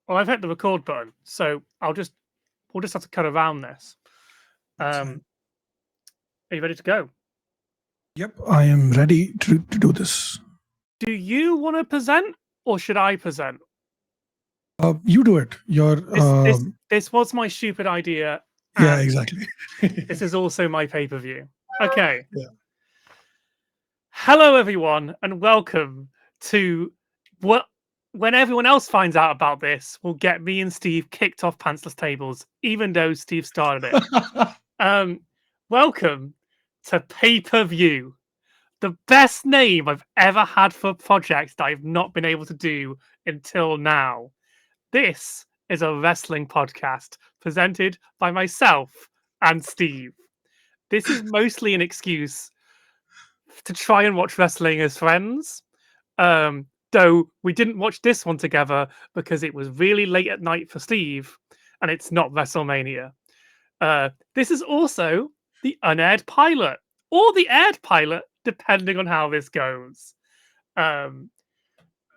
Well, I've hit the record button, so we'll just have to cut around this. That's fine. Are you ready to go? Yep, I am ready to do this. Do you want to present, or should I present? You do it. This was my stupid idea, Yeah, and exactly. this is also my pay-per-view. Okay. Yeah. Hello, everyone, and welcome to what. When everyone else finds out about this, will get me and Steve kicked off Pantsless Tables, even though Steve started it. Welcome to Pay-Per-View, the best name I've ever had for a project that I've not been able to do until now. This is a wrestling podcast presented by myself and Steve. This is mostly an excuse to try and watch wrestling as friends. Though we didn't watch this one together because it was really late at night for Steve, and it's not WrestleMania. This is also the unaired pilot or the aired pilot, depending on how this goes.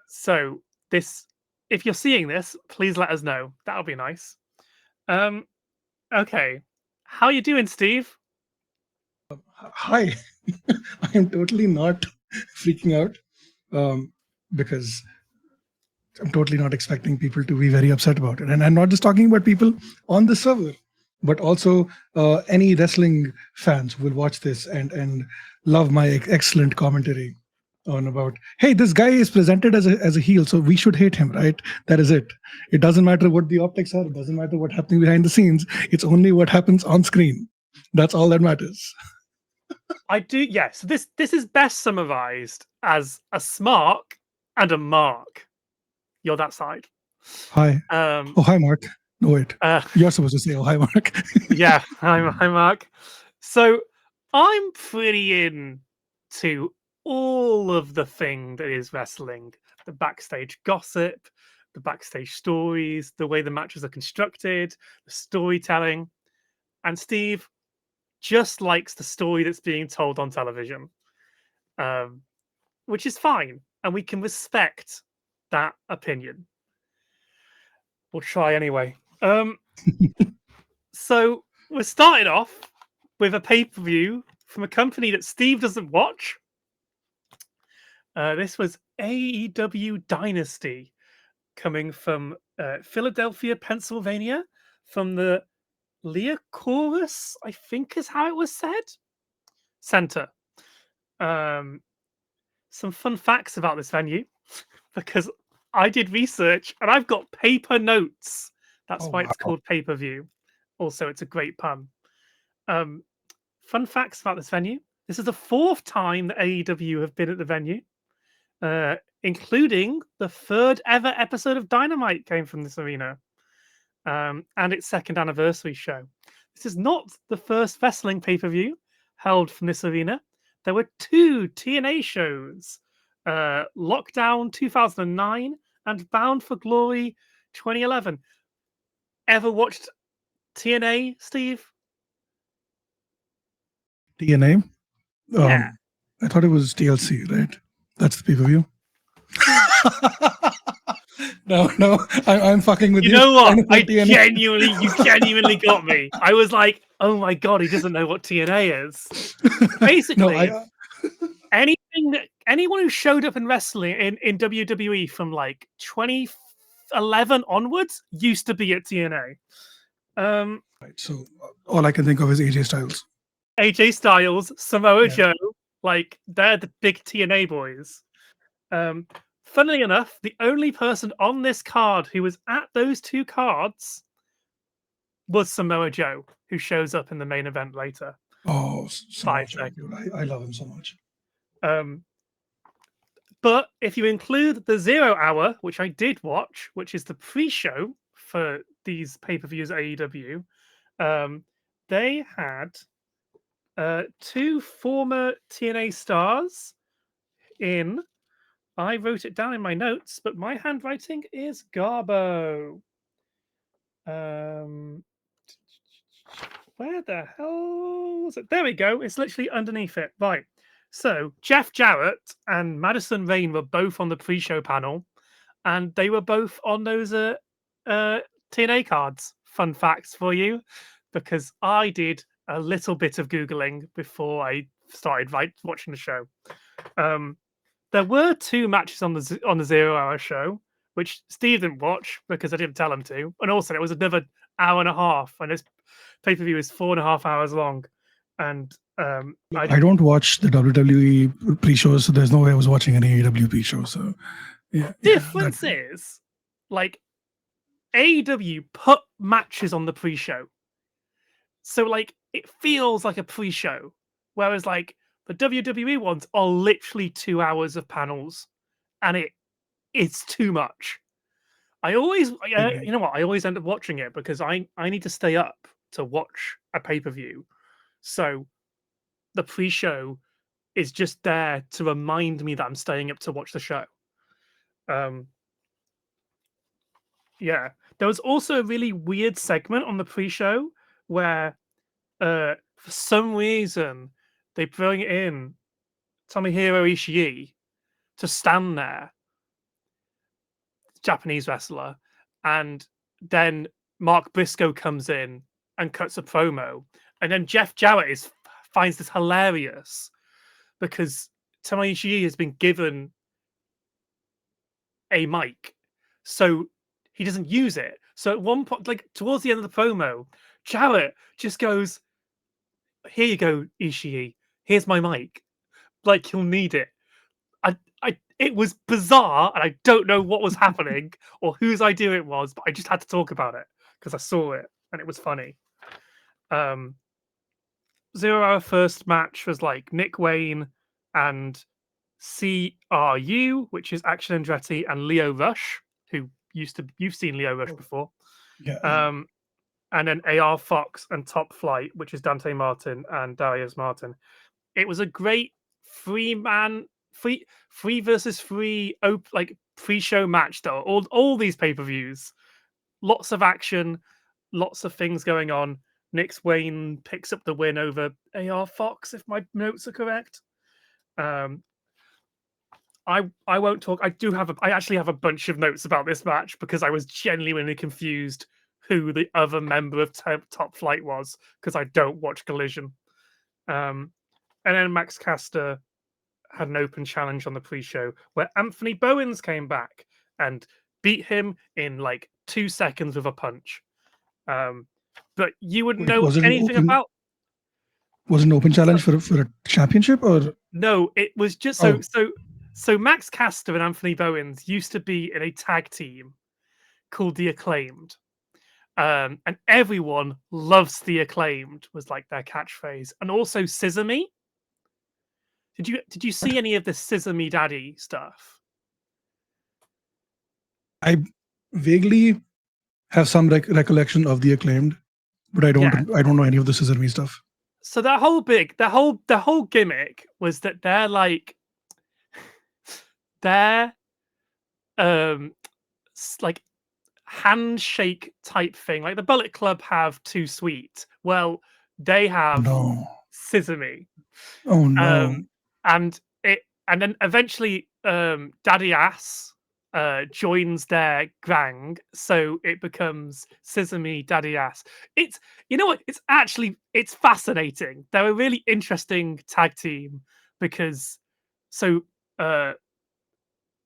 So this, if you're seeing this, please let us know. That'll be nice. Okay, how you doing, Steve? Hi. I am totally not freaking out because I'm totally not expecting people to be very upset about it. And I'm not just talking about people on the server, but also any wrestling fans will watch this and love my excellent commentary on about, hey, this guy is presented as a heel, so we should hate him, right? That is it. It doesn't matter what the optics are. It doesn't matter what's happening behind the scenes. It's only what happens on screen. That's all that matters. I do, yes. This is best summarized as a smark and a mark. You're that side. Hi. Oh, hi, Mark. No, wait. You're supposed to say, oh, hi, Mark. Yeah, hi, Mark. So I'm pretty into all of the thing that is wrestling. The backstage gossip, the backstage stories, the way the matches are constructed, the storytelling. And Steve just likes the story that's being told on television, which is fine. And we can respect that opinion. We'll try anyway. So we're starting off with a pay-per-view from a company that Steve doesn't watch. This was AEW Dynasty, coming from Philadelphia, Pennsylvania, from the Leochorus, I think is how it was said, Center. Some fun facts about this venue, because I did research and I've got paper notes. That's why it's called pay-per-view. Also, it's a great pun. Fun facts about this venue. This is the fourth time that AEW have been at the venue, including the third ever episode of Dynamite came from this arena, and its second anniversary show. This is not the first wrestling pay-per-view held from this arena. There were two TNA shows, Lockdown 2009 and Bound for Glory 2011. Ever watched TNA, Steve? TNA? Yeah. I thought it was TLC, right? That's the pay-per-view. No, I'm fucking with you. You know what? You genuinely got me. I was like, oh my god, he doesn't know what TNA is. Basically, anyone who showed up in wrestling in WWE from like 2011 onwards used to be at TNA. Right. So all I can think of is AJ Styles. AJ Styles, Samoa Joe, like they're the big TNA boys. Funnily enough, the only person on this card who was at those two cards was Samoa Joe, who shows up in the main event later. Oh, Samoa Joe. I love him so much. But if you include the 0 Hour, which I did watch, which is the pre-show for these pay-per-views at AEW, they had two former TNA stars in. I wrote it down in my notes, but my handwriting is garbo. Where the hell was it? There we go. It's literally underneath it. Right. So Jeff Jarrett and Madison Rayne were both on the pre-show panel, and they were both on those TNA cards. Fun facts for you, because I did a little bit of Googling before I started watching the show. There were 2 matches on the 0 hour show, which Steve didn't watch because I didn't tell him to. And also, it was another hour and a half, and this pay per view is 4.5 hours long. And I don't watch the WWE pre-shows, so there's no way I was watching any AEW pre-shows. So, yeah. Difference is, like, AEW put matches on the pre-show, so like it feels like a pre-show, whereas like the WWE ones are literally 2 hours of panels, and it's too much. I always, you know what? I always end up watching it because I need to stay up to watch a pay per view, so the pre-show is just there to remind me that I'm staying up to watch the show. Yeah, there was also a really weird segment on the pre-show where, for some reason, they bring in Tomohiro Ishii to stand there, Japanese wrestler, and then Mark Briscoe comes in and cuts a promo, and then Jeff Jarrett finds this hilarious because Tomohiro Ishii has been given a mic, so he doesn't use it. So at one point, like towards the end of the promo, Jarrett just goes, "Here you go, Ishii. Here's my mic. Like you'll need it." It was bizarre, and I don't know what was happening or whose idea it was, but I just had to talk about it because I saw it and it was funny. 0 hour first match was like Nick Wayne and CRU, which is Action Andretti and Leo Rush, who you've seen Leo Rush before. Yeah. And then AR Fox and Top Flight, which is Dante Martin and Darius Martin. It was a great free versus free like pre-show match though. All these pay-per-views. Lots of action, lots of things going on. Nick Wayne picks up the win over AR Fox, if my notes are correct. I won't talk. I actually have a bunch of notes about this match because I was genuinely confused who the other member of Top Flight was because I don't watch Collision. And then Max Caster had an open challenge on the pre-show where Anthony Bowens came back and beat him in like 2 seconds with a punch. But you wouldn't know anything about. Was it an open challenge for a championship or no? It was just so Max Caster and Anthony Bowens used to be in a tag team called the Acclaimed. And everyone loves the Acclaimed was like their catchphrase, and also Scissor Me. Did you see any of the Scissor Me Daddy stuff? I vaguely have some recollection of the Acclaimed, but I don't know any of the Scissor Me stuff. So that whole gimmick was that they're like like handshake type thing. Like the Bullet Club have Too Sweet. Well, they have Scissor Me. Oh no. And then eventually Daddy Ass joins their gang, so it becomes Scissor Me Daddy Ass. It's, you know what, it's fascinating. They're a really interesting tag team because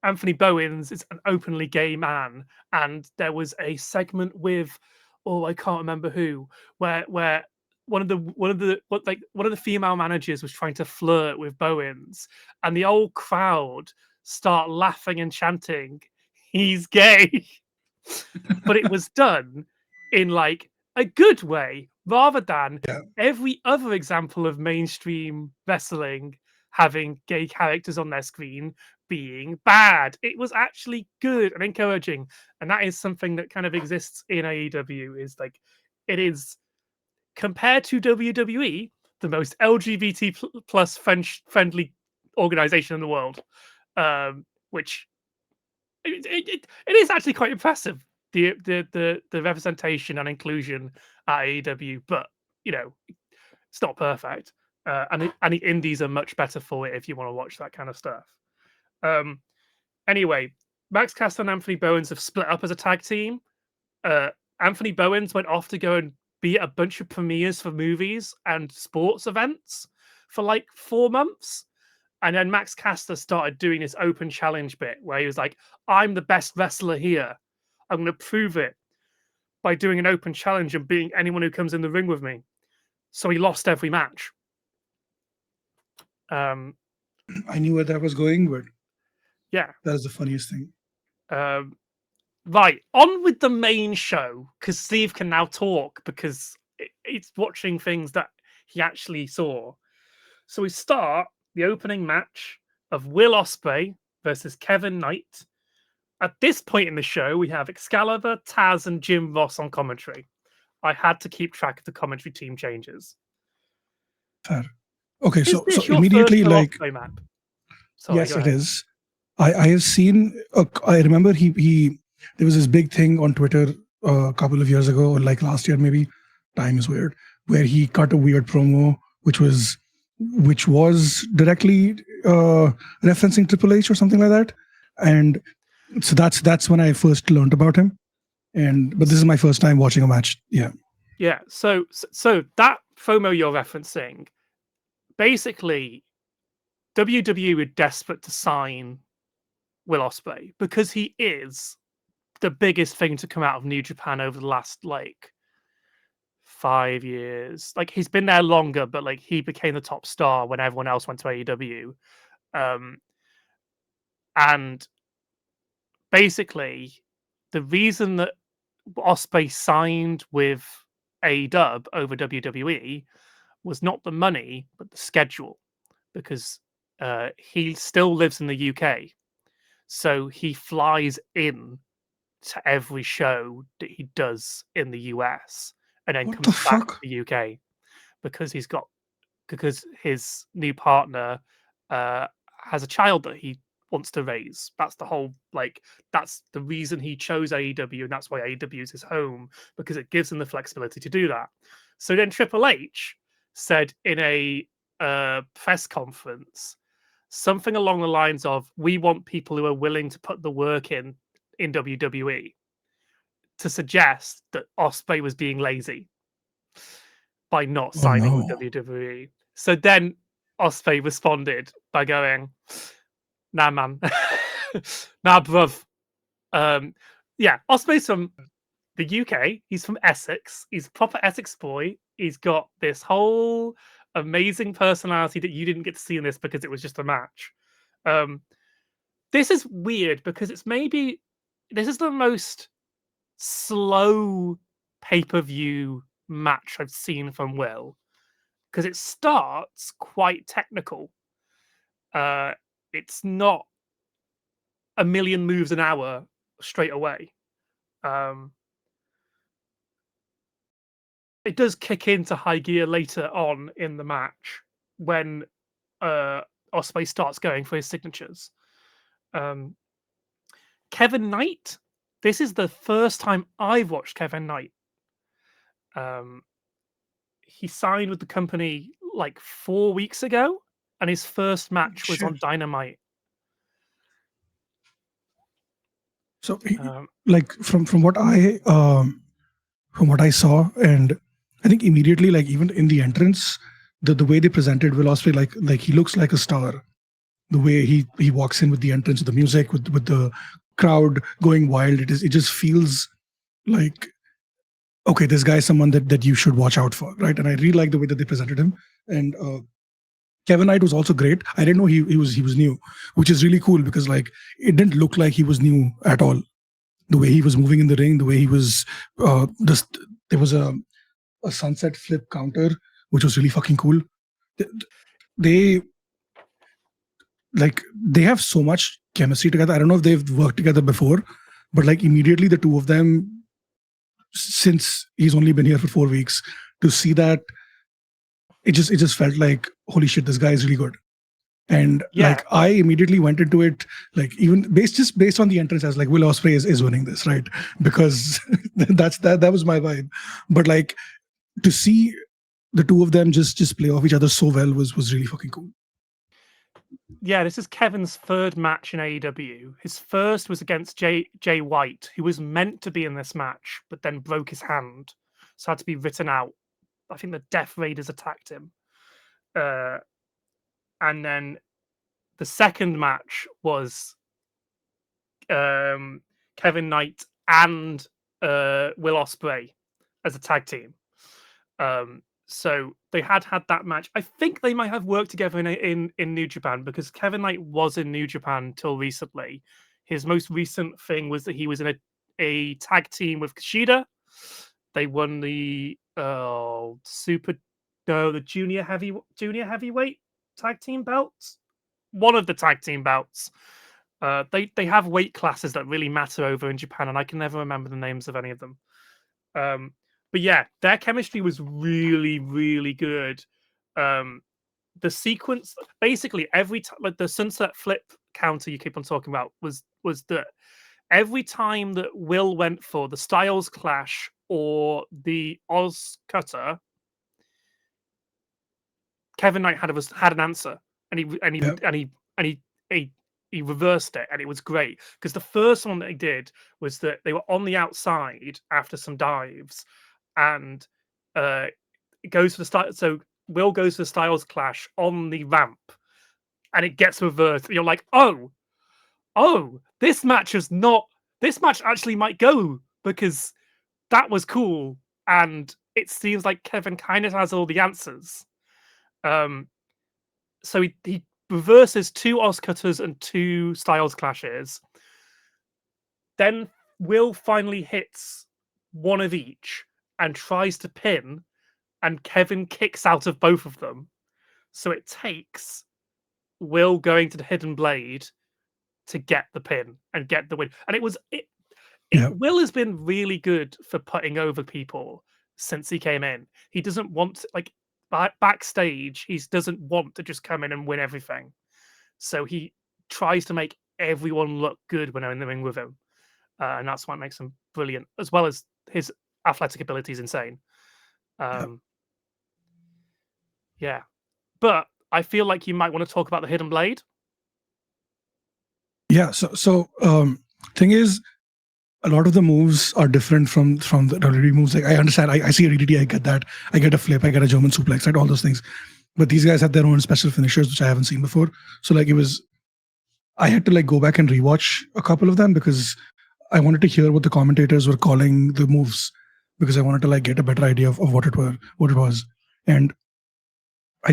Anthony Bowens is an openly gay man, and there was a segment with, I can't remember who, where one of the female managers was trying to flirt with Bowens, and the old crowd start laughing and chanting, "He's gay," but it was done in like a good way, rather than every other example of mainstream wrestling having gay characters on their screen being bad. It was actually good and encouraging, and that is something that kind of exists in AEW. Is like it is, compared to WWE, the most LGBT plus friendly organization in the world, which it is actually quite impressive, the representation and inclusion at AEW. But you know, it's not perfect, and the indies are much better for it if you want to watch that kind of stuff. Anyway, Max Caster and Anthony Bowens have split up as a tag team. Anthony Bowens went off to go and be at a bunch of premieres for movies and sports events for like 4 months. And then Max Caster started doing this open challenge bit where he was like, I'm the best wrestler here. I'm going to prove it by doing an open challenge and beating anyone who comes in the ring with me. So he lost every match. I knew where that was going, but yeah, that is the funniest thing. Right, on with the main show, because Steve can now talk because it's watching things that he actually saw. So we start the opening match of Will Ospreay versus Kevin Knight. At this point in the show, we have Excalibur, Taz, and Jim Ross on commentary. I had to keep track of the commentary team changes. Fair. Okay, Is so this your immediately, first Will like, Ospreay map? Sorry, yes, it is. I have seen. I remember he there was this big thing on Twitter a couple of years ago, or like last year maybe. Time is weird. Where he cut a weird promo, which was directly referencing Triple H or something like that, and so that's when I first learned about him. But this is my first time watching a match. Yeah. So that FOMO you're referencing, basically, WWE were desperate to sign Will Ospreay because he is the biggest thing to come out of New Japan over the last like 5 years. Like he's been there longer, but like he became the top star when everyone else went to AEW. And basically, the reason that Ospreay signed with AEW over WWE was not the money, but the schedule, because he still lives in the UK. So he flies in to every show that he does in the US and then What comes the back fuck? to the UK because his new partner has a child that he wants to raise. That's the whole that's the reason he chose AEW, and that's why AEW is his home, because it gives him the flexibility to do that. So then Triple H said in a press conference something along the lines of, we want people who are willing to put the work in WWE, to suggest that Ospreay was being lazy by not signing with WWE. So then Ospreay responded by going, nah, man. Nah, bruv. Ospreay's from the UK. He's from Essex. He's a proper Essex boy. He's got this whole amazing personality that you didn't get to see in this because it was just a match. This is weird because this is the most slow pay-per-view match I've seen from Will, because it starts quite technical. It's not a million moves an hour straight away. It does kick into high gear later on in the match when Ospreay starts going for his signatures. Kevin Knight, this is the first time I've watched Kevin Knight. He signed with the company like 4 weeks ago, and his first match was on Dynamite. So, like from what I saw, and I think immediately, like even in the entrance, the way they presented Will Ospreay, like he looks like a star. The way he walks in with the entrance, with the music, with the crowd going wild, it just feels like, okay, this guy is someone that you should watch out for, right? And I really like the way that they presented him. And Kevin Knight was also great. I didn't know he was new, which is really cool because like it didn't look like he was new at all. The way he was moving in the ring, the way he was there was a sunset flip counter, which was really fucking cool. They have so much chemistry together. I don't know if they've worked together before, but like immediately the two of them, since he's only been here for 4 weeks, to see that, it just felt like, holy shit, this guy is really good. And like I immediately went into it, like even based on the entrance, as like Will Ospreay is winning this, right? Because that was my vibe. But like to see the two of them just play off each other so well was really fucking cool. this is Kevin's third match in AEW. His first was against Jay White, who was meant to be in this match, but then broke his hand, so had to be written out. I think the Death Raiders attacked him. And then the second match was Kevin Knight and Will Ospreay as a tag team. So they had that match. I think they might have worked together in New Japan, because Kevin Knight was in New Japan till recently. His most recent thing was that he was in a tag team with Kushida. They won the junior heavyweight tag team belts. One of the tag team belts. They have weight classes that really matter over in Japan, and I can never remember the names of any of them. But yeah, their chemistry was really, really good. The sequence, basically, every time, like the sunset flip counter you keep on talking about, was that every time that Will went for the Styles Clash or the Oz Cutter, Kevin Knight had an answer, and he reversed it, and it was great, because the first one that he did was that they were on the outside after some dives, and it goes for the style. So Will goes for the Styles Clash on the ramp, and it gets reversed. And you're like, oh, this match actually might go, because that was cool, and it seems like Kevin kind of has all the answers. So he reverses 2 Oscutters and 2 Styles Clashes. Then Will finally hits one of each and tries to pin, and Kevin kicks out of both of them. So it takes Will going to the Hidden Blade to get the pin and get the win. And Will has been really good for putting over people since he came in. He doesn't want, like, backstage, he doesn't want to just come in and win everything. So he tries to make everyone look good when they're in the ring with him. And that's what makes him brilliant, as well as his athletic ability is insane. Yeah. But I feel like you might want to talk about the Hidden Blade. Yeah. So thing is, a lot of the moves are different from the WWE moves. Like, I understand. I see a DDT, I get that. I get a flip, I get a German suplex, right? All those things. But these guys have their own special finishers, which I haven't seen before. So like, I had to like go back and rewatch a couple of them, because I wanted to hear what the commentators were calling the moves, because I wanted to like get a better idea of what it was. And I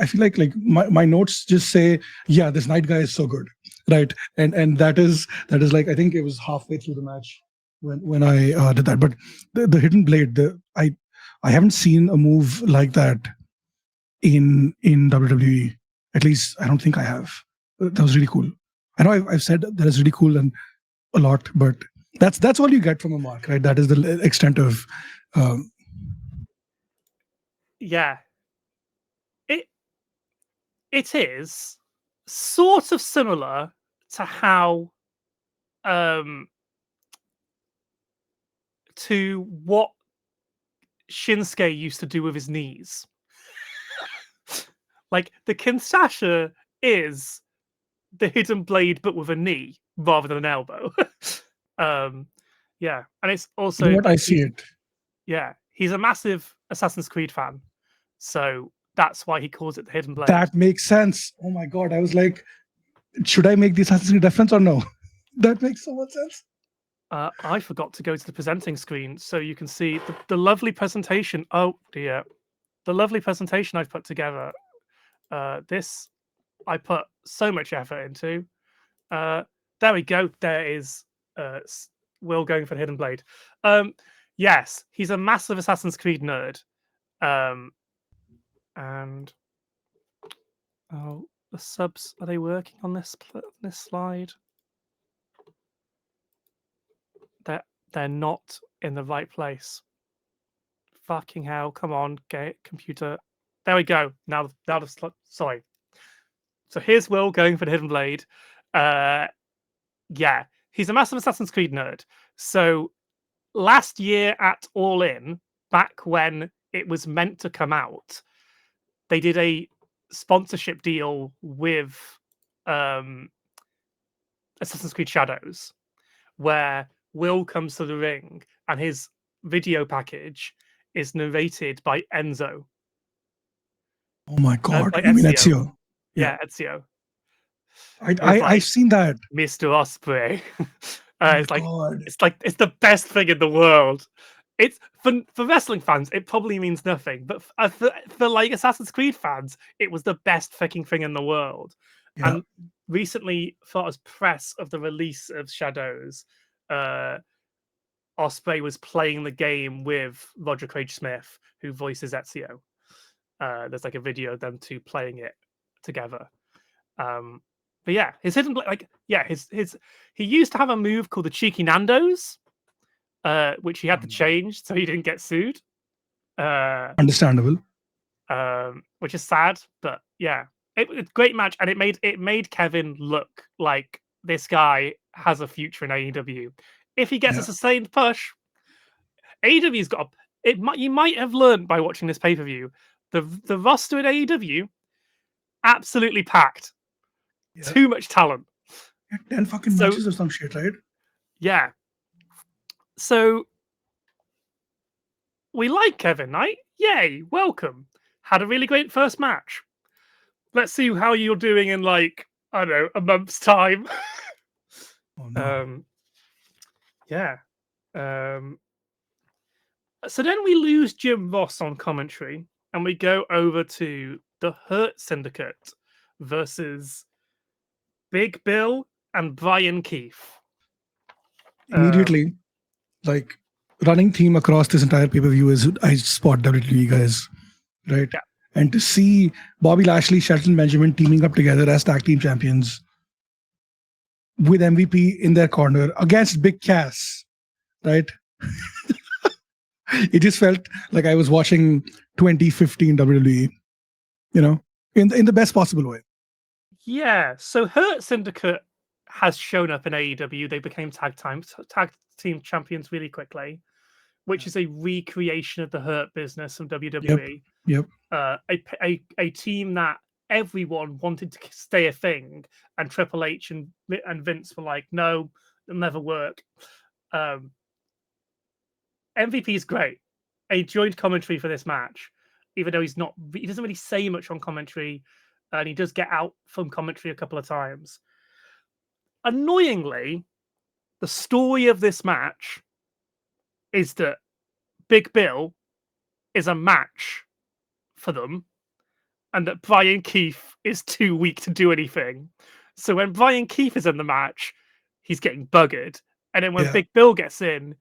feel like my notes just say, yeah, this Night guy is so good, right? And that is like, I think it was halfway through the match when I did that. But the Hidden Blade, I haven't seen a move like that in WWE. At least I don't think I have. That was really cool. I know I've said that is really cool and a lot, but that's all you get from a mark, right? That is the extent of. Yeah. It is sort of similar to how to what Shinsuke used to do with his knees. Like, the Kinshasa is the Hidden Blade, but with a knee rather than an elbow. Yeah, and it's also What I see it. Yeah, he's a massive Assassin's Creed fan, so that's why he calls it the Hidden Blade. That makes sense. Oh my god, I was like, should I make the Assassin's Creed reference or no? That makes so much sense. I forgot to go to the presenting screen so you can see the lovely presentation. Oh dear, the lovely presentation I've put together. This I put so much effort into. There we go. There is Will going for the Hidden Blade. Yes, he's a massive Assassin's Creed nerd. And the subs, are they working on this slide? They're not in the right place. Fucking hell! Come on, computer. There we go. Now sorry. So here's Will going for the Hidden Blade. Yeah, he's a massive Assassin's Creed nerd. So last year at All In, back when it was meant to come out, they did a sponsorship deal with Assassin's Creed Shadows, where Will comes to the ring and his video package is narrated by Enzo, Oh my God. by You mean Ezio. Ezio? Yeah. Yeah, Ezio. It's I've like seen that. Mr. Osprey. Oh my It's like God. it's the best thing in the world. It's for wrestling fans, it probably means nothing, but for like Assassin's Creed fans, it was the best fucking thing in the world. Yeah. And recently, thought as press of the release of Shadows, uh, Osprey was playing the game with Roger Craig Smith, who voices Ezio. There's like a video of them two playing it together. But yeah, his hidden his he used to have a move called the Cheeky Nando's, which he had to change so he didn't get sued. Understandable. Which is sad, but yeah, it's a great match, and it made Kevin look like this guy has a future in AEW. If he gets a Yeah. sustained push, AEW's got you might have learned by watching this pay per view. The roster in AEW absolutely packed. Yeah. Too much talent. 10 fucking So- matches or some shit, right? Yeah. So we like Kevin Knight. Yay, welcome. Had a really great first match. Let's see how you're doing in like, I don't know, a month's time. Oh no. Yeah. So then we lose Jim Ross on commentary and we go over to the Hurt Syndicate versus Big Bill and Brian Keefe. Immediately, like running theme across this entire pay-per-view is I spot WWE guys, right? Yeah. And to see Bobby Lashley, Shelton Benjamin teaming up together as tag team champions with MVP in their corner against Big Cass, right? It just felt like I was watching 2015 WWE, you know, in the best possible way. Yeah, so Hurt Syndicate has shown up in AEW. They became tag team champions really quickly, which is a recreation of the Hurt business from WWE. Yep. A team that everyone wanted to stay a thing, and Triple H and Vince were like, no, it'll never work. MVP is great. He joined commentary for this match, even though he doesn't really say much on commentary, and he does get out from commentary a couple of times. Annoyingly, the story of this match is that Big Bill is a match for them, and that Brian Keefe is too weak to do anything. So when Brian Keefe is in the match, he's getting buggered. And then when Big Bill gets in,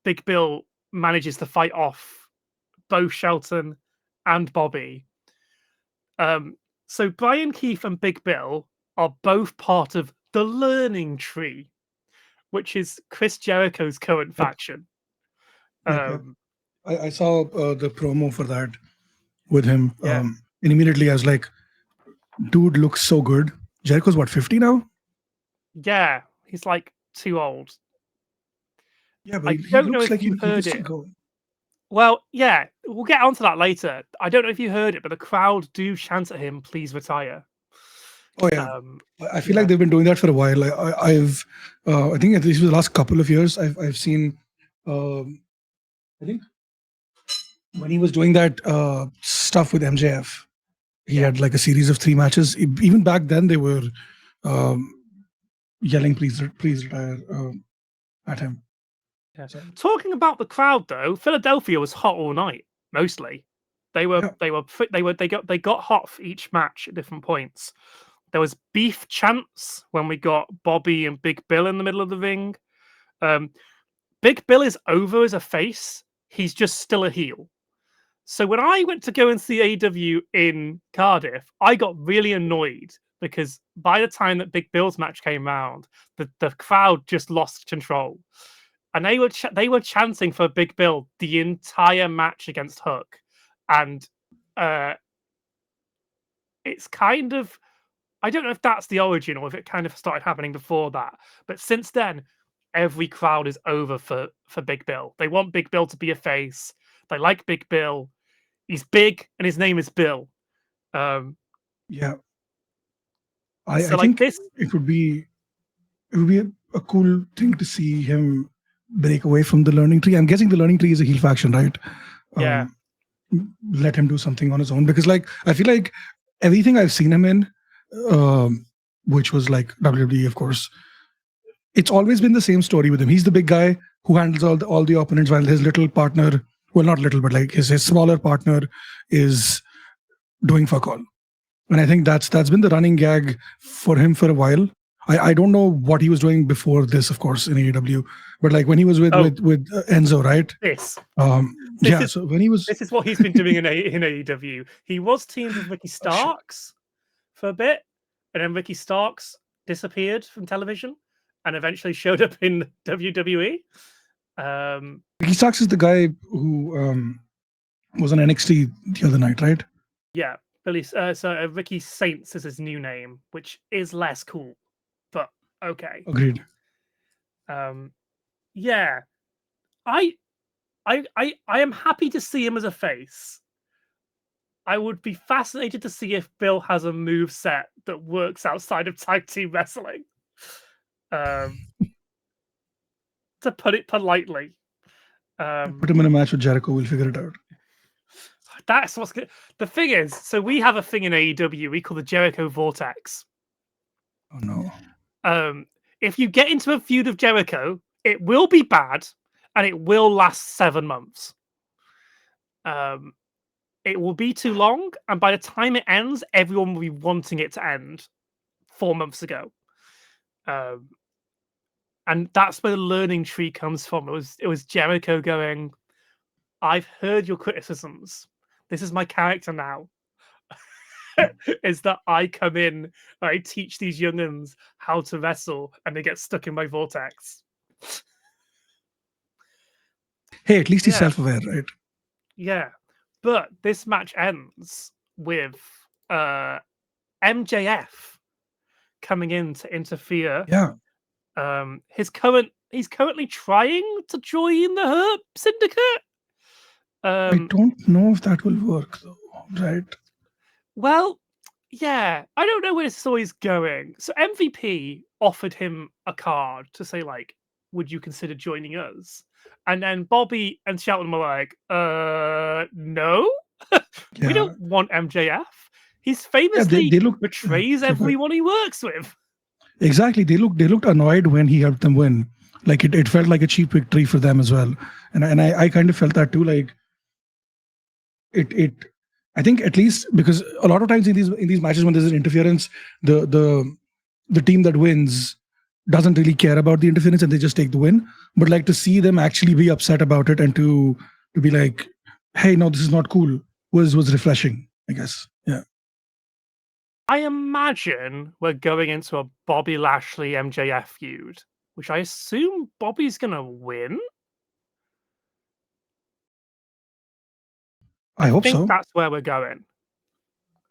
Big Bill manages to fight off both Shelton and Bobby. So Brian Keefe and Big Bill are both part of the Learning Tree, which is Chris Jericho's current faction. Yep. I saw the promo for that with him. Yeah. And immediately I was like, dude looks so good. Jericho's what, 50 now? Yeah, he's like too old. Yeah, but I he don't know looks if like you he can heard still it. go. Well, yeah, we'll get onto that later. I don't know if you heard it, but the crowd do chant at him, "Please retire." Oh yeah, I feel yeah. like they've been doing that for a while. I think at least for the last couple of years, I've seen. I think when he was doing that stuff with MJF, he had like a series of 3 matches. Even back then, they were yelling, "Please retire," at him. Yeah. Talking about the crowd, though, Philadelphia was hot all night. Mostly, they got hot for each match at different points. There was beef chants when we got Bobby and Big Bill in the middle of the ring. Big Bill is over as a face. He's just still a heel. So when I went to go and see AEW in Cardiff, I got really annoyed because by the time that Big Bill's match came round, the crowd just lost control. And they were chanting for Big Bill the entire match against Hook. And it's kind of, I don't know if that's the origin or if it kind of started happening before that. But since then, every crowd is over for Big Bill. They want Big Bill to be a face. They like Big Bill. He's big and his name is Bill. Yeah. So I like think this, it would be a cool thing to see him break away from the learning tree. I'm guessing the learning tree is a heel faction, right? yeah, Um, let him do something on his own, because like I feel like everything I've seen him in, which was like WWE, of course, it's always been the same story with him. He's the big guy who handles all the opponents, while his little partner, well, not little, but like his smaller partner is doing fuck all. And I think that's been the running gag for him for a while. I don't know what he was doing before this, of course, in AEW, but like when he was with Oh. Enzo, right? this Yeah. is So when he was, this is what he's been doing in AEW. He was teamed with Ricky oh, shit. Starks for a bit, and then Ricky Starks disappeared from television and eventually showed up in WWE. Ricky Starks is the guy who was on NXT the other night, right? Yeah, Billy. Ricky Saints is his new name, which is less cool, but okay. Agreed. Yeah, I am happy to see him as a face. I would be fascinated to see if Bill has a move set that works outside of tag team wrestling. To put it politely. Put him in a match with Jericho. We'll figure it out. That's what's good. The thing is, so we have a thing in AEW we call the Jericho Vortex. Oh no. If you get into a feud of Jericho, it will be bad and it will last 7 months. It will be too long, and by the time it ends, everyone will be wanting it to end 4 months ago. And that's where the learning tree comes from. It was Jericho going, I've heard your criticisms. This is my character now. Is that I come in, I teach these youngins how to wrestle, and they get stuck in my vortex. Hey, at least he's Yeah. self-aware, right? Yeah. But this match ends with MJF coming in to interfere. Yeah. He's currently trying to join the Herb Syndicate. I don't know if that will work though, right? Well, yeah, I don't know where this story's going. So MVP offered him a card to say, like, would you consider joining us? And then Bobby and Shelton were like, no, we Yeah. don't want MJF. He's Yeah, famously they look betrays sorry, go ahead. everyone he works with. Exactly. They looked annoyed when he helped them win. Like it felt like a cheap victory for them as well. And I kind of felt that too. Like it I think at least because a lot of times in these matches when there's an interference, the team that wins doesn't really care about the interference and they just take the win. But like to see them actually be upset about it and to be like, hey, no, this is not cool was refreshing, I guess. Yeah. I imagine we're going into a Bobby Lashley MJF feud, which I assume Bobby's gonna win. I hope think so. that's where we're going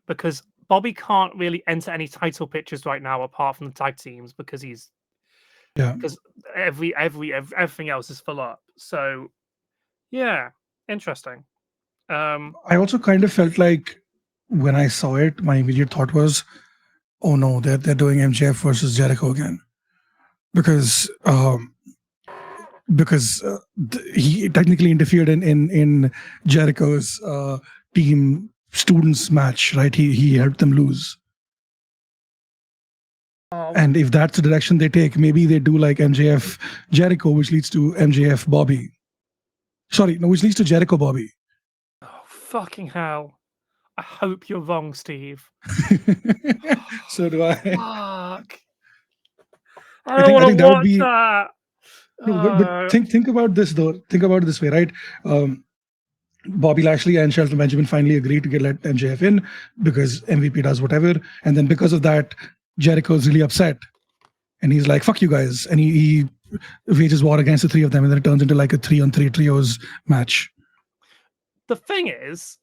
because Bobby can't really enter any title pictures right now apart from the tag teams because Yeah. everything else is full up. So yeah, interesting. I also kind of felt like when I saw it, my immediate thought was, oh no, they're doing MJF versus Jericho again. Because he technically interfered in Jericho's team students match, right? He helped them lose. And if that's the direction they take, maybe they do like MJF Jericho, which leads to MJF Bobby. Sorry, no, which leads to Jericho Bobby. Oh fucking hell! I hope you're wrong, Steve. So do I. Fuck! I I don't think want to that would watch be that. no, but think about this though. Think about it this way, right? Bobby Lashley and Shelton Benjamin finally agreed to let MJF in because MVP does whatever, and then because of that, Jericho's really upset, and he's like, "Fuck you guys," and he wages war against the three of them, and then it turns into like a 3-on-3 trios match. The thing is,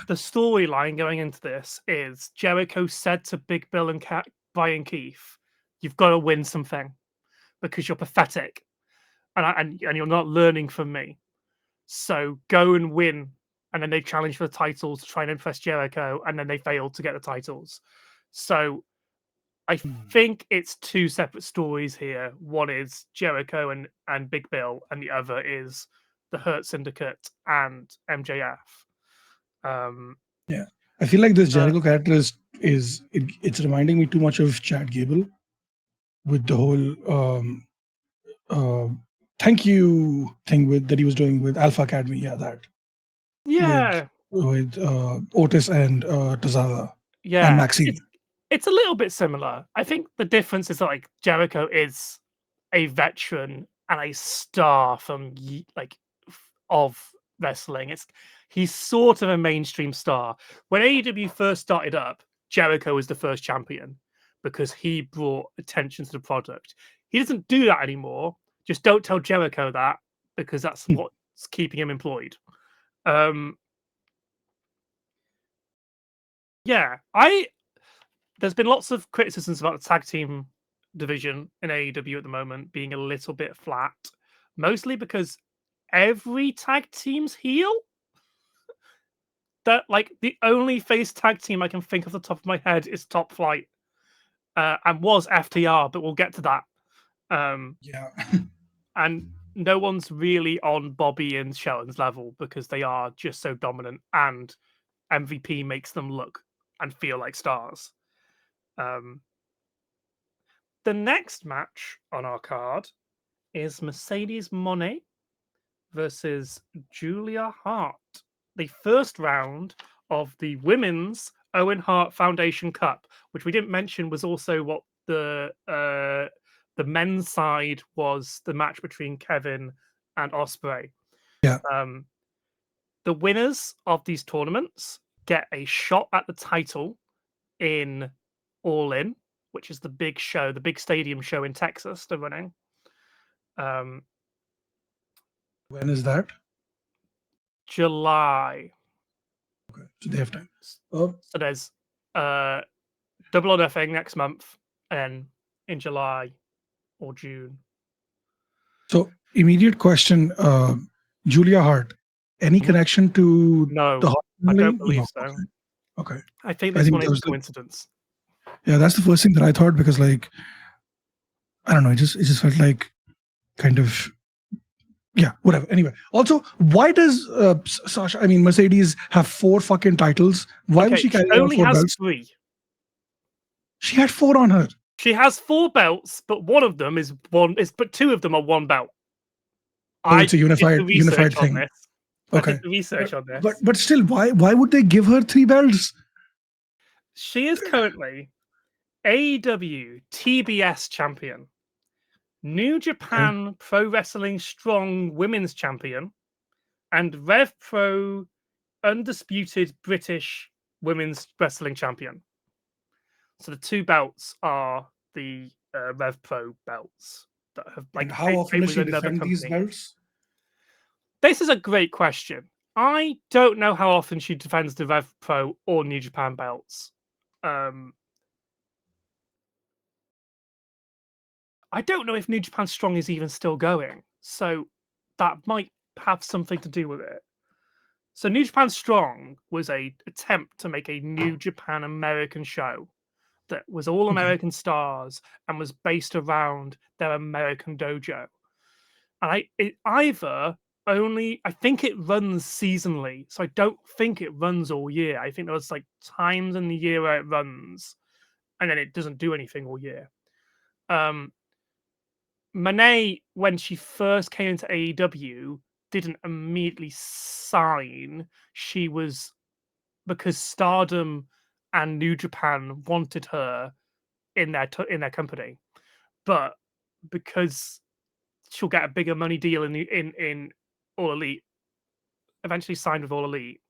the storyline going into this is Jericho said to Big Bill and Brian Keith, "You've got to win something because you're pathetic, and you're not learning from me. So go and win." And then they challenge for the titles to try and impress Jericho, and then they failed to get the titles. So I think it's two separate stories here. One is Jericho and Big Bill, and the other is the Hurt Syndicate and MJF. Yeah, I feel like this Jericho character it's reminding me too much of Chad Gable with the whole thank you thing that he was doing with Alpha Academy. Yeah, that Yeah, with Otis and Tozawa and yeah. Maxine. It's a little bit similar. I think the difference is that, like, Jericho is a veteran and a star from of wrestling. He's sort of a mainstream star. When AEW first started up, Jericho was the first champion because he brought attention to the product. He doesn't do that anymore. Just don't tell Jericho that, because that's what's keeping him employed. Yeah, there's been lots of criticisms about the tag team division in AEW at the moment being a little bit flat, mostly because every tag team's heel. That, like, the only face tag team I can think off the top of my head is Top Flight, and was FTR, but we'll get to that. Yeah. And no one's really on Bobby and Shelton's level because they are just so dominant, and MVP makes them look and feel like stars. The next match on our card is Mercedes Moné versus Julia Hart. The first round of the Women's Owen Hart Foundation Cup, which we didn't mention was also what the men's side was, the match between Kevin and Ospreay. Yeah. The winners of these tournaments get a shot at the title in All In, which is the big show, the big stadium show in Texas they're running. When is that? July. Okay, so they have time. So there's Double or Nothing next month, and in July or June. So immediate question, Julia Hart, any connection to No, the Hart I family? don't believe No. so. Okay. I think this one is a coincidence. Yeah, that's the first thing that I thought, because, like, I don't know, it just felt like kind of, yeah, whatever. Anyway, also, why does Mercedes have 4 fucking titles? Why would she carry she only 4 has belts? 3. She had 4 on her. She has 4 belts, but one of them is but 2 of them are 1 belt. Oh, it's a unified thing. Okay. I did the research on this. But still, why would they give her 3 belts? She is currently AEW TBS champion, New Japan Pro Wrestling Strong Women's champion, and Rev Pro undisputed British Women's Wrestling champion. So the 2 belts are the Rev Pro belts that have, like, and how often does she defend these belts? This is a great question. I don't know how often she defends the Rev Pro or New Japan belts. I don't know if New Japan Strong is even still going, so that might have something to do with it. So New Japan Strong was an attempt to make a New Japan American show that was all American stars and was based around their American dojo. And I think it runs seasonally, so I don't think it runs all year. I think there's, like, times in the year where it runs, and then it doesn't do anything all year. Monet, when she first came into AEW, didn't immediately sign. She was because Stardom and New Japan wanted her in their company, but because she'll get a bigger money deal in All Elite, eventually signed with All Elite.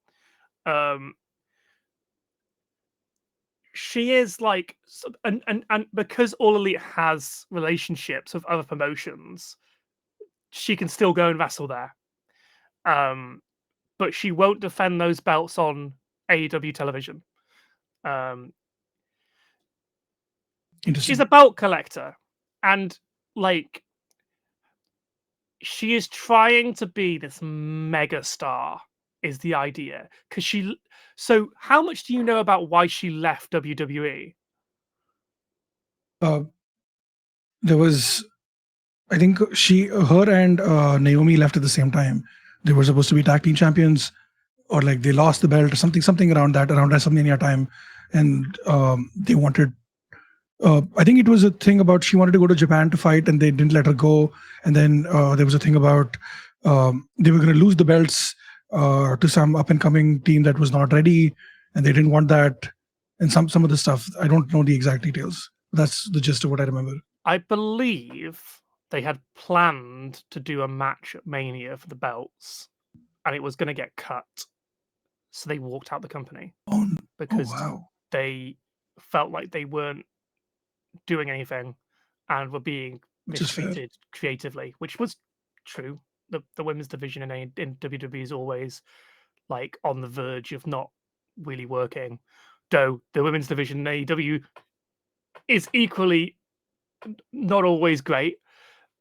She is like, and because All Elite has relationships with other promotions, she can still go and wrestle there. But she won't defend those belts on AEW television. She's a belt collector, and, like, she is trying to be this mega star, is the idea. So how much do you know about why she left WWE? there was, I think her and Naomi left at the same time. They were supposed to be tag team champions, or like they lost the belt or something around WrestleMania time, and they wanted. I think it was a thing about she wanted to go to Japan to fight, and they didn't let her go. And then there was a thing about they were going to lose the belts to some up and coming team that was not ready, and they didn't want that. And some of the stuff, I don't know the exact details. That's the gist of what I remember. I believe they had planned to do a match at Mania for the belts, and it was going to get cut. So they walked out the company because wow. they felt like they weren't doing anything and were being mistreated creatively, which was true. The women's division in WWE is always like on the verge of not really working, though the women's division in AEW is equally not always great.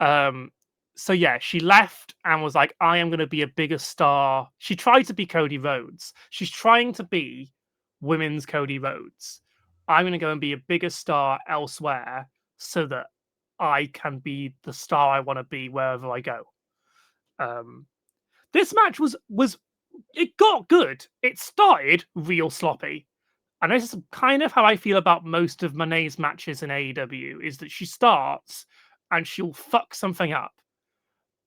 So yeah, she left and was like, I am going to be a bigger star. She tried to be Cody Rhodes. She's trying to be women's Cody Rhodes. I'm going to go and be a bigger star elsewhere so that I can be the star I want to be wherever I go. This match was it got good. It started real sloppy. And this is kind of how I feel about most of Monet's matches in AEW, is that she starts and she'll fuck something up.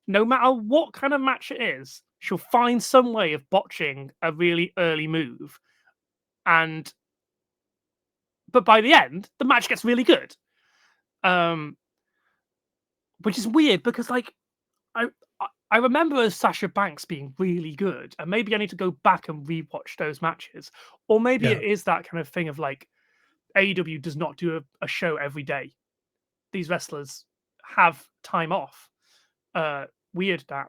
No matter what kind of match it is, she'll find some way of botching a really early move. But by the end, the match gets really good. Which is weird because like I remember Sasha Banks being really good, and maybe I need to go back and rewatch those matches. Or maybe it is that kind of thing of like AEW does not do a show every day. These wrestlers have time off. Weird that.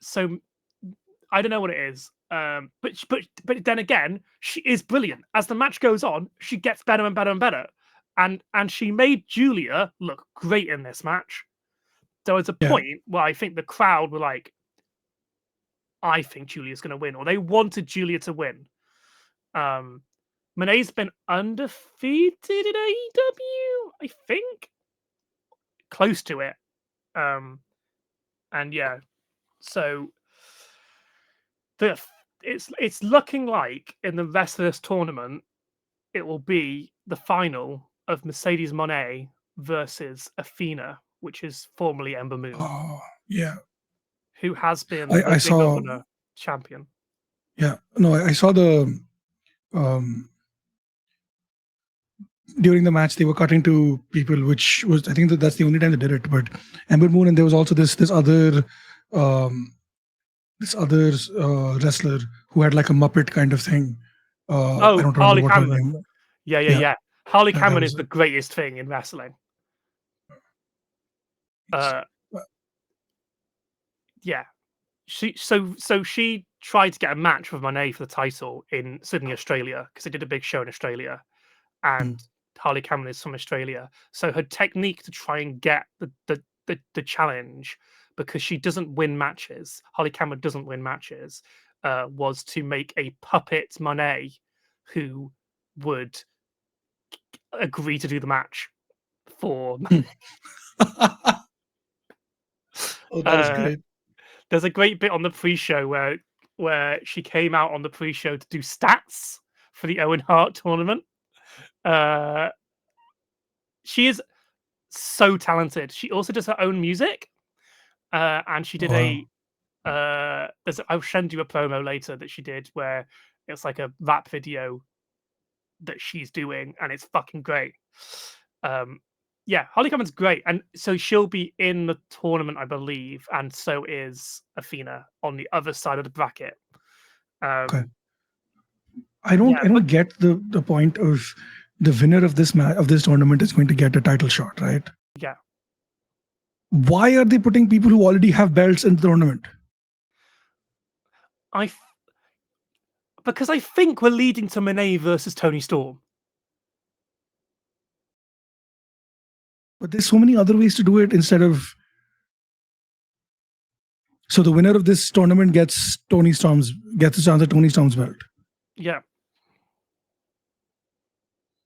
So I don't know what it is. But then again, she is brilliant. As the match goes on, she gets better and better and better. And she made Julia look great in this match. There was a point where I think the crowd were like, I think Julia's going to win, or they wanted Julia to win. Monet's been undefeated in AEW, I think. Close to it. And yeah, so it's looking like in the rest of this tournament, it will be the final of Mercedes Moné versus Athena, which is formerly Ember Moon. Oh, yeah. Who has been the Ring Opener champion. Yeah. No, I saw the during the match they were cutting to people, which was, I think that's the only time they did it. But Ember Moon, and there was also this other wrestler who had like a Muppet kind of thing. I don't Harley remember what her Cameron. name. Yeah. Harley Cameron is the greatest thing in wrestling. Yeah. She tried to get a match with Moné for the title in Sydney, Australia, because they did a big show in Australia, and Harley Cameron is from Australia. So her technique to try and get the challenge, because she doesn't win matches, Harley Cameron doesn't win matches, was to make a puppet Moné who would agree to do the match for. Oh, that was great. There's a great bit on the pre-show where she came out on the pre-show to do stats for the Owen Hart tournament. She is so talented. She also does her own music, and she did I'll send you a promo later that she did where it's like a rap video that she's doing, and it's fucking great. Yeah, Harley Cameron's great, and so she'll be in the tournament, I believe, and so is Athena on the other side of the bracket. Okay. I don't get the point of the winner of this tournament is going to get a title shot, right? Yeah. Why are they putting people who already have belts in the tournament? Because I think we're leading to Moné versus Toni Storm. But there's so many other ways to do it instead of. So the winner of this tournament gets a chance at Toni Storm's belt. Yeah.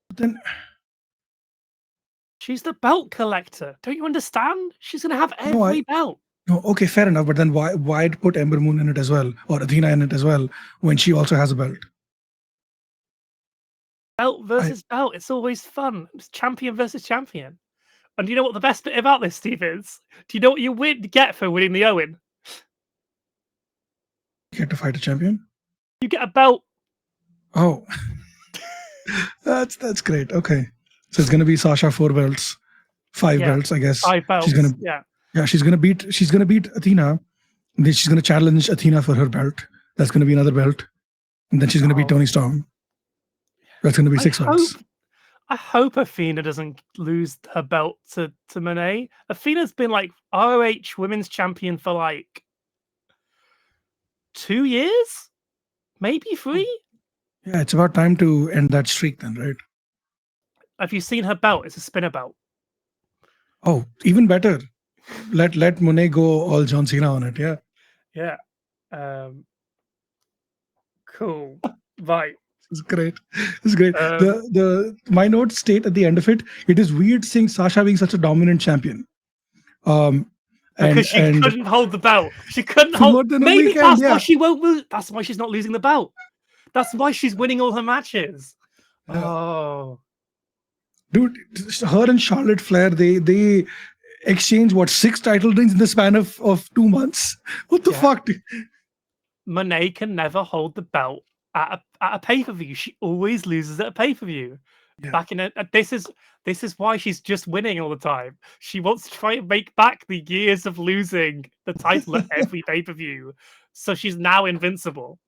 But then She's the belt collector. Don't you understand? She's gonna have No, every belt. no, okay, fair enough. But then why put Ember Moon in it as well, or Athena in it as well, when she also has a belt? Belt I versus belt. It's always fun. It's champion versus champion. And do you know what the best bit about this, Steve, is? Do you know what you get for winning the Owen? get to fight a champion. You get a belt. Oh, that's great. Okay, so it's gonna be Sasha 4 belts, 5 belts, I guess. 5 belts. She's gonna beat Athena. Then she's gonna challenge Athena for her belt. That's gonna be another belt, and then she's gonna beat Toni Storm. That's gonna be 6 belts. I hope Athena doesn't lose her belt to Monet. Athena's been like ROH Women's Champion for like 2 years, maybe 3. Yeah, it's about time to end that streak then, right? Have you seen her belt? It's a spinner belt. Oh, even better. Let Monet go all John Cena on it. Yeah. Yeah. Cool. Right. It's great. It's great. My notes state at the end of it, it is weird seeing Sasha being such a dominant champion. Because she couldn't hold the belt. She couldn't hold. Maybe weekend, that's why she won't lose. That's why she's not losing the belt. That's why she's winning all her matches. Yeah. Oh, dude, her and Charlotte Flair, they exchange 6 title reigns in the span of 2 months. What the fuck? Monet can never hold the belt at a pay-per-view. She always loses at a pay-per-view. Yeah. Back in this is why she's just winning all the time. She wants to try and make back the years of losing the title at every pay-per-view. So she's now invincible.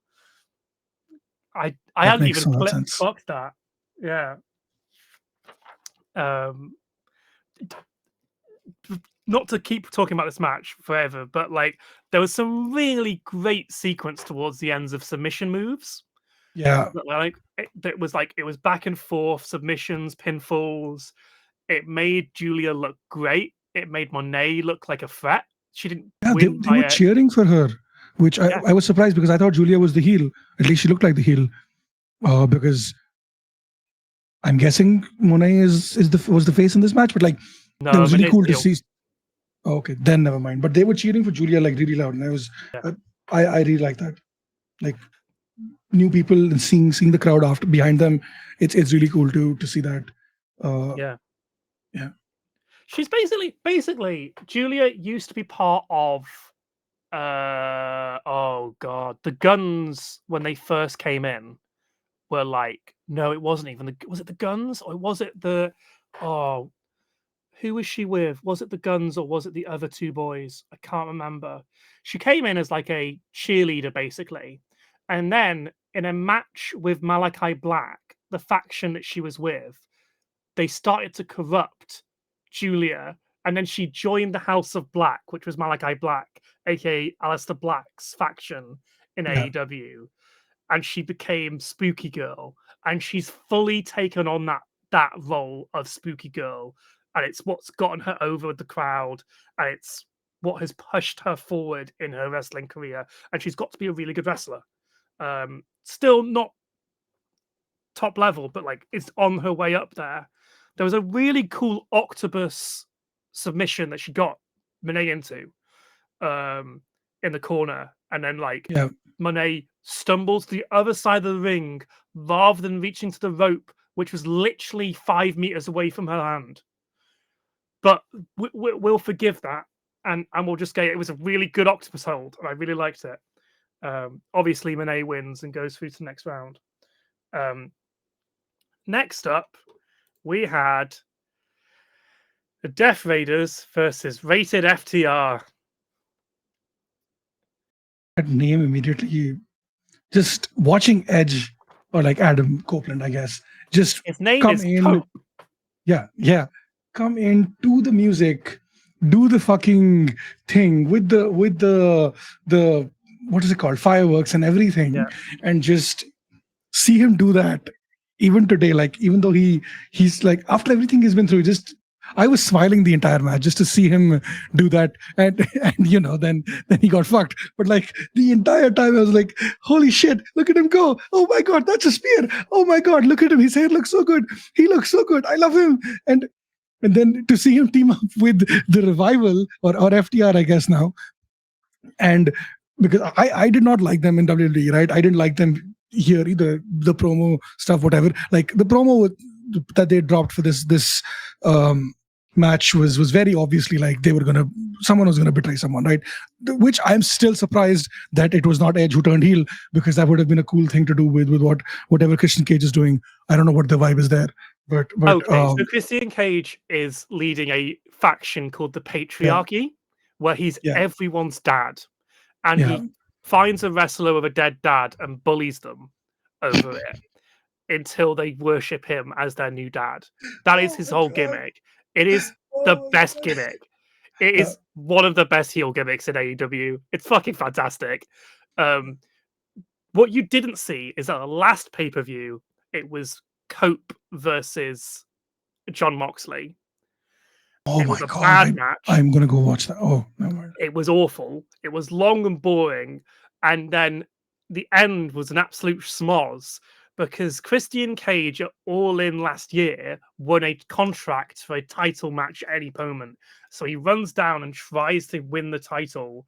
I hadn't even clocked that. Yeah. Not to keep talking about this match forever, but like there was some really great sequence towards the ends of submission moves. Yeah, like it was back and forth submissions, pinfalls. It made Julia look great. It made Monet look like a threat. She didn't. Yeah, they were cheering for her, which I was surprised because I thought Julia was the heel. At least she looked like the heel. Because I'm guessing Monet was the face in this match, but like it was really cool to see. Okay, then never mind. But they were cheering for Julia like really loud, and I really like that. Like new people and seeing the crowd after behind them, it's really cool to see that. Yeah. She's basically Julia used to be part of the Guns when they first came in were like, no, it wasn't even was it the Guns or was it the who was she with? Was it the Guns or was it the other 2 boys? I can't remember. She came in as like a cheerleader basically, and then in a match with Malachi Black, the faction that she was with, they started to corrupt Julia, and then she joined the House of Black, which was Malachi Black, aka Aleister Black's faction in AEW, and she became Spooky Girl, and she's fully taken on that role of Spooky Girl, and it's what's gotten her over with the crowd, and it's what has pushed her forward in her wrestling career, and she's got to be a really good wrestler. Still not top level, but like it's on her way up there. There was a really cool octopus submission that she got Monet into in the corner, and then Monet stumbles to the other side of the ring rather than reaching to the rope, which was literally 5 meters away from her hand. But we'll forgive that, and we'll just get it. It was a really good octopus hold, and I really liked it. Obviously, Monet wins and goes through to the next round. Next up, we had the Death Raiders versus Rated FTR. That name immediately, just watching Edge or like Adam Copeland, I guess, just his name is Cope. Yeah. Come in, do the music, do the fucking thing with the what is it called, fireworks and everything, and just see him do that. Even today, like even though he's like after everything he's been through, just I was smiling the entire match just to see him do that, and then he got fucked. But like the entire time I was like, holy shit, look at him go! Oh my god, that's a spear! Oh my god, look at him! His hair looks so good. He looks so good. I love him. And And then to see him team up with the Revival or FTR, I guess now, and because I did not like them in WWE, right? I didn't like them here either. The promo stuff, whatever. Like the promo that they dropped for this match was very obviously like someone was gonna betray someone, right? Which I'm still surprised that it was not Edge who turned heel, because that would have been a cool thing to do with whatever Christian Cage is doing. I don't know what the vibe is there, but okay. So Christian Cage is leading a faction called the Patriarchy, where he's everyone's dad, and he finds a wrestler with a dead dad and bullies them over it until they worship him as their new dad. That is his whole gimmick. It is the best gimmick. It is one of the best heel gimmicks in AEW. It's fucking fantastic. What you didn't see is that the last pay-per-view, it was Cope versus John Moxley. Oh it my was a God, bad match. I'm gonna go watch that. Oh, never mind. It was awful. It was long and boring, and then the end was an absolute schmoz, because Christian Cage at All In last year won a contract for a title match at any moment. So he runs down and tries to win the title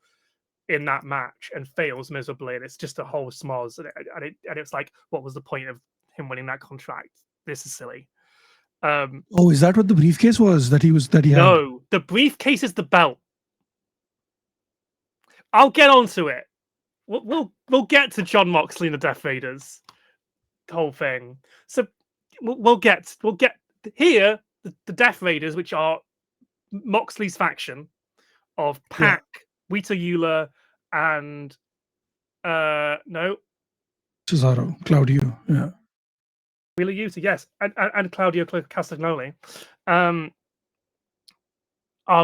in that match and fails miserably, and it's just a whole schmoz. And it's like, what was the point of him winning that contract? This is silly. Oh, is that what the briefcase was that he had? No, the briefcase is the belt. I'll get onto it. We'll get to John Moxley and the Death Raiders, the whole thing. So we'll get here the Death Raiders, which are Moxley's faction of Pac, Wheeler Yuta, and Cesaro, Claudio, Wheeler Yuta, yes, and Claudio Castagnoli, are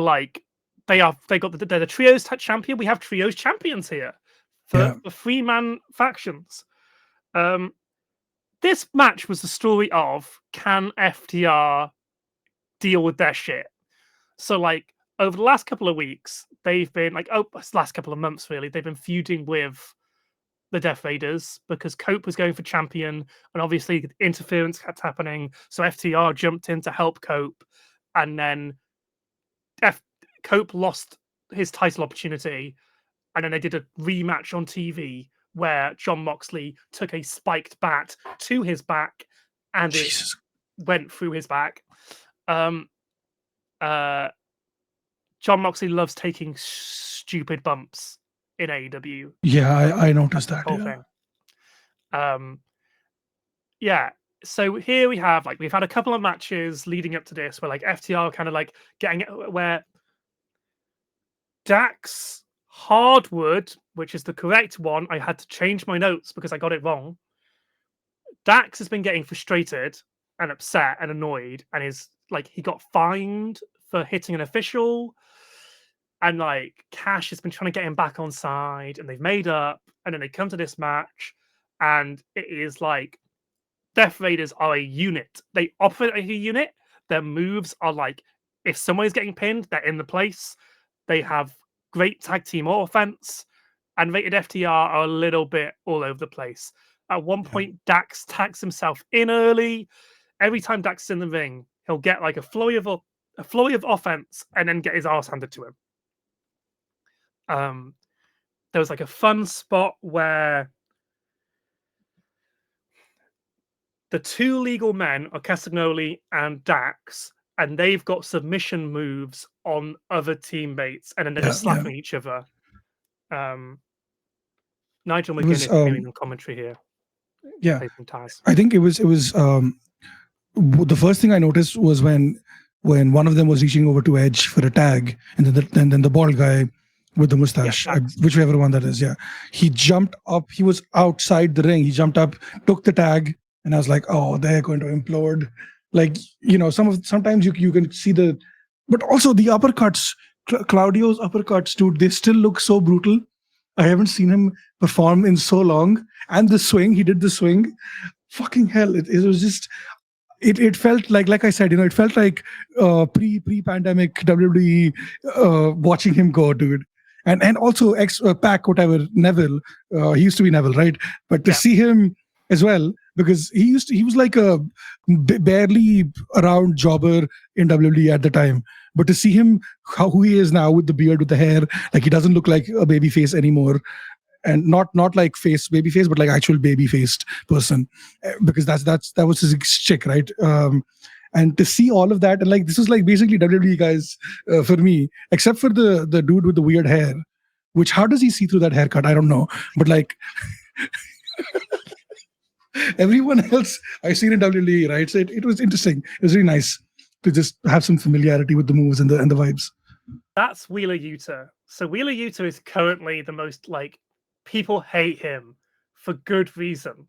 like they're the trios champion. We have trios champions here for 3-man factions. This match was the story of, can FTR deal with their shit? So like over the last couple of weeks, they've been like, last couple of months really, they've been feuding with the Death Raiders because Cope was going for champion, and obviously interference kept happening. So FTR jumped in to help Cope, and then Cope lost his title opportunity, and then they did a rematch on TV where John Moxley took a spiked bat to his back, and it went through his back. John Moxley loves taking stupid bumps in AEW. Yeah, I noticed that. Whole thing. So here we've had a couple of matches leading up to this where like FTR kind of like getting it, where Dax Hardwood, which is the correct one, I had to change my notes because I got it wrong. Dax has been getting frustrated and upset and annoyed, and is like, he got fined for hitting an official, and like Cash has been trying to get him back on side, and they've made up, and then they come to this match, and it is like Death Raiders are a unit. They operate like a unit. Their moves are like, if someone is getting pinned, they're in the place. They have great tag team offense, and Rated FTR are a little bit all over the place. At one point, Dax tags himself in early. Every time Dax is in the ring, he'll get like a flurry of offense and then get his ass handed to him. There was like a fun spot where the two legal men are Castagnoli and Dax, and they've got submission moves on other teammates, and then they're just slapping each other. Nigel McGuinness doing commentary here. Yeah, I think it was the first thing I noticed was when one of them was reaching over to Edge for a tag, and then the bald guy with the mustache, whichever one that is, he jumped up. He was outside the ring. He jumped up, took the tag, and I was like, oh, they're going to implode. Like, you know, sometimes you can see but also the uppercuts, Claudio's uppercuts, dude, they still look so brutal. I haven't seen him perform in so long. And the swing, he did the swing. Fucking hell, it was just, it felt like I said, you know, it felt like pre-pandemic WWE watching him go, dude. And also Pac, whatever, Neville, he used to be Neville, right? But to see him as well, because he was like a barely around jobber in WWE at the time. But to see him who he is now with the beard, with the hair, like he doesn't look like a baby face anymore, and not like baby face, but like actual baby faced person, because that was his chick, right? And to see all of that, and like this is like basically WWE guys for me, except for the dude with the weird hair. Which, how does he see through that haircut? I don't know, but like everyone else I've seen in WWE, right? So it was interesting. It was really nice to just have some familiarity with the moves and the vibes. That's Wheeler Yuta. So Wheeler Yuta is currently the most like people hate him for good reason.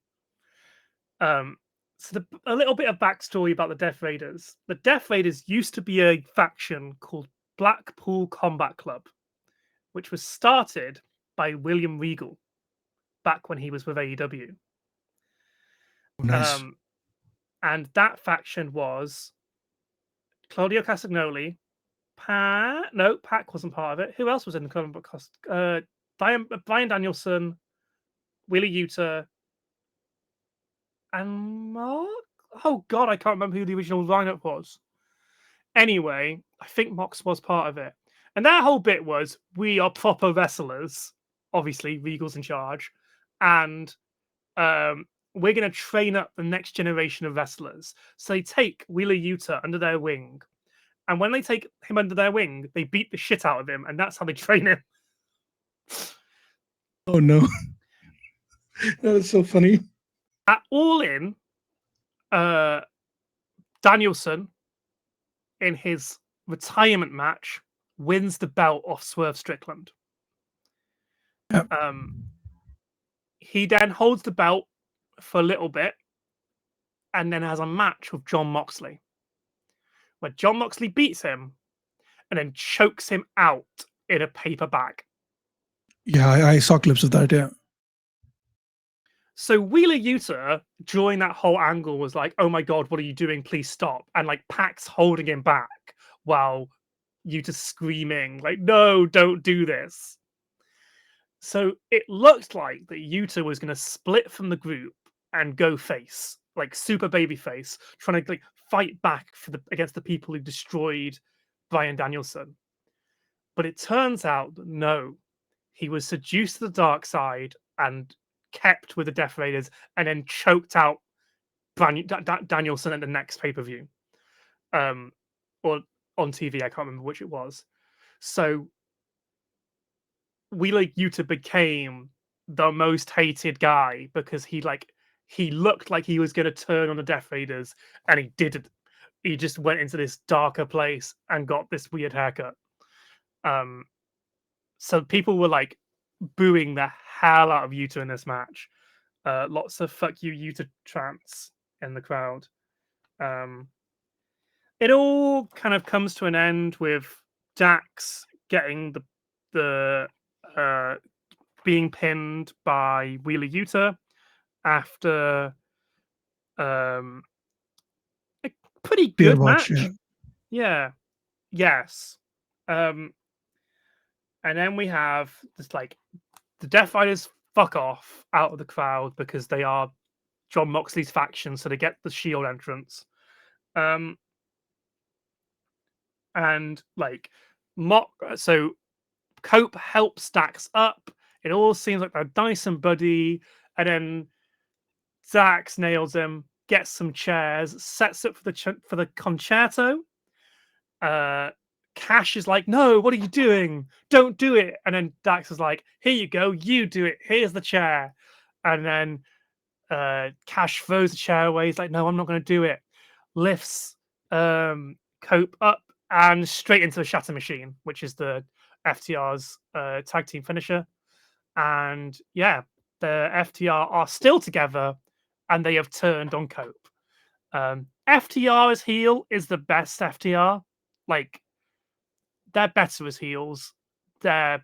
So a little bit of backstory about the Death Raiders. The Death Raiders used to be a faction called Blackpool Combat Club, which was started by William Regal back when he was with AEW. Nice. And that faction was Claudio Castagnoli, Pac wasn't part of it. Who else was in the cover cast? Bryan Danielson, Wheeler Yuta, and Mark. Oh God, I can't remember who the original lineup was. Anyway, I think Mox was part of it, and that whole bit was we are proper wrestlers. Obviously, Regal's in charge, and we're going to train up the next generation of wrestlers. So they take Wheeler Yuta under their wing. And when they take him under their wing, they beat the shit out of him. And that's how they train him. Oh, no. That was so funny. At All In, Danielson, in his retirement match, wins the belt off Swerve Strickland. Yep. He then holds the belt for a little bit and then has a match with Jon Moxley, where Jon Moxley beats him and then chokes him out in a paper bag. Yeah, I saw clips of that, yeah. So Wheeler Yuta, during that whole angle, was like, oh my God, what are you doing? Please stop. And like Pac's holding him back while Yuta's screaming, like, no, don't do this. So it looked like that Yuta was going to split from the group and go face, like super baby face, trying to like fight back against the people who destroyed Bryan Danielson. But it turns out that no, he was seduced to the dark side and kept with the Death Raiders and then choked out Danielson at the next pay-per-view. Or on TV, I can't remember which it was. So Wheeler Yuta became the most hated guy because he looked like he was going to turn on the Death Raiders and he didn't. He just went into this darker place and got this weird haircut. So people were like booing the hell out of Yuta in this match. Lots of fuck you Yuta chants in the crowd. It all kind of comes to an end with Dax getting the being pinned by Wheeler Yuta after a pretty good match. Yeah. Yes. And then we have this like the Death Riders fuck off out of the crowd because they are Jon Moxley's faction, so they get the Shield entrance. And like so Cope helps Dax up. It all seems like they're nice and buddy, and then Dax nails him, gets some chairs, sets up for the concerto. Cash is like, no, what are you doing? Don't do it. And then Dax is like, here you go, you do it. Here's the chair. And then Cash throws the chair away. He's like, no, I'm not going to do it. Lifts Cope up and straight into the Shatter Machine, which is the FTR's tag team finisher. And yeah, the FTR are still together and they have turned on Cope. FTR as heel is the best FTR. Like, they're better as heels. They're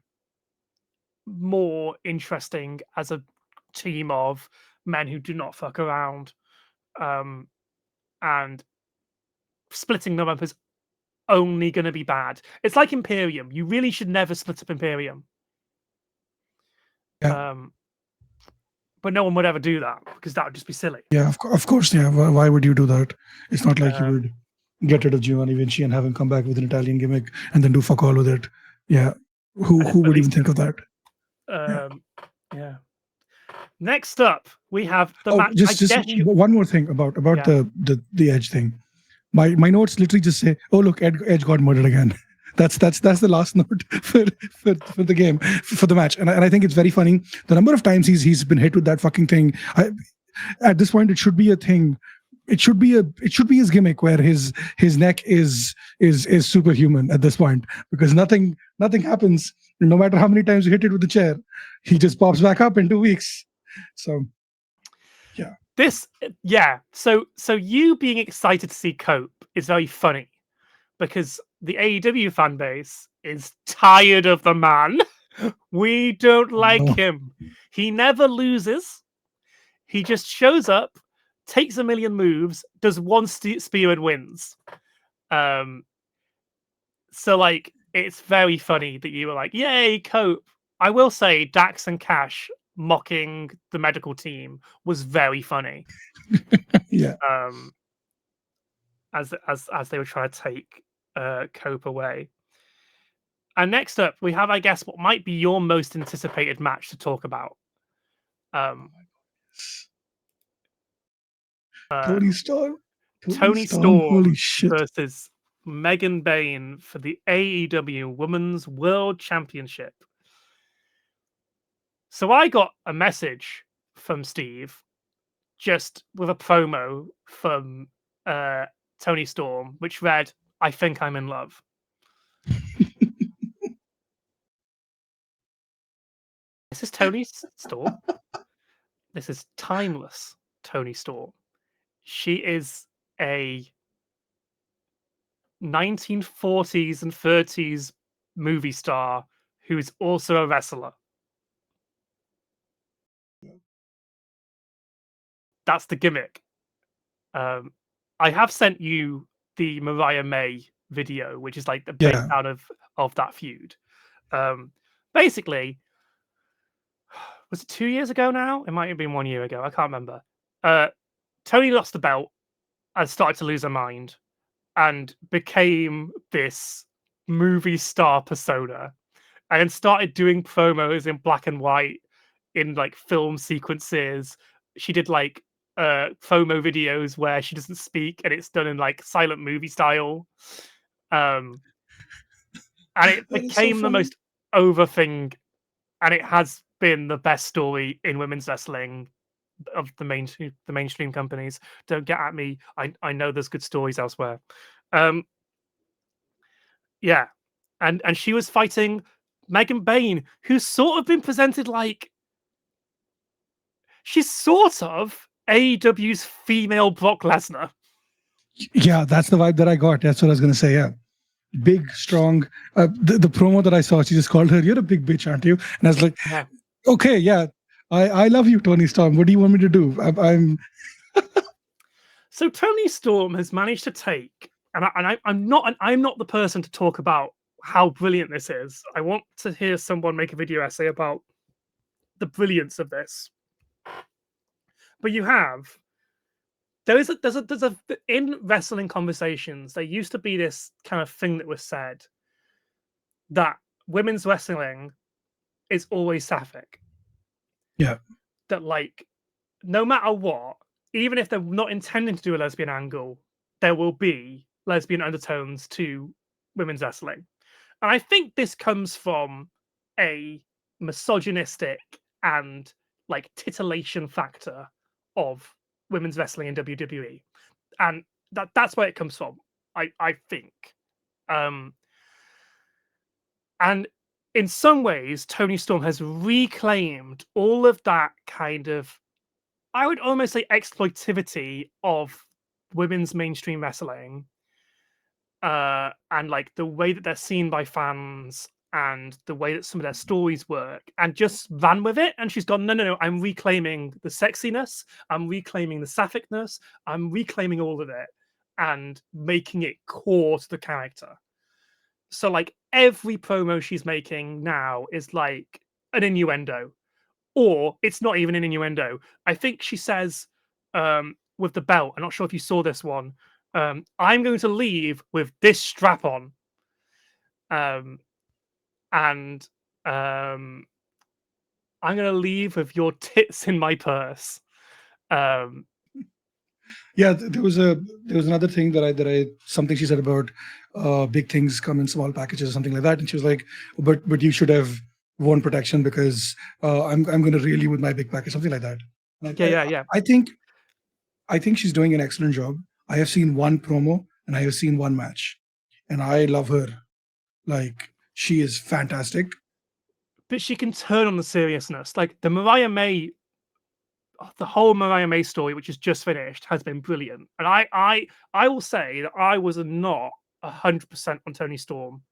more interesting as a team of men who do not fuck around. And splitting them up is only going to be bad. It's like Imperium. You really should never split up Imperium. Yeah. but no one would ever do that because that would just be silly. Yeah, of course. Yeah, why would you do that? It's not like you Um, would get rid of Giovanni Vinci and have him come back with an Italian gimmick and then do fuck all with it. Yeah, and then who would release even think of that? him. Yeah. Next up, we have the Oh, match. I just guess you. one more thing about Yeah. the Edge thing. My notes literally just say, "Oh look, Edge got murdered again." That's the last note for the game, for the match, and I think it's very funny the number of times he's been hit with that fucking thing. At this point, it should be a thing. It should be his gimmick where his neck is superhuman at this point, because nothing happens. No matter how many times you hit it with the chair, he just pops back up in 2 weeks. So yeah. So you being excited to see Cope is very funny because the AEW fan base is tired of the man. We don't like No. him. He never loses. He just shows up, takes a million moves, does one spear and wins. So like it's very funny that you were like, "Yay, Cope!" I will say, Dax and Cash mocking the medical team was very funny. Yeah. As they were trying to take Cope away. And next up, we have, I guess, what might be your most anticipated match to talk about. Tony Storm. Tony Storm Holy shit. versus Megan Bayne for the AEW Women's World Championship. So I got a message from Steve just with a promo from Tony Storm, which read, "I think I'm in love." This is Tony Storm. This is timeless Tony Storm. She is a 1940s and 30s movie star who is also a wrestler. That's the gimmick. I have sent you the Mariah May video, which is like the breakdown of that feud. Basically, was it 2 years ago now? It might have been 1 year ago. I can't remember. Tony lost the belt and started to lose her mind and became this movie star persona and then started doing promos in black and white in like film sequences. She did like promo videos where she doesn't speak and it's done in like silent movie style. And it became the most over thing, and it has been the best story in women's wrestling of the mainstream companies. Don't get at me. I know there's good stories elsewhere. Yeah. And she was fighting Megan Bayne, who's sort of been presented like she's sort of AEW's female Brock Lesnar. Yeah, that's the vibe that I got. That's what I was going to say. Yeah. Big, strong. The promo that I saw, she just called her, "You're a big bitch, aren't you?" And I was like, Yeah. "Okay, yeah, I love you, Tony Storm. What do you want me to do?" I'm So Tony Storm has managed to take, and I'm not the person to talk about how brilliant this is. I want to hear someone make a video essay about the brilliance of this. But there's a in wrestling conversations, there used to be this kind of thing that was said that women's wrestling is always sapphic. Yeah. That like no matter what, even if they're not intending to do a lesbian angle, there will be lesbian undertones to women's wrestling. And I think this comes from a misogynistic and like titillation factor of women's wrestling in WWE. And that's where it comes from, I think. And in some ways, Tony Storm has reclaimed all of that kind of, I would almost say, exploitivity of women's mainstream wrestling, and like the way that they're seen by fans and the way that some of their stories work, and just ran with it. And she's gone, no, I'm reclaiming the sexiness, I'm reclaiming the sapphicness, I'm reclaiming all of it and making it core to the character. So like every promo she's making now is like an innuendo or it's not even an innuendo. I think she says with the belt. I'm not sure if you saw this one. I'm going to leave with this strap on, and I'm going to leave with your tits in my purse. Yeah, there was another thing that I something she said about big things come in small packages or something like that, and she was like, but you should have worn protection because I'm going to reel you with my big package, something like that. And Yeah. I think she's doing an excellent job. I have seen one promo and I have seen one match, and I love her. Like, she is fantastic. But she can turn on the seriousness. Like the whole Mariah May story, which is just finished, has been brilliant. And I will say that I was not 100% on Tony Storm,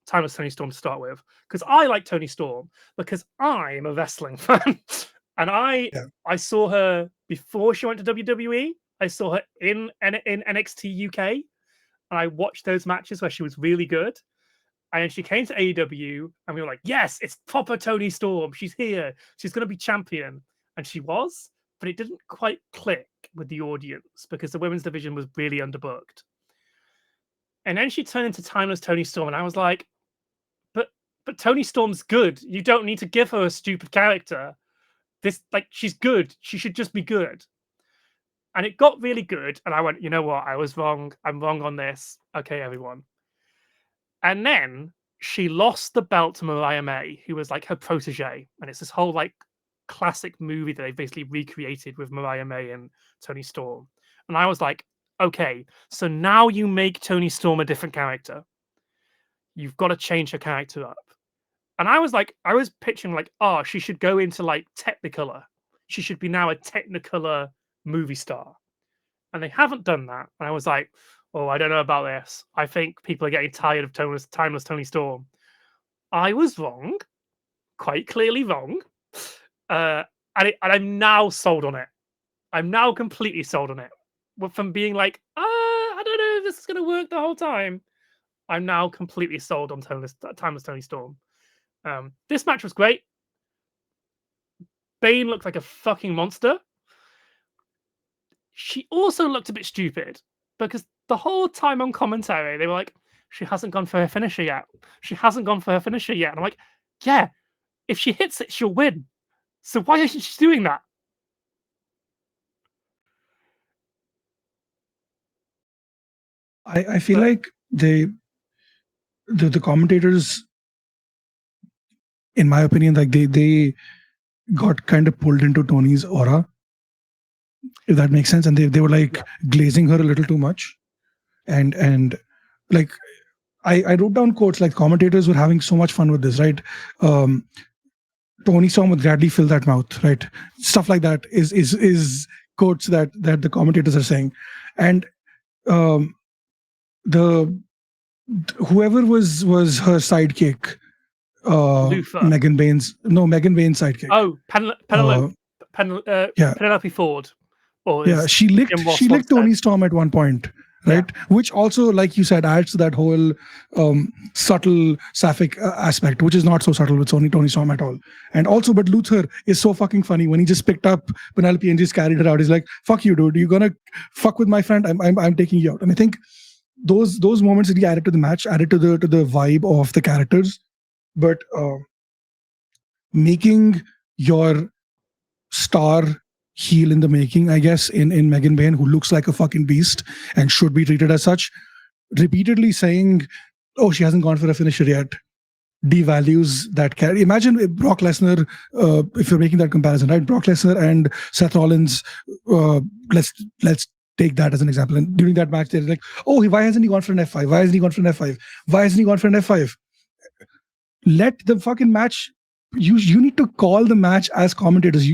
timeless Tony Storm to start with, because I like Tony Storm because I'm a wrestling fan, and Yeah. I saw her before she went to WWE. I saw her in NXT UK, and I watched those matches where she was really good. And then she came to AEW, and we were like, yes, it's proper Tony Storm. She's here. She's going to be champion. And she was, but it didn't quite click with the audience because the women's division was really underbooked. And then she turned into timeless Tony Storm, and I was like, but Tony Storm's good. You don't need to give her a stupid character. She's good. She should just be good. And it got really good. And I went, you know what? I was wrong. I'm wrong on this. Okay, everyone. And then she lost the belt to Mariah May, who was like her protege. And it's this whole like classic movie that they basically recreated with Mariah May and Tony Storm. And I was like, okay, so now you make Tony Storm a different character. You've got to change her character up. And I was pitching like, oh, she should go into like Technicolor. She should be now a Technicolor movie star. And they haven't done that. And I was like, oh, I don't know about this. I think people are getting tired of timeless Tony Storm. I was wrong, quite clearly wrong. And I'm now sold on it. I'm now completely sold on it. From being like, I don't know if this is going to work the whole time. I'm now completely sold on timeless Tony Storm. This match was great. Bane looked like a fucking monster. She also looked a bit stupid because the whole time on commentary, they were like, she hasn't gone for her finisher yet. She hasn't gone for her finisher yet. And I'm like, yeah, if she hits it, she'll win. So why isn't she doing that? I feel like the commentators, in my opinion, like they got kind of pulled into Tony's aura, if that makes sense, and they were like glazing her a little too much, and like I wrote down quotes like commentators were having so much fun with this, right? Tony Storm would gladly fill that mouth, right? Stuff like that is quotes that the commentators are saying, and the whoever was her sidekick, Megan Bain's sidekick. Oh, Penelope Ford. She licked Tony Storm at one point, right? Yeah. Which also, like you said, adds to that whole subtle sapphic aspect, which is not so subtle with Tony Storm at all. And also, but Luther is so fucking funny when he just picked up Penelope and just carried her out. He's like, "Fuck you, dude! You're gonna fuck with my friend? I'm taking you out." And I think those moments really added to the match, added to the vibe of the characters. But making your star heel in the making, I guess, in Megan Bain, who looks like a fucking beast and should be treated as such, repeatedly saying, oh, she hasn't gone for a finisher yet, devalues that character. Imagine if Brock Lesnar, if you're making that comparison, right? Brock Lesnar and Seth Rollins, let's take that as an example. And during that match, they're like, oh, why hasn't he gone for an F5? Why hasn't he gone for an F5? Why hasn't he gone for an F5? Let the fucking match. You need to call the match as commentators.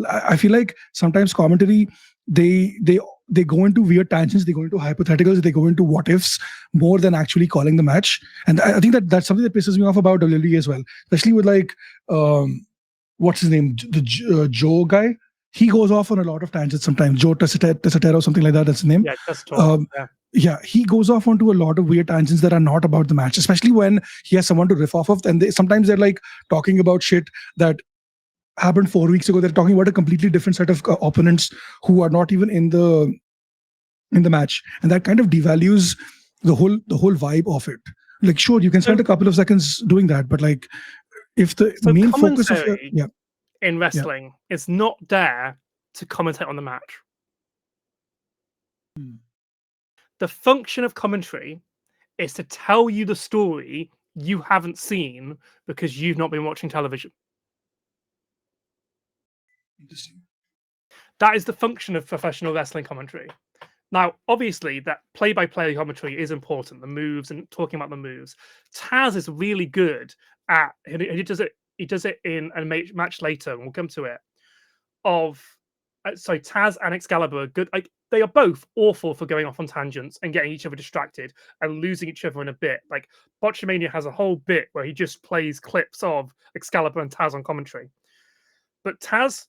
I feel like sometimes commentary, they go into weird tangents, they go into hypotheticals, they go into what ifs more than actually calling the match. And I think that's something that pisses me off about WWE as well, especially with like what's his name, the Joe guy. He goes off on a lot of tangents sometimes. Joe Tessitero, something like that. That's his name. Yeah, that's totally. Yeah, he goes off onto a lot of weird tangents that are not about the match, especially when he has someone to riff off of. And sometimes they're like talking about shit that happened 4 weeks ago. They're talking about a completely different set of opponents who are not even in the match, and that kind of devalues the whole vibe of it. Like, sure, you can spend a couple of seconds doing that, but like, if the So main focus of your commentary in wrestling is not there to commentate on the match. The function of commentary is to tell you the story you haven't seen because you've not been watching television. Interesting. That is the function of professional wrestling commentary. Now, obviously, that play-by-play commentary is important. The moves and talking about the moves. Taz is really good at. He does it. He does it in a match later, and we'll come to it. Taz and Excalibur are good. Like, they are both awful for going off on tangents and getting each other distracted and losing each other in a bit. Like, Botchamania has a whole bit where he just plays clips of Excalibur and Taz on commentary. But Taz,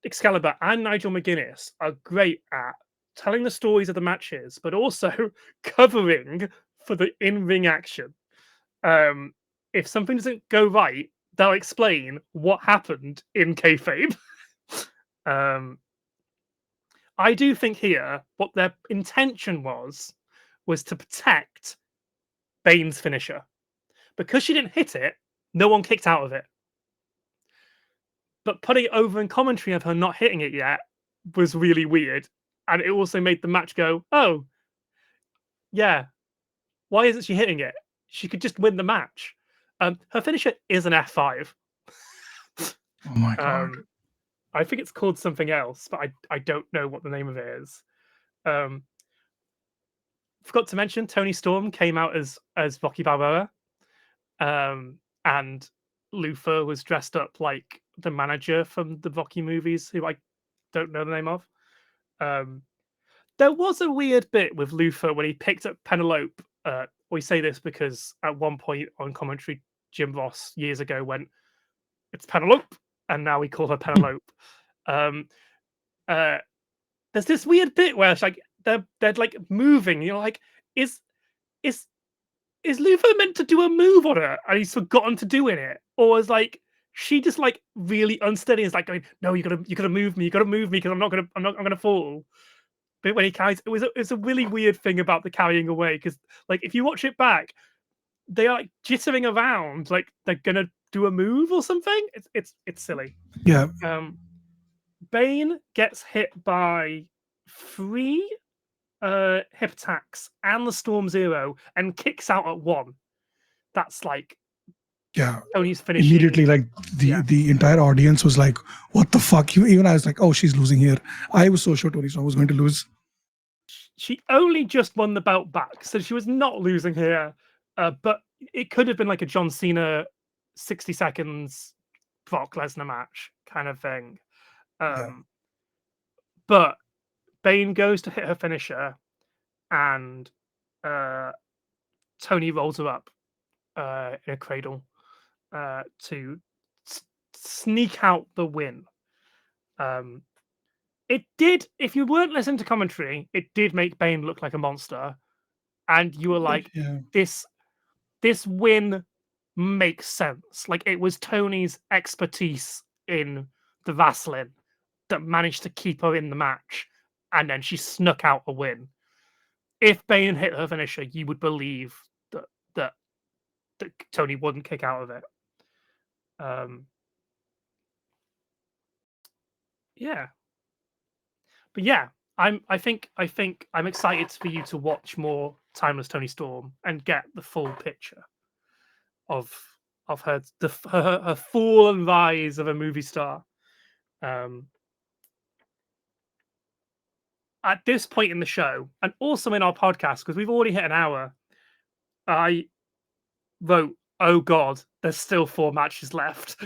Excalibur, and Nigel McGuinness are great at telling the stories of the matches, but also covering for the in-ring action. If something doesn't go right, they'll explain what happened in kayfabe. I do think here what their intention was to protect Bane's finisher. Because she didn't hit it, no one kicked out of it. But putting it over in commentary of her not hitting it yet was really weird. And it also made the match go, oh, yeah, why isn't she hitting it? She could just win the match. Her finisher is an F5. Oh my God. I think it's called something else, but I don't know what the name of it is. Forgot to mention, Tony Storm came out as Rocky Balboa, and Luther was dressed up like the manager from the Rocky movies, who I don't know the name of. There was a weird bit with Luther when he picked up Penelope. We say this because at one point on commentary, Jim Ross years ago went, "It's Penelope," and now we call her Penelope. There's this weird bit where it's like they're like moving. You're like, is Luther meant to do a move on her and he's forgotten to do it, or is like she just like really unsteady? Is like going, no, you gotta move me, because I'm gonna fall. But when he carries, it's a really weird thing about the carrying away, because like if you watch it back, they are like jittering around like they're gonna do a move or something. It's silly. Yeah. Bane gets hit by 3 hip attacks and the Storm Zero and kicks out at 1. That's like Tony's finishing. Immediately, like the entire audience was like, what the fuck? Even I was like, oh, she's losing here. I was so sure Tony Storm was going to lose. She only just won the belt back, so she was not losing here. But it could have been like a John Cena 60 seconds Brock Lesnar match kind of thing. But Bane goes to hit her finisher, and Tony rolls her up in a cradle to sneak out the win. It did, if you weren't listening to commentary, it did make Bane look like a monster. And you were like, this win makes sense. Like, it was Tony's expertise in the wrestling that managed to keep her in the match, and then she snuck out a win. If Bane hit her finisher, you would believe that Tony wouldn't kick out of it. But yeah, I think I'm excited for you to watch more Timeless Tony Storm and get the full picture of her fall and rise of a movie star. At this point in the show, and also in our podcast, because we've already hit an hour, I wrote, "Oh God, there's still 4 matches left."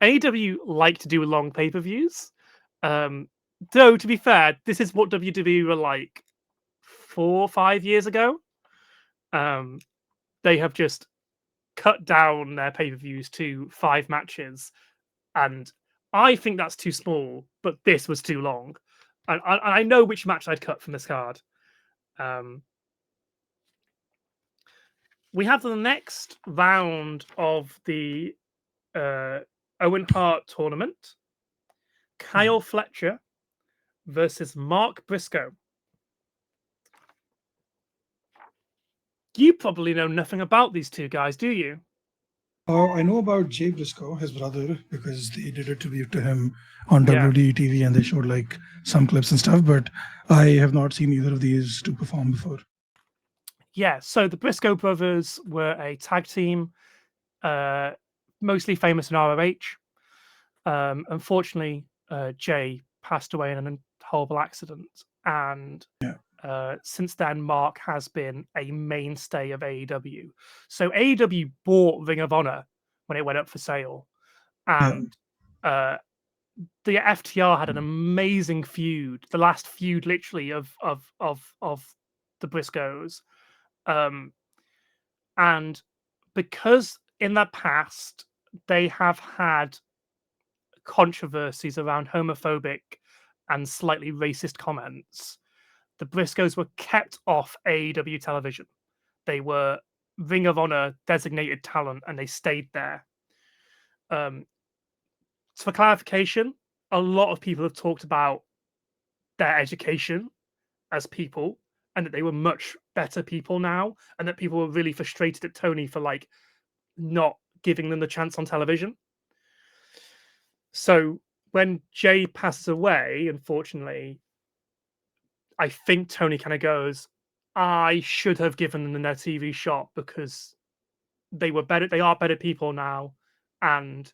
AEW like to do long pay-per-views. Though, to be fair, this is what WWE were like 4 or 5 years ago. They have just cut down their pay-per-views to 5 matches, and I think that's too small, but this was too long. And I know which match I'd cut from this card. we have the next round of the Owen Hart tournament. Kyle Fletcher versus Mark Briscoe. You probably know nothing about these two guys, do you? I know about Jay Briscoe, his brother, because they did a tribute to him on Yeah. WWE TV and they showed like some clips and stuff, but I have not seen either of these to perform before. Yeah, so the Briscoe brothers were a tag team, mostly famous in ROH. Unfortunately, Jay passed away in a horrible accident, and since then, Mark has been a mainstay of AEW. So AEW bought Ring of Honor when it went up for sale, and the FTR had an amazing feud, the last feud, literally of the Briscoes, and because in the past they have had controversies around homophobic and slightly racist comments, the Briscoes were kept off AEW television. They were Ring of Honor designated talent and they stayed there. So for clarification, a lot of people have talked about their education as people and that they were much better people now, and that people were really frustrated at Tony for like not giving them the chance on television. So when Jay passes away, unfortunately, I think Tony kind of goes, I should have given them their TV shot because they were better. They are better people now, and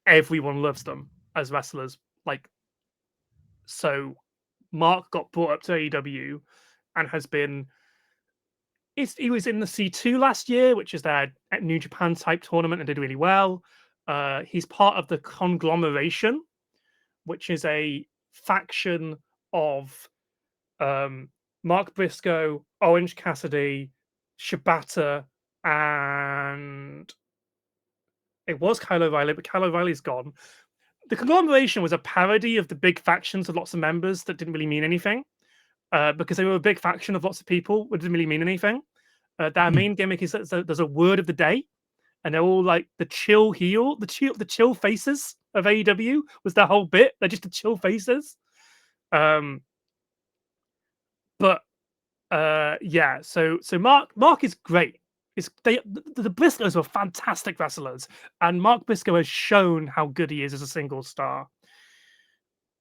everyone loves them as wrestlers. Like, so Mark got brought up to AEW and has been. He was in the C2 last year, which is their New Japan type tournament, and did really well. He's part of the Conglomeration, which is a faction of Mark Briscoe, Orange Cassidy, Shibata, and it was Kyle O'Reilly, but Kyle O'Reilly's gone. The Conglomeration was a parody of the big factions of lots of members that didn't really mean anything, because they were a big faction of lots of people, but didn't really mean anything. Their main gimmick is that there's a word of the day, and they're all like the chill heel, the chill faces of AEW was their whole bit. They're just the chill faces. But yeah, so Mark is great. The Briscoes were fantastic wrestlers, and Mark Briscoe has shown how good he is as a single star.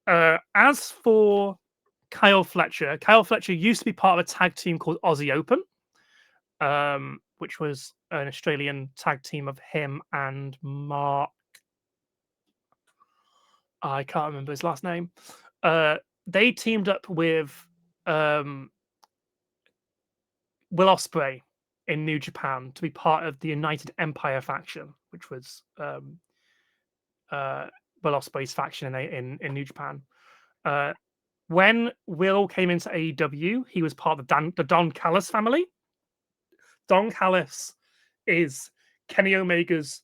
As for Kyle Fletcher used to be part of a tag team called Aussie Open, which was an Australian tag team of him and Mark. I can't remember his last name. They teamed up with Will Ospreay in New Japan to be part of the United Empire faction, which was Will Ospreay's faction in New Japan. When Will came into AEW, he was part of the Don Callis family. Don Callis is Kenny Omega's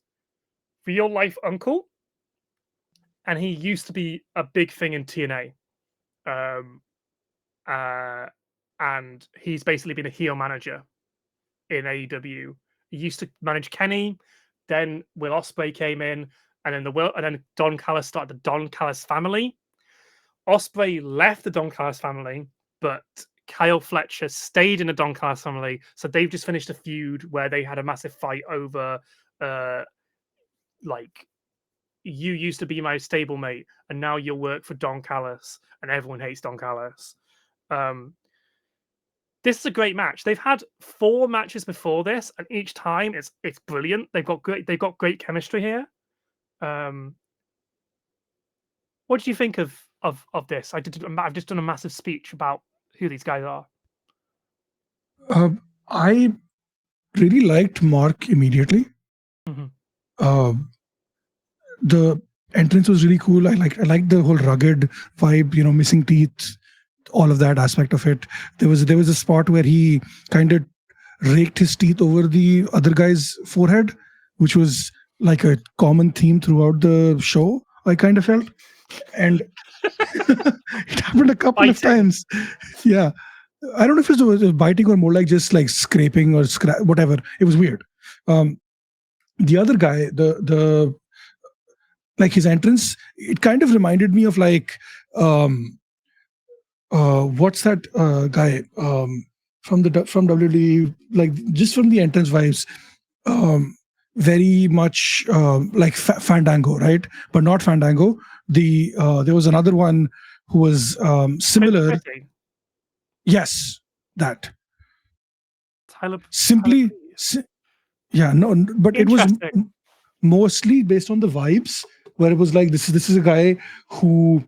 real life uncle, and he used to be a big thing in TNA. And he's basically been a heel manager in AEW. He used to manage Kenny, then Will Ospreay came in, and then Don Callis started the Don Callis family. Ospreay left the Don Callis family, but Kyle Fletcher stayed in the Don Callis family. So they've just finished a feud where they had a massive fight over like, you used to be my stablemate and now you'll work for Don Callis, and everyone hates Don Callis. This is a great match. They've had 4 matches before this, and each time it's brilliant. They've got great chemistry here. What do you think of this? I've just done a massive speech about who these guys are. I really liked Mark immediately. Mm-hmm. The entrance was really cool. I liked the whole rugged vibe, missing teeth, all of that aspect of it. There was a spot where he kind of raked his teeth over the other guy's forehead, which was like a common theme throughout the show, I kind of felt. And it happened a couple of times. Yeah. I don't know if it was biting or more like just like scraping or whatever. It was weird. Um, the other guy, the like his entrance, it kind of reminded me of like what's that guy from WWE, like just from the entrance vibes, um, very much like Fandango, right? But not Fandango. There was another one who was similar. Yes, that Tyler. simply, yeah, no, but it was Interesting. mostly based on the vibes, where it was like this is a guy who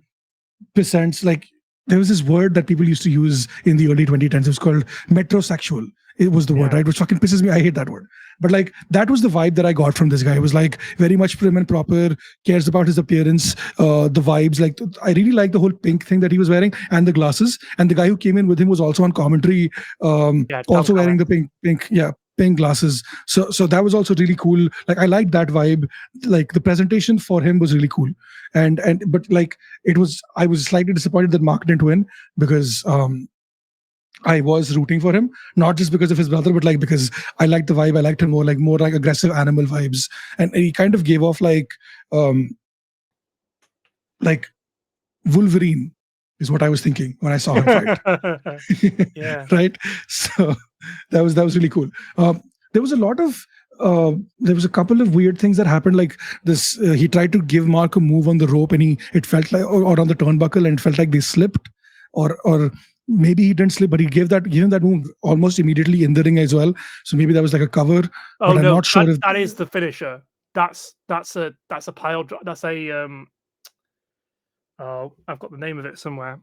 presents like, there was this word that people used to use in the early 2010s. It was called metrosexual. It was the word, Yeah. right? Which fucking pisses me. I hate that word. But like that was the vibe that I got from this guy. It was like very much prim and proper, cares about his appearance, the vibes. Like I really like the whole pink thing that he was wearing and the glasses. And the guy who came in with him was also on commentary, Yeah, also wearing Callis. the pink glasses. So that was also really cool. Like I liked that vibe. Like the presentation for him was really cool. And but like I was slightly disappointed that Mark didn't win, because I was rooting for him, not just because of his brother, but like because I liked the vibe. I liked him more like aggressive animal vibes, and he kind of gave off like Wolverine is what I was thinking when I saw him fight. Yeah. Right. So that was really cool. There was a lot of there was a couple of weird things that happened. Like this, he tried to give Mark a move on the rope, and it felt like, or on the turnbuckle, and it felt like they slipped, or maybe he didn't slip, but he gave him that move almost immediately in the ring as well. So maybe that was like a cover. Oh But I'm no, not sure if that is the finisher. That's a pile. That's a Oh, I've got the name of it somewhere.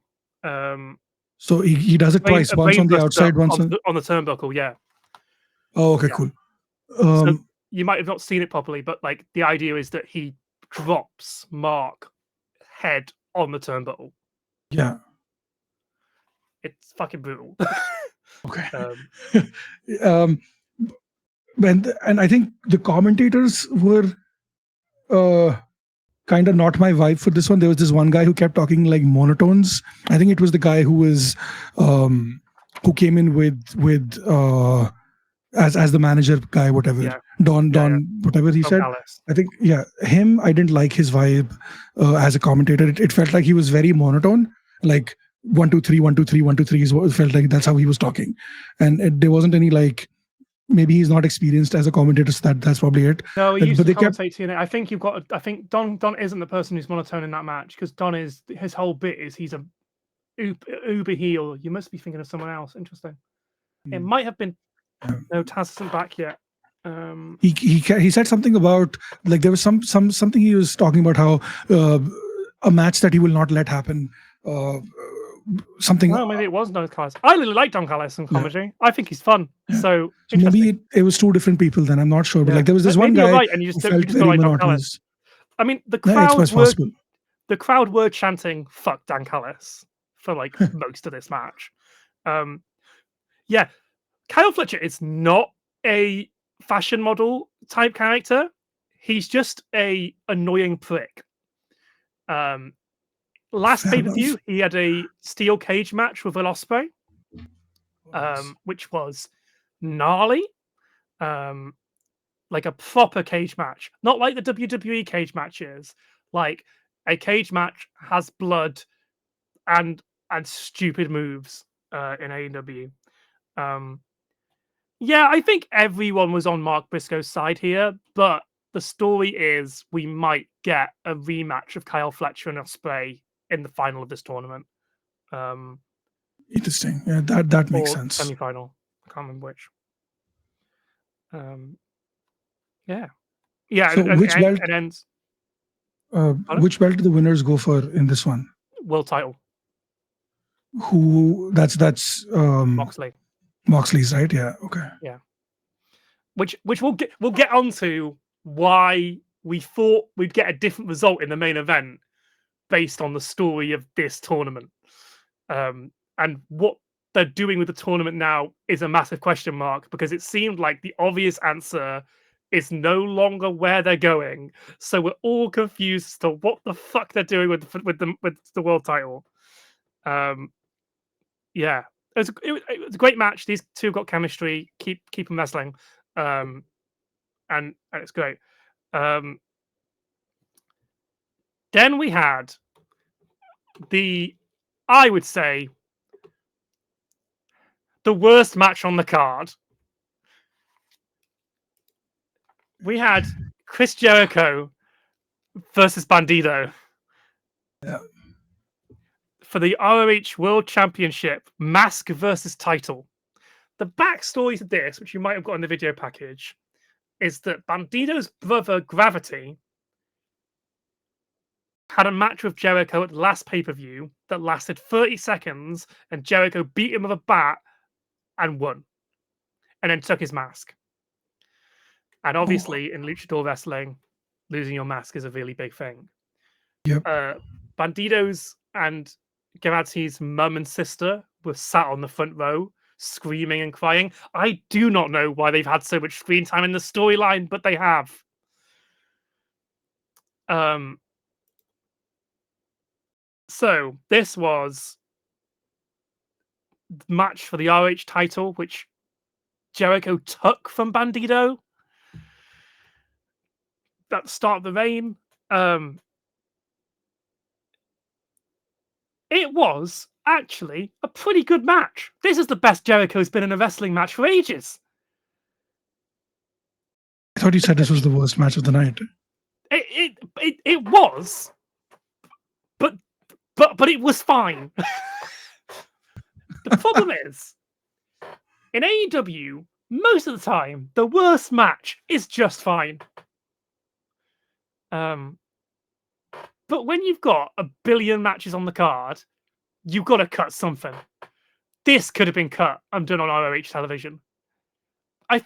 so. He does it twice. Once on the brainbuster outside, once on. on the turnbuckle. Yeah. Oh, okay, Yeah. cool. So you might have not seen it properly, but like the idea is that he drops Mark head on the turnbuckle. Yeah. It's fucking brutal. Okay. um, and I think the commentators were kind of not my vibe for this one. There was this one guy who kept talking like monotones. I think it was the guy who came in with as the manager guy, whatever. Yeah. Don, whatever he said. Callis. I think, yeah, him. I didn't like his vibe as a commentator. It felt like he was very monotone, like 1 2 3 1 2 3 1 2 3 is what it felt like. That's how he was talking, and there wasn't any like. Maybe he's not experienced as a commentator, so that's probably it. No, he used but to they kept. commentate TNA. I think you've got. I think Don isn't the person who's monotone in that match, because Don is, his whole bit is he's a uber heel. You must be thinking of someone else. Interesting. It might have been. No, Taz isn't back yet. He said something about, like, there was something he was talking about, how a match that he will not let happen. Something. Well, maybe it was Don Callis. I really like Don Callis in comedy. Yeah. I think he's fun. Yeah. So maybe it was two different people. Then I'm not sure, but like there was this one guy. You're right, and you just don't like Don Callis. I mean, the crowd were chanting "fuck Dan Callis" for like most of this match. Yeah, Kyle Fletcher is not a fashion model type character. He's just a annoying prick. Last pay-per-view, he had a steel cage match with Will Ospreay, which was gnarly. Like a proper cage match, not like the WWE cage matches. Like a cage match has blood and stupid moves in AEW. Yeah, I think everyone was on Mark Briscoe's side here, but the story is we might get a rematch of Kyle Fletcher and Ospreay in the final of this tournament. Interesting. Yeah, that makes sense. Semi-final. I can't remember which. Yeah. Yeah. So which belt? It ends. Which belt do the winners go for in this one? World title. Who? That's Moxley. Moxley's, right? Yeah. Okay. Yeah. Which we'll get onto why we thought we'd get a different result in the main event based on the story of this tournament. And what they're doing with the tournament now is a massive question mark, because it seemed like the obvious answer is no longer where they're going. So we're all confused as to what the fuck they're doing with the world title. Yeah. it was a great match. These two got chemistry. Keep them wrestling, and it's great. Then we had I would say, the worst match on the card. We had Chris Jericho versus Bandido. Yeah. For the ROH World Championship mask versus title. The backstory to this, which you might have got in the video package, is that Bandido's brother Gravity had a match with Jericho at the last pay-per-view that lasted 30 seconds, and Jericho beat him with a bat and won, and then took his mask. And obviously, in luchador wrestling, losing your mask is a really big thing. Yep. Bandido's and Graviti's mum and sister were sat on the front row, screaming and crying. I do not know why they've had so much screen time in the storyline, but they have. So this was the match for the ROH title, which Jericho took from Bandido at the start of the reign. It was actually a pretty good match. This is the best Jericho's been in a wrestling match for ages. I thought you said this was the worst match of the night. It was, but it was fine. The problem is, in AEW, most of the time, the worst match is just fine. But when you've got a billion matches on the card, you've got to cut something. This could have been cut and done on ROH television. I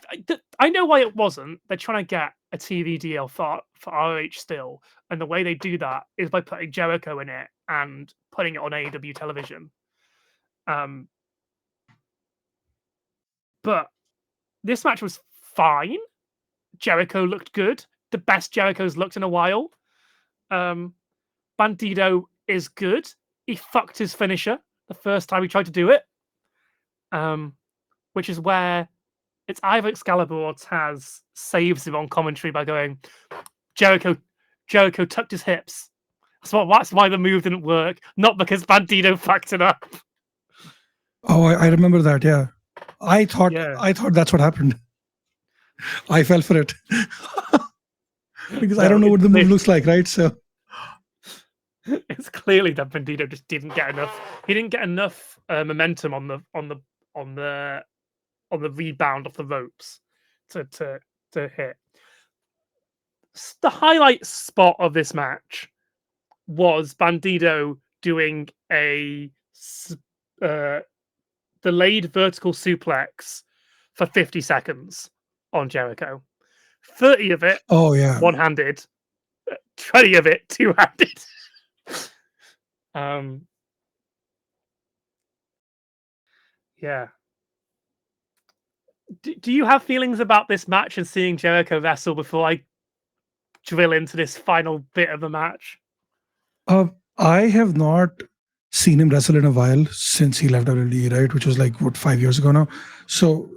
know why it wasn't. They're trying to get a TV deal for ROH still, and the way they do that is by putting Jericho in it and putting it on AEW television. But this match was fine. Jericho looked good. The best Jericho's looked in a while. Bandido is good. He fucked his finisher the first time he tried to do it. Which is where it's either Excalibur or Taz saves him on commentary by going, Jericho tucked his hips. That's why the move didn't work, not because Bandido fucked it up. Oh, I remember that. Yeah, I thought that's what happened. I fell for it because I don't know what the move looks like, right? So it's clearly that Bandido just didn't get enough. He didn't get enough momentum on the rebound off the ropes to hit. The highlight spot of this match was Bandido doing a delayed vertical suplex for 50 seconds on Jericho. 30 of it one-handed, 20 of it two-handed. Yeah. Do you have feelings about this match and seeing Jericho wrestle before I drill into this final bit of the match? I have not seen him wrestle in a while since he left WWE, right? Which was like 5 years ago now. So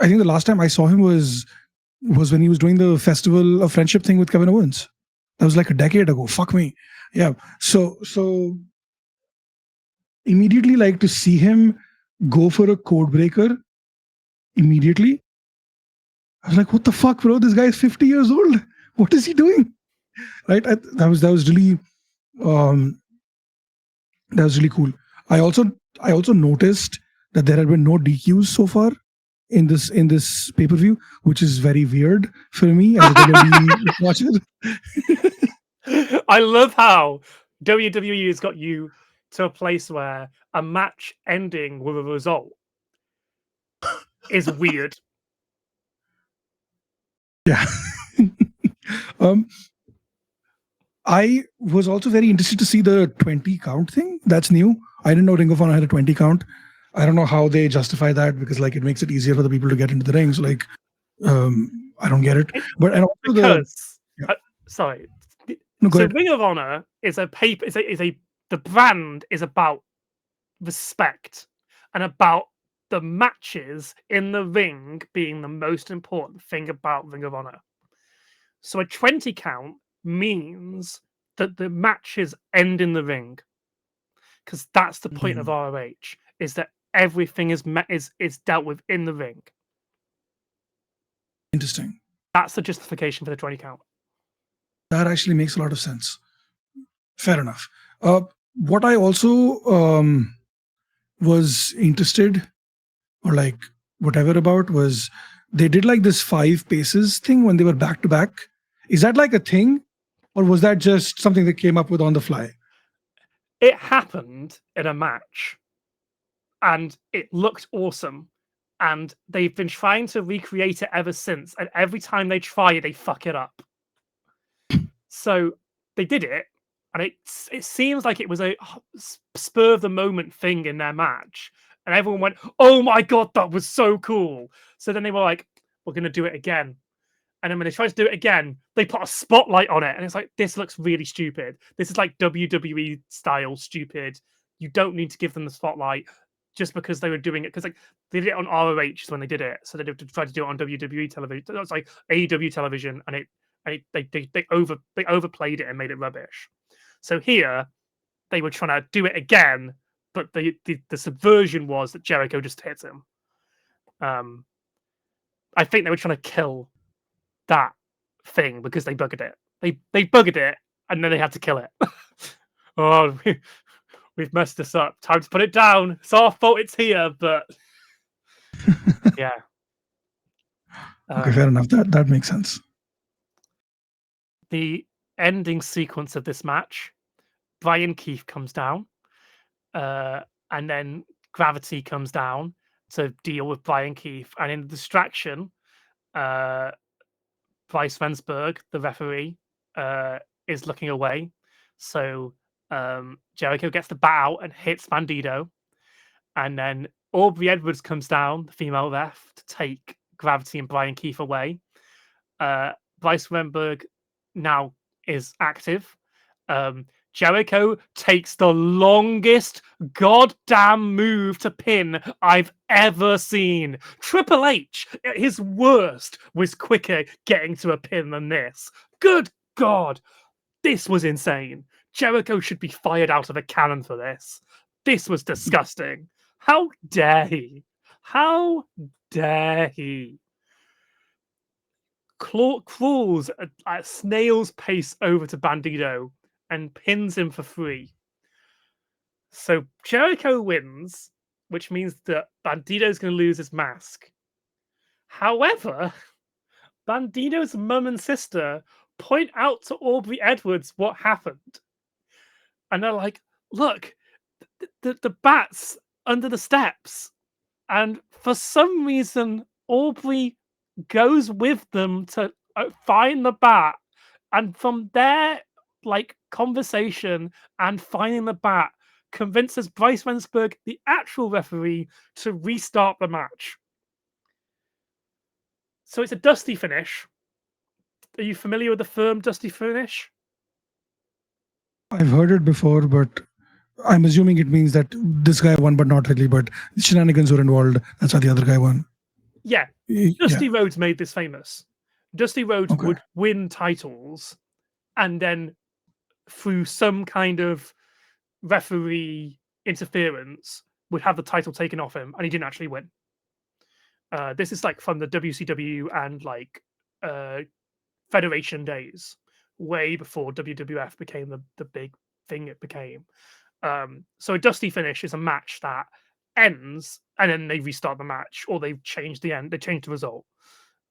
I think the last time I saw him was when he was doing the Festival of Friendship thing with Kevin Owens. That was like a decade ago. Fuck me. Yeah. So immediately, like, to see him go for a code breaker immediately, I was like, what the fuck, bro? This guy is 50 years old. What is he doing? Right? That was really cool. I also noticed that there have been no DQs so far in this pay-per-view, which is very weird for me as a WWE watcher. I love how WWE has got you to a place where a match ending with a result is weird. Yeah. I was also very interested to see the 20 count thing. That's new. I didn't know Ring of Honor had a 20 count. I don't know how they justify that, because like it makes it easier for the people to get into the rings. Like, I don't get it. But and also sorry. No, go so ahead. Ring of Honor is a paper. The brand is about respect, and about the matches in the ring being the most important thing about Ring of Honor. So a 20 count means that the matches end in the ring, because that's the point of ROH, is that everything is dealt with in the ring. Interesting. That's the justification for the 20 count. That actually makes a lot of sense. Fair enough. What I also was interested, or like whatever about, was they did like this 5 paces thing when they were back to back. Is that like a thing, or was that just something they came up with on the fly? It happened in a match, and it looked awesome. And they've been trying to recreate it ever since. And every time they try it, they fuck it up. So they did it, and it seems like it was a spur of the moment thing in their match. And everyone went, "Oh my god, that was so cool!" So then they were like, "We're going to do it again." And then when they tried to do it again, they put a spotlight on it, and it's like, this looks really stupid. This is like WWE style stupid. You don't need to give them the spotlight just because they were doing it, because like they did it on ROH when they did it, so they tried to do it on WWE television. That was like AEW television, and they overplayed it and made it rubbish. So here they were trying to do it again, but the subversion was that Jericho just hits him. I think they were trying to kill that thing because they buggered it. They buggered it, and then they had to kill it. Oh, we've messed this up. Time to put it down. It's our fault it's here, but yeah. Okay, fair enough. That makes sense. The ending sequence of this match, Brian Keith comes down, and then Gravity comes down to deal with Brian Keith, and in the distraction, Bryce Svensberg, the referee, is looking away. So Jericho gets the bat out and hits Bandito. And then Aubrey Edwards comes down, the female ref, to take Gravity and Brian Keith away. Bryce Svensberg now is active. Jericho takes the longest goddamn move to pin I've ever seen. Triple H, at his worst, was quicker getting to a pin than this. Good God, this was insane. Jericho should be fired out of a cannon for this. This was disgusting. How dare he? How dare he? Crawls at snail's pace over to Bandito and pins him for 3. So Jericho wins, which means that Bandito's going to lose his mask. However, Bandito's mum and sister point out to Aubrey Edwards what happened. And they're like, look, the bat's under the steps. And for some reason, Aubrey goes with them to find the bat. And from their conversation and finding the bat, convinces Bryce Svensberg, the actual referee, to restart the match. So it's a dusty finish. Are you familiar with the firm dusty finish? I've heard it before, but I'm assuming it means that this guy won, but not really. But shenanigans were involved. That's why the other guy won. Yeah. Dusty Rhodes made this famous. Dusty Rhodes would win titles, and then through some kind of referee interference, would have the title taken off him, and he didn't actually win. This is from the WCW and Federation days, way before WWF became the big thing it became. So a dusty finish is a match that ends and then they restart the match, or they change the end, they change the result.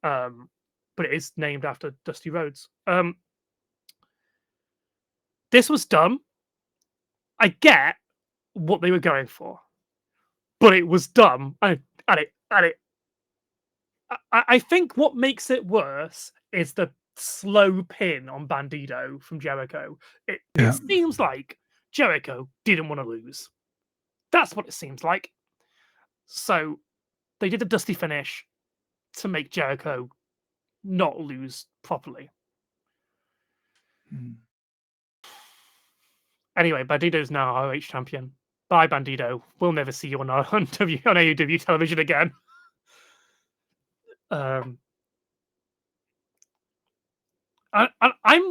But it is named after Dusty Rhodes. This was dumb. I get what they were going for, but it was dumb. I think what makes it worse is the slow pin on Bandito from Jericho. It seems like Jericho didn't want to lose. That's what it seems like. So they did a dusty finish to make Jericho not lose properly. Anyway, Bandito's now ROH champion. bye, Bandito. We'll never see you on AEW television again. I'm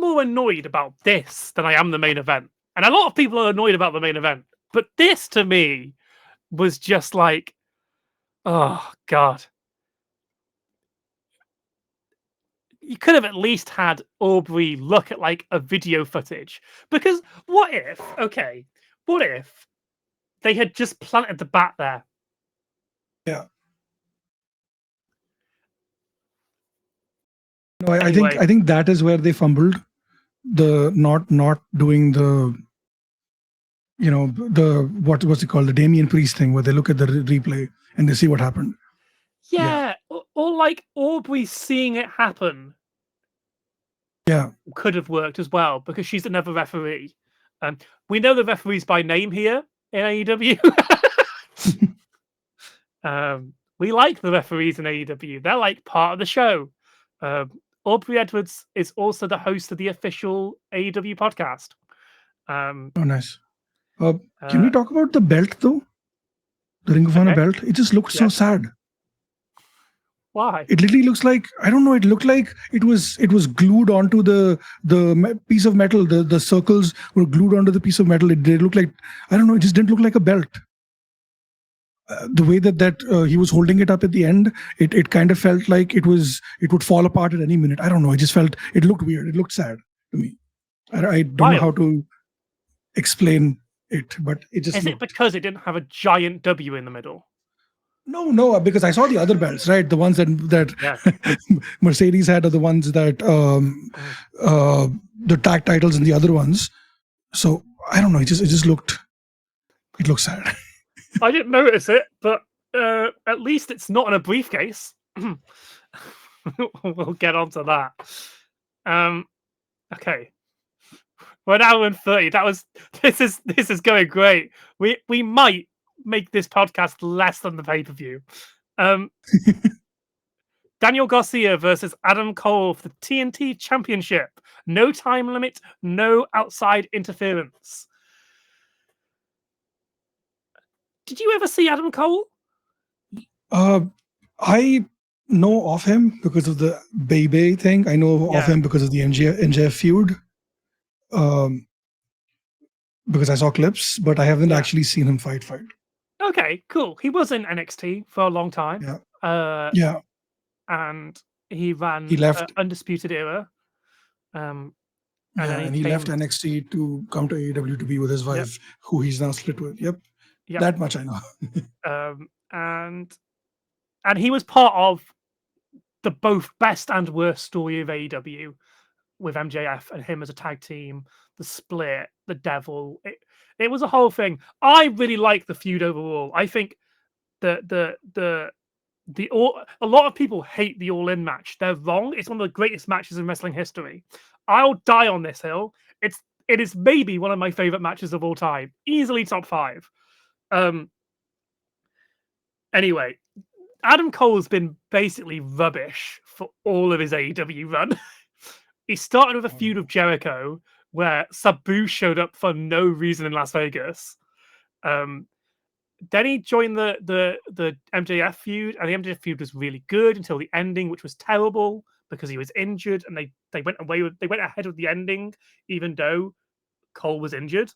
more annoyed about this than I am the main event. And a lot of people are annoyed about the main event. But this, to me, was just like, oh, God. You could have at least had Aubrey look at, like, a video footage. Because what if they had just planted the bat there? Yeah. No, Anyway. I think that is where they fumbled. The not doing the, you know, the what's it called, the Damian Priest thing, where they look at the replay and they see what happened. Yeah. Or like Aubrey seeing it happen. Yeah. Could have worked as well because she's another referee. We know the referees by name here in AEW. We like the referees in AEW. They're like part of the show. Aubrey Edwards is also the host of the official AEW podcast. Oh, nice. Can we talk about the belt though? The Ring of Honor belt. It just looked so sad. Why? It literally looks like, I don't know. It looked like it was glued onto the piece of metal. The circles were glued onto the piece of metal. They looked like, I don't know. It just didn't look like a belt. The way that he was holding it up at the end, it kind of felt like it would fall apart at any minute. I don't know. I just felt it looked weird. It looked sad to me. I don't know how to explain it, but it just. Is it because it didn't have a giant W in the middle? No, because I saw the other belts, right? The ones that Mercedes had are the ones that the tag titles and the other ones. So I don't know. It just looked sad. I didn't notice it, but at least it's not in a briefcase. We'll get onto that. Okay. We're an hour and 30. This is going great. We might make this podcast less than the pay-per-view. Daniel Garcia versus Adam Cole for the TNT Championship. No time limit, no outside interference. Did you ever see Adam Cole? I know of him because of the Bay thing. I know of him because of the MJF feud. Because I saw clips, but I haven't actually seen him fight. Okay, cool. He was in NXT for a long time. Yeah. And he left Undisputed Era. And he left NXT to come to AEW to be with his wife, who he's now split with. Yep. That much I know. And he was part of the both best and worst story of AEW with MJF and him as a tag team, the split, the devil. It was a whole thing. I really like the feud overall. I think a lot of people hate the All In match. They're wrong. It's one of the greatest matches in wrestling history. I'll die on this hill. It is maybe one of my favorite matches of all time. Easily top 5. Anyway, Adam Cole's been basically rubbish for all of his AEW run. He started with a feud with Jericho where Sabu showed up for no reason in Las Vegas. Then he joined the MJF feud, and the MJF feud was really good until the ending, which was terrible because he was injured, and they went ahead with the ending, even though Cole was injured,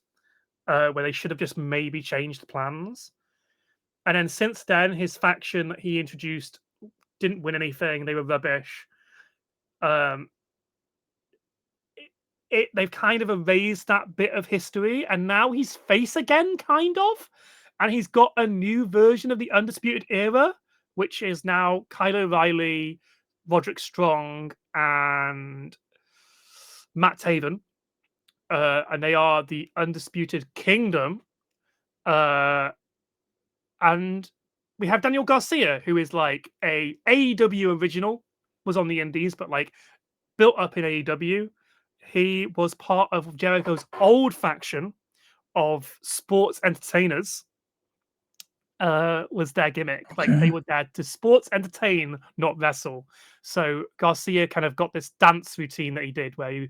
where they should have just maybe changed the plans. And then since then, his faction that he introduced didn't win anything. They were rubbish. They've kind of erased that bit of history, and now he's face again, kind of. And he's got a new version of the Undisputed Era, which is now Kyle O'Reilly, Roderick Strong, and Matt Taven. And they are the Undisputed Kingdom. And we have Daniel Garcia, who is like a AEW original, was on the Indies, but like built up in AEW. He was part of Jericho's old faction of sports entertainers. Was their gimmick. Like they were there to sports entertain, not wrestle. So Garcia kind of got this dance routine that he did where he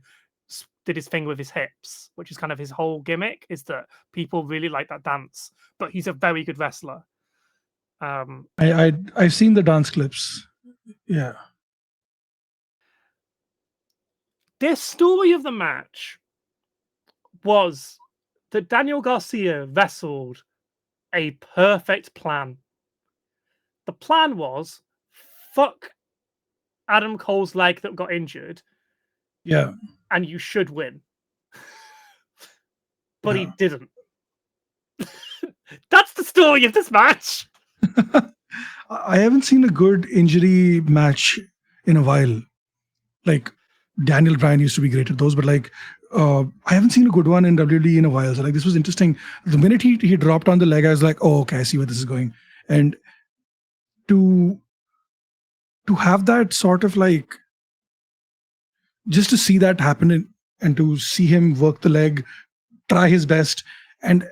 did his thing with his hips, which is kind of his whole gimmick, is that people really like that dance. But he's a very good wrestler. I've seen the dance clips. Yeah. This story of the match was that Daniel Garcia wrestled a perfect plan. The plan was fuck Adam Cole's leg that got injured. Yeah. And you should win. But he didn't. That's the story of this match. I haven't seen a good injury match in a while. Like Daniel Bryan used to be great at those, but like I haven't seen a good one in WWE in a while. So like this was interesting. The minute he dropped on the leg, I was like, oh, okay, I see where this is going. And to have that sort of like, just to see that happen and to see him work the leg, try his best, and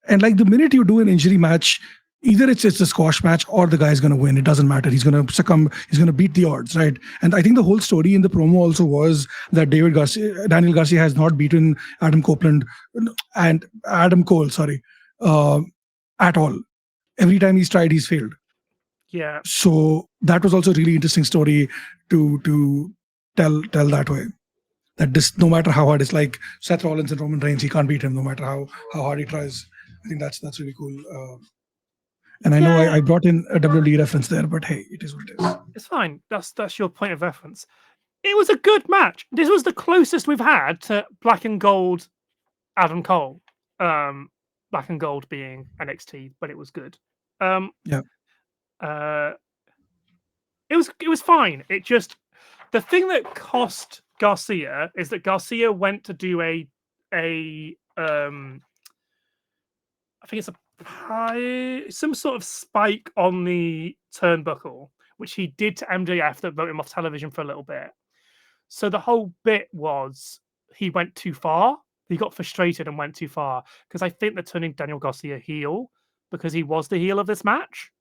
like the minute you do an injury match, either it's a squash match or the guy's going to win. It doesn't matter. He's going to succumb. He's going to beat the odds, right? And I think the whole story in the promo also was that Daniel Garcia has not beaten Adam Cole, at all. Every time he's tried, he's failed. Yeah. So that was also a really interesting story to tell that way. That this, no matter how hard, it's like Seth Rollins and Roman Reigns, he can't beat him no matter how hard he tries. I think that's really cool. And I know I brought in a WWE reference there, but hey, it is what it is. It's fine. That's your point of reference. It was a good match. This was the closest we've had to Black and Gold Adam Cole. Black and Gold being NXT, but it was good. Yeah. It was fine. It just, the thing that cost Garcia is that Garcia went to do I think it's some sort of spike on the turnbuckle, which he did to MJF that wrote him off television for a little bit. So the whole bit was he went too far. He got frustrated and went too far, because I think they're turning Daniel Garcia heel because he was the heel of this match.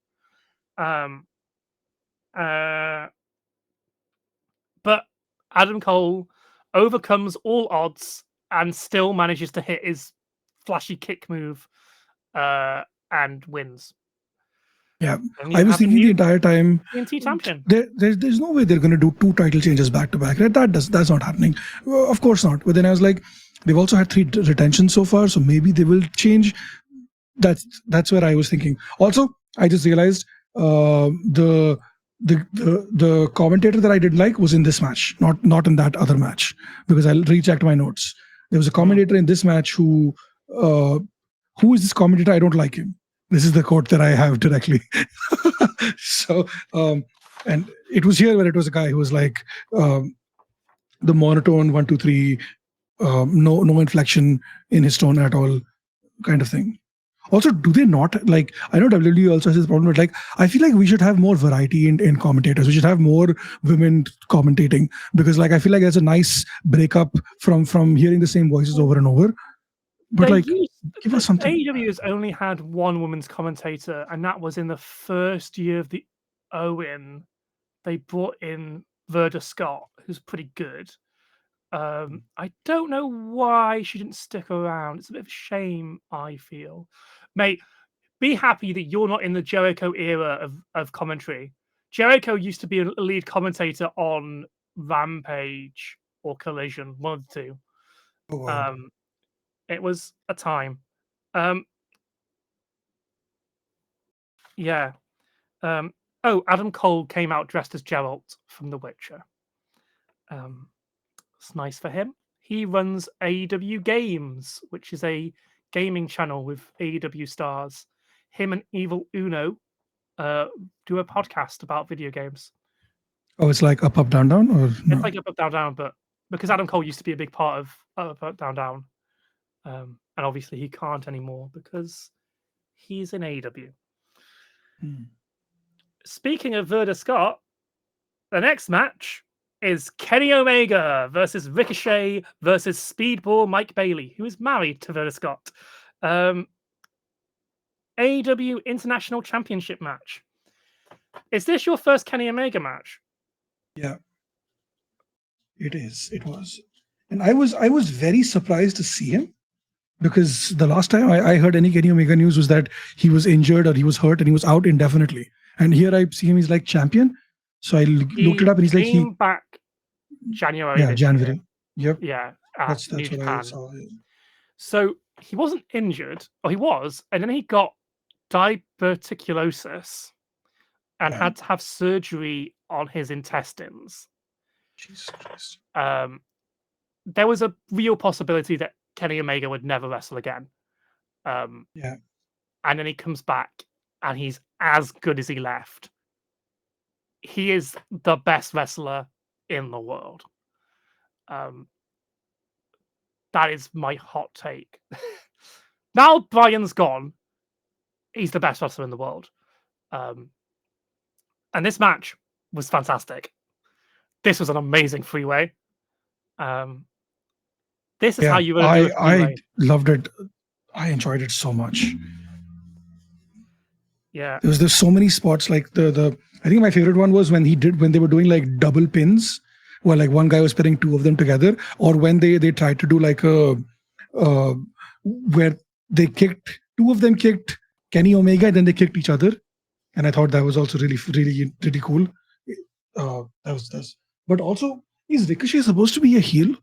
But Adam Cole overcomes all odds and still manages to hit his flashy kick move and wins. Yeah, I was thinking the entire time, TNT champion. There's no way they're going to do 2 title changes back to back. Right? That's not happening. Well, of course not. But then I was like, they've also had 3 retentions so far, so maybe they will change. That's where I was thinking. Also, I just realized the commentator that I didn't like was in this match, not in that other match, because I rechecked my notes. There was a commentator in this match who is this commentator? I don't like him. This is the quote that I have directly. So, and it was here where it was a guy who was like, the monotone 1, 2, 3, no inflection in his tone at all, kind of thing. Also, do they not, like, I know WWE also has this problem, but like, I feel like we should have more variety in commentators. We should have more women commentating, because like, I feel like there's a nice breakup from hearing the same voices over and over. But give us something. AEW has only had 1 women's commentator, and that was in the first year of the Owen. They brought in Verda Scott, who's pretty good. I don't know why she didn't stick around. It's a bit of a shame, I feel. Mate, be happy that you're not in the Jericho era of commentary. Jericho used to be a lead commentator on Rampage or Collision, one of the 2. Oh, wow. It was a time. Yeah. Adam Cole came out dressed as Geralt from The Witcher. It's nice for him. He runs AEW Games, which is a gaming channel with AEW stars. Him and Evil Uno do a podcast about video games. Oh, it's like Up, Up, Down, Down? Or no? It's like Up, Up, Down, Down, but because Adam Cole used to be a big part of Up, Up, Down, Down. And obviously he can't anymore because he's in AEW. Speaking of Verda Scott, the next match is Kenny Omega versus Ricochet versus Speedball Mike Bailey, who is married to Verda Scott. AEW International Championship match. Is this your first Kenny Omega match? Yeah. It is. It was. And I was very surprised to see him because the last time I heard any Kenny Omega news was that he was injured or he was hurt and he was out indefinitely. And here I see him, he's like champion. So I looked it He up and he's like, came back January this year. January. Yep. Yeah, at That's New what I Japan. saw. So he wasn't injured, or he was, and then he got diverticulosis and Yeah. had to have surgery on his intestines. Jesus Christ. There was a real possibility that Kenny Omega would never wrestle again. Yeah. And then he comes back and he's as good as he left. He is the best wrestler in the world. That is my hot take. Now Brian's gone, he's the best wrestler in the world. And this match was fantastic. This was an amazing freeway. This is how you would do a I loved it. I enjoyed it so much. Yeah. There's so many spots like the I think my favorite one was when they were doing like double pins where like one guy was putting two of them together, or when they tried to do like a where they kicked, two of them kicked Kenny Omega and then they kicked each other. And I thought that was also really cool. That was this. But also, is Ricochet supposed to be a heel?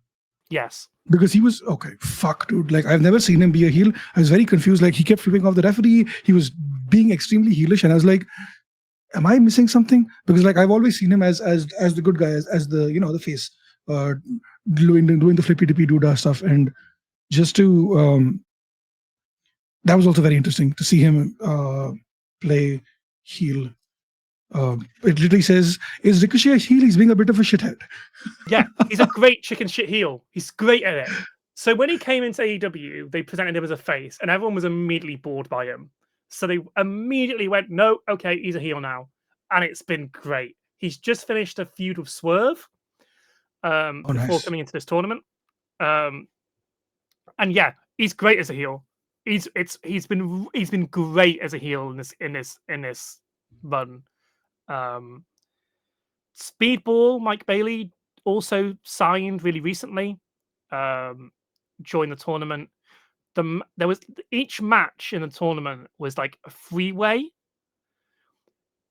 Yes. Because he was, okay, fuck, dude. Like, I've never seen him be a heel. I was very confused. Like, he kept flipping off the referee. He was being extremely heelish. And I was like, am I missing something? Because, like, I've always seen him as the good guy, as the, the face, doing the flippy dippy doodah stuff. And just to, that was also very interesting to see him play heel. It literally says, is Ricochet a heel? He's being a bit of a shithead. Yeah, he's a great chicken shit heel. He's great at it. So when he came into AEW, they presented him as a face, and everyone was immediately bored by him. So they immediately went, no, okay, he's a heel now. And it's been great. He's just finished a feud with Swerve before coming into this tournament. And yeah, he's great as a heel. He's been great as a heel in this run. Speedball Mike Bailey also signed really recently. Joined the tournament. There was each match in the tournament was like a freeway,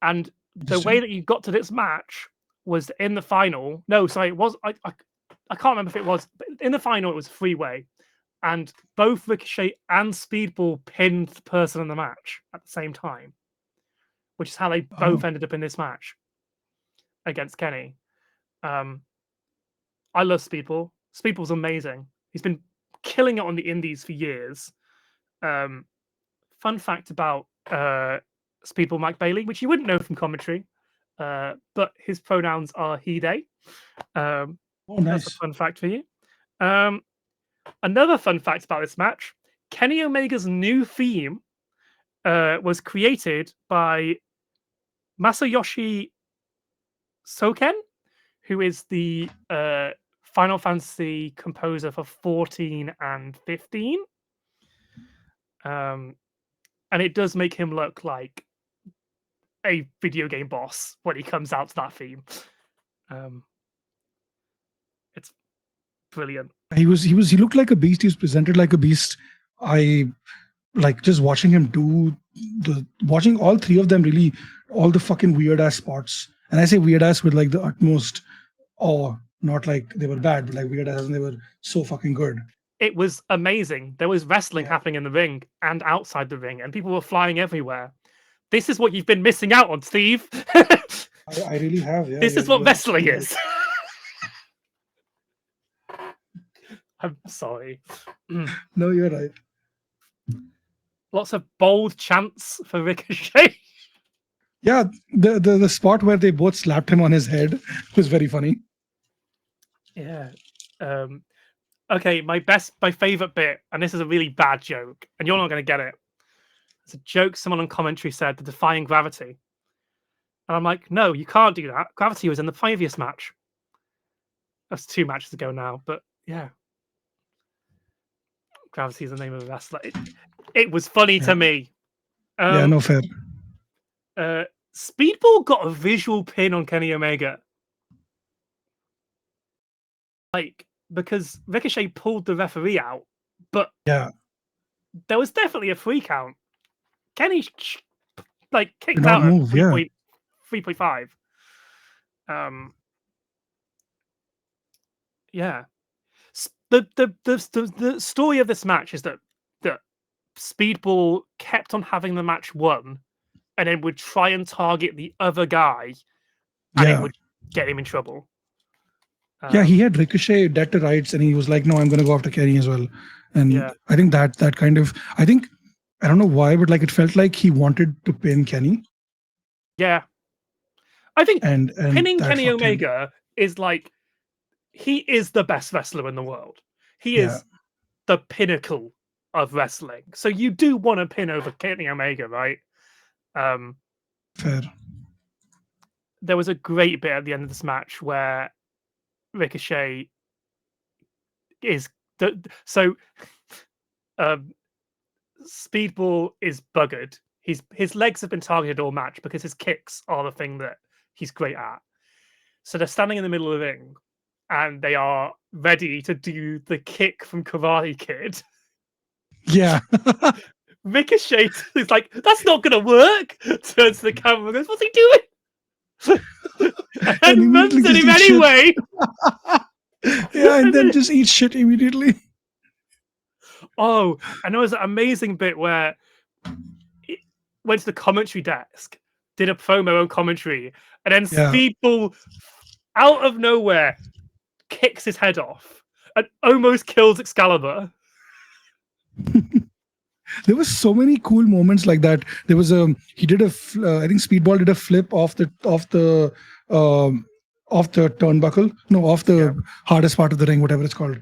and the way that you got to this match was in the final. No, sorry, it was I can't remember if it was, but in the final it was a freeway, and both Ricochet and Speedball pinned the person in the match at the same time, which is how they both ended up in this match against Kenny. I love Speedball. Speedball's amazing. He's been killing it on the indies for years. Fun fact about Speedball Mike Bailey, which you wouldn't know from commentary, but his pronouns are he, they. Nice. That's a fun fact for you. Another fun fact about this match, Kenny Omega's new theme was created by Masayoshi Soken, who is the Final Fantasy composer for 14 and 15. And it does make him look like a video game boss when he comes out to that theme. It's brilliant. He looked like a beast. He was presented like a beast. I like just watching him watching all three of them, really, all the fucking weird ass spots. And I say weird ass with like the utmost awe, not like they were bad, but like weird ass and they were so fucking good. It was amazing. There was wrestling happening in the ring and outside the ring, and people were flying everywhere. This is what you've been missing out on, Steve. I really have. Yeah, this is what wrestling is. I'm sorry. No, you're right. Lots of bold chants for Ricochet. Yeah, the spot where they both slapped him on his head was very funny. Yeah. Okay, my favorite bit, and this is a really bad joke, and you're not going to get it. It's a joke someone on commentary said, the defying gravity. And I'm like, no, you can't do that. Gravity was in the previous match. That's 2 matches ago now, but yeah. Gravity is the name of the wrestler. It was funny to me. Yeah, no fair. Speedball got a visual pin on Kenny Omega. Like, because Ricochet pulled the referee out, but Yeah, there was definitely a 3 count. Kenny did kicked not out at move. Yeah, 3.5. Yeah. The story of this match is that Speedball kept on having the match won, and then would try and target the other guy, and it yeah, would get him in trouble. yeah. He Um, had Ricochet dead to rights, and he was like, "No, I'm going to go after Kenny as well." And yeah, I think that kind of, I don't know why, but like it felt like he wanted to pin Kenny, yeah. I think and pinning that Kenny fucked him. Omega is like he is the best wrestler in the world. He Yeah, is the pinnacle of wrestling. So you do want to pin over Kenny Omega, right? Um, fair. there was a great bit at the end of this match where Ricochet is so um, Speedball is buggered. His legs have been targeted all match because his kicks are the thing that he's great at. So they're standing in the middle of the ring and they are ready to do the kick from Karate Kid. Yeah, Ricochet is like, that's not gonna work. Turns to the camera and goes, what's he doing? and And immediately runs at just him eat shit. anyway. Yeah, and And then then, just eat shit immediately. oh, and there was an amazing bit where he went to the commentary desk, did a promo on commentary, and then Yeah, Speedball out of nowhere kicks his head off and almost kills Excalibur. there was so many cool moments like that. There was he did I think Speedball did a flip um, off the turnbuckle, no, off Yeah, the hardest part of the ring, whatever it's called,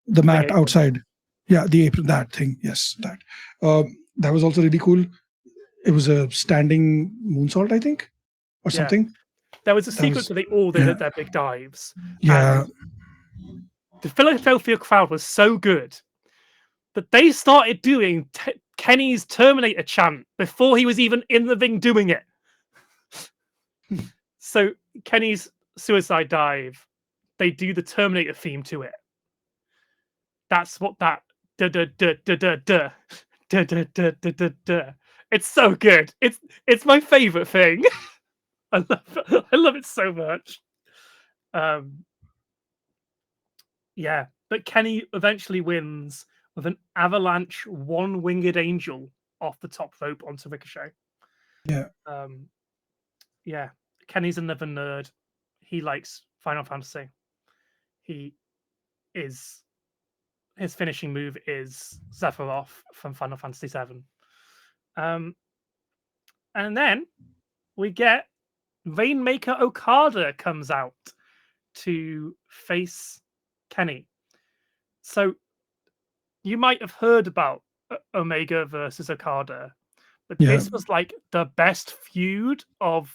the ring mat apron. outside. Yeah, the apron, that thing. Yes, that. That was also really cool. It was a standing moonsault, I think, or Yeah, something. there was a That sequence was where they all did yeah, their big dives, yeah, and the Philadelphia crowd was so good that they started doing Kenny's Terminator chant before he was even in the ring doing it. So Kenny's suicide dive, they do the Terminator theme to it. That's what that da da da da da da da da da da da da. It's so good. It's my favorite thing. I love it so much. Um, yeah, but Kenny eventually wins with an avalanche one-winged angel off the top rope onto Ricochet. yeah, Um, yeah, Kenny's another nerd. He likes Final Fantasy. He is his finishing move is Sephiroth from Final Fantasy VII. Um, and then we get Rainmaker Okada comes out to face Kenny. So you might have heard about Omega versus Okada, but yeah, this was like the best feud of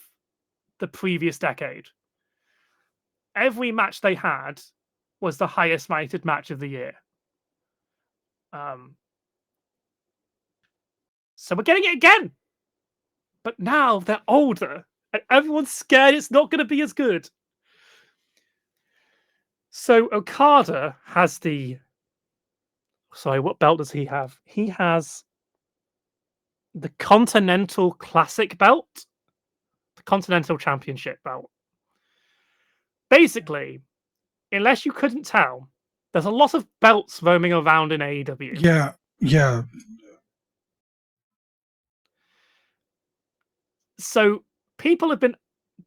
the previous decade. Every match they had was the highest rated match of the year. Um, so we're getting it again, but now they're older and everyone's scared it's not going to be as good. So Okada has the sorry, what belt does he have? He has the Continental Classic belt, the Continental Championship belt. Basically, unless you couldn't tell, there's a lot of belts roaming around in AEW. yeah, yeah, So people have been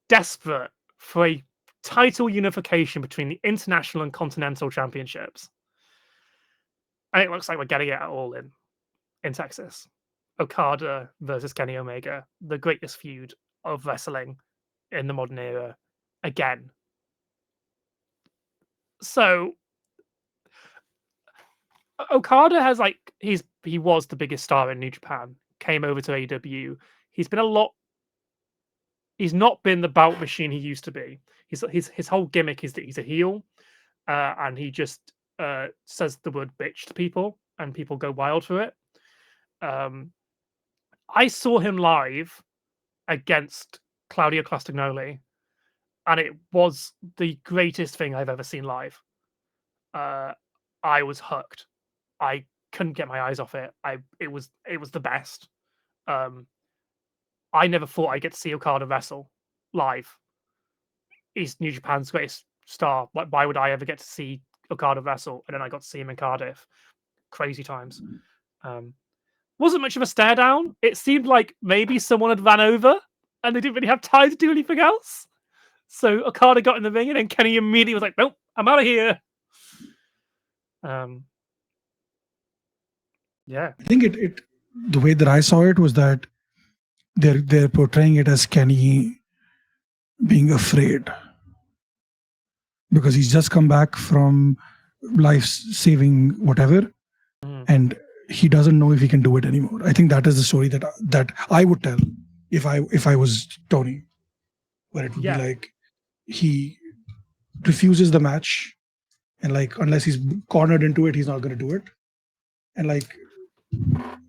desperate for a title unification between the International and Continental Championships. And it looks like we're getting it all in Texas. Okada versus Kenny Omega, the greatest feud of wrestling in the modern era, again. So Okada has he was the biggest star in New Japan, came over to AEW. He's been a lot. He's not been the bout machine he used to be. His whole gimmick is that he's a heel, and he just says the word bitch to people, and people go wild for it. Um, I saw him live against Claudio Castagnoli, and it was the greatest thing I've ever seen live. I was hooked. I couldn't get my eyes off it. It was the best. I never thought I'd get to see Okada wrestle live. He's New Japan's greatest star. Why would I ever get to see Okada wrestle? And then I got to see him in Cardiff. Crazy times. Wasn't much of a stare down. It seemed like maybe someone had ran over and they didn't really have time to do anything else. So Okada got in the ring and then Kenny immediately was like, nope, I'm out of here. Yeah. I think it the way that I saw it was that they're portraying it as Kenny being afraid because he's just come back from life-saving whatever, and he doesn't know if he can do it anymore. I think that is the story that I would tell if I was Tony, where it would be like he refuses the match, and like unless he's cornered into it, he's not going to do it,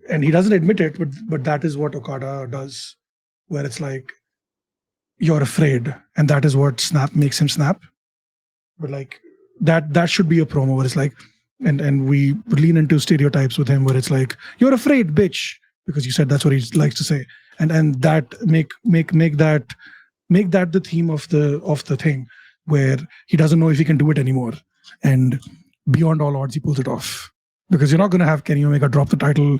and he doesn't admit it, but that is what Okada does, where it's like you're afraid, and that is what makes him snap. But like that should be a promo where it's like, and we lean into stereotypes with him where it's like you're afraid, bitch, because you said that's what he likes to say, and that make that the theme of the thing where he doesn't know if he can do it anymore, and beyond all odds he pulls it off. Because you're not going to have Kenny Omega drop the title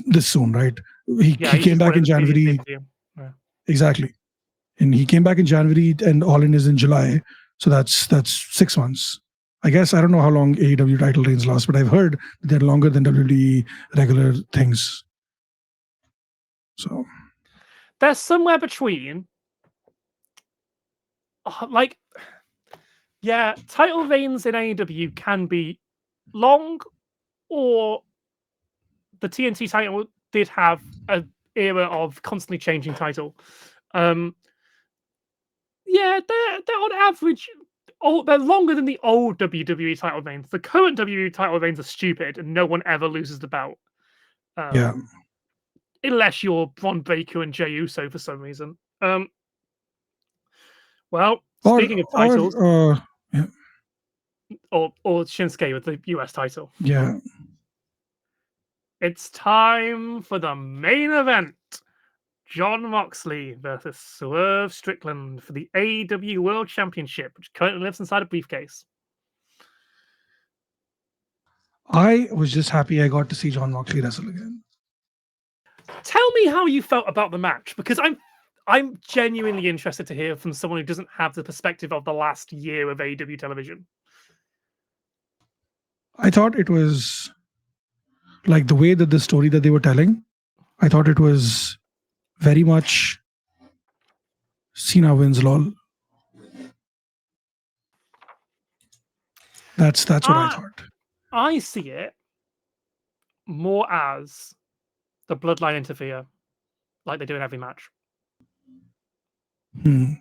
this soon, right? He came back in January. Yeah. Exactly. And he came back in January and All In is in July. So that's 6 months. I guess I don't know how long AEW title reigns last, but I've heard they're longer than WWE regular things. So there's somewhere between title reigns in AEW can be long, or the TNT title did have an era of constantly changing title. They're on average, they're longer than the old WWE title reigns. The current WWE title reigns are stupid, and no one ever loses the belt. Unless you're Bron Breakker and Jey Uso for some reason. Speaking of titles, or Shinsuke with the US title. Yeah. It's time for the main event. Jon Moxley versus Swerve Strickland for the AEW World Championship, which currently lives inside a briefcase. I was just happy I got to see Jon Moxley wrestle again. Tell me how you felt about the match, because I'm genuinely interested to hear from someone who doesn't have the perspective of the last year of AEW television. I thought it was like the way that the story that they were telling, I thought it was very much Cena wins, lol. That's what I thought. I see it more as the bloodline interfere, like they do in every match. You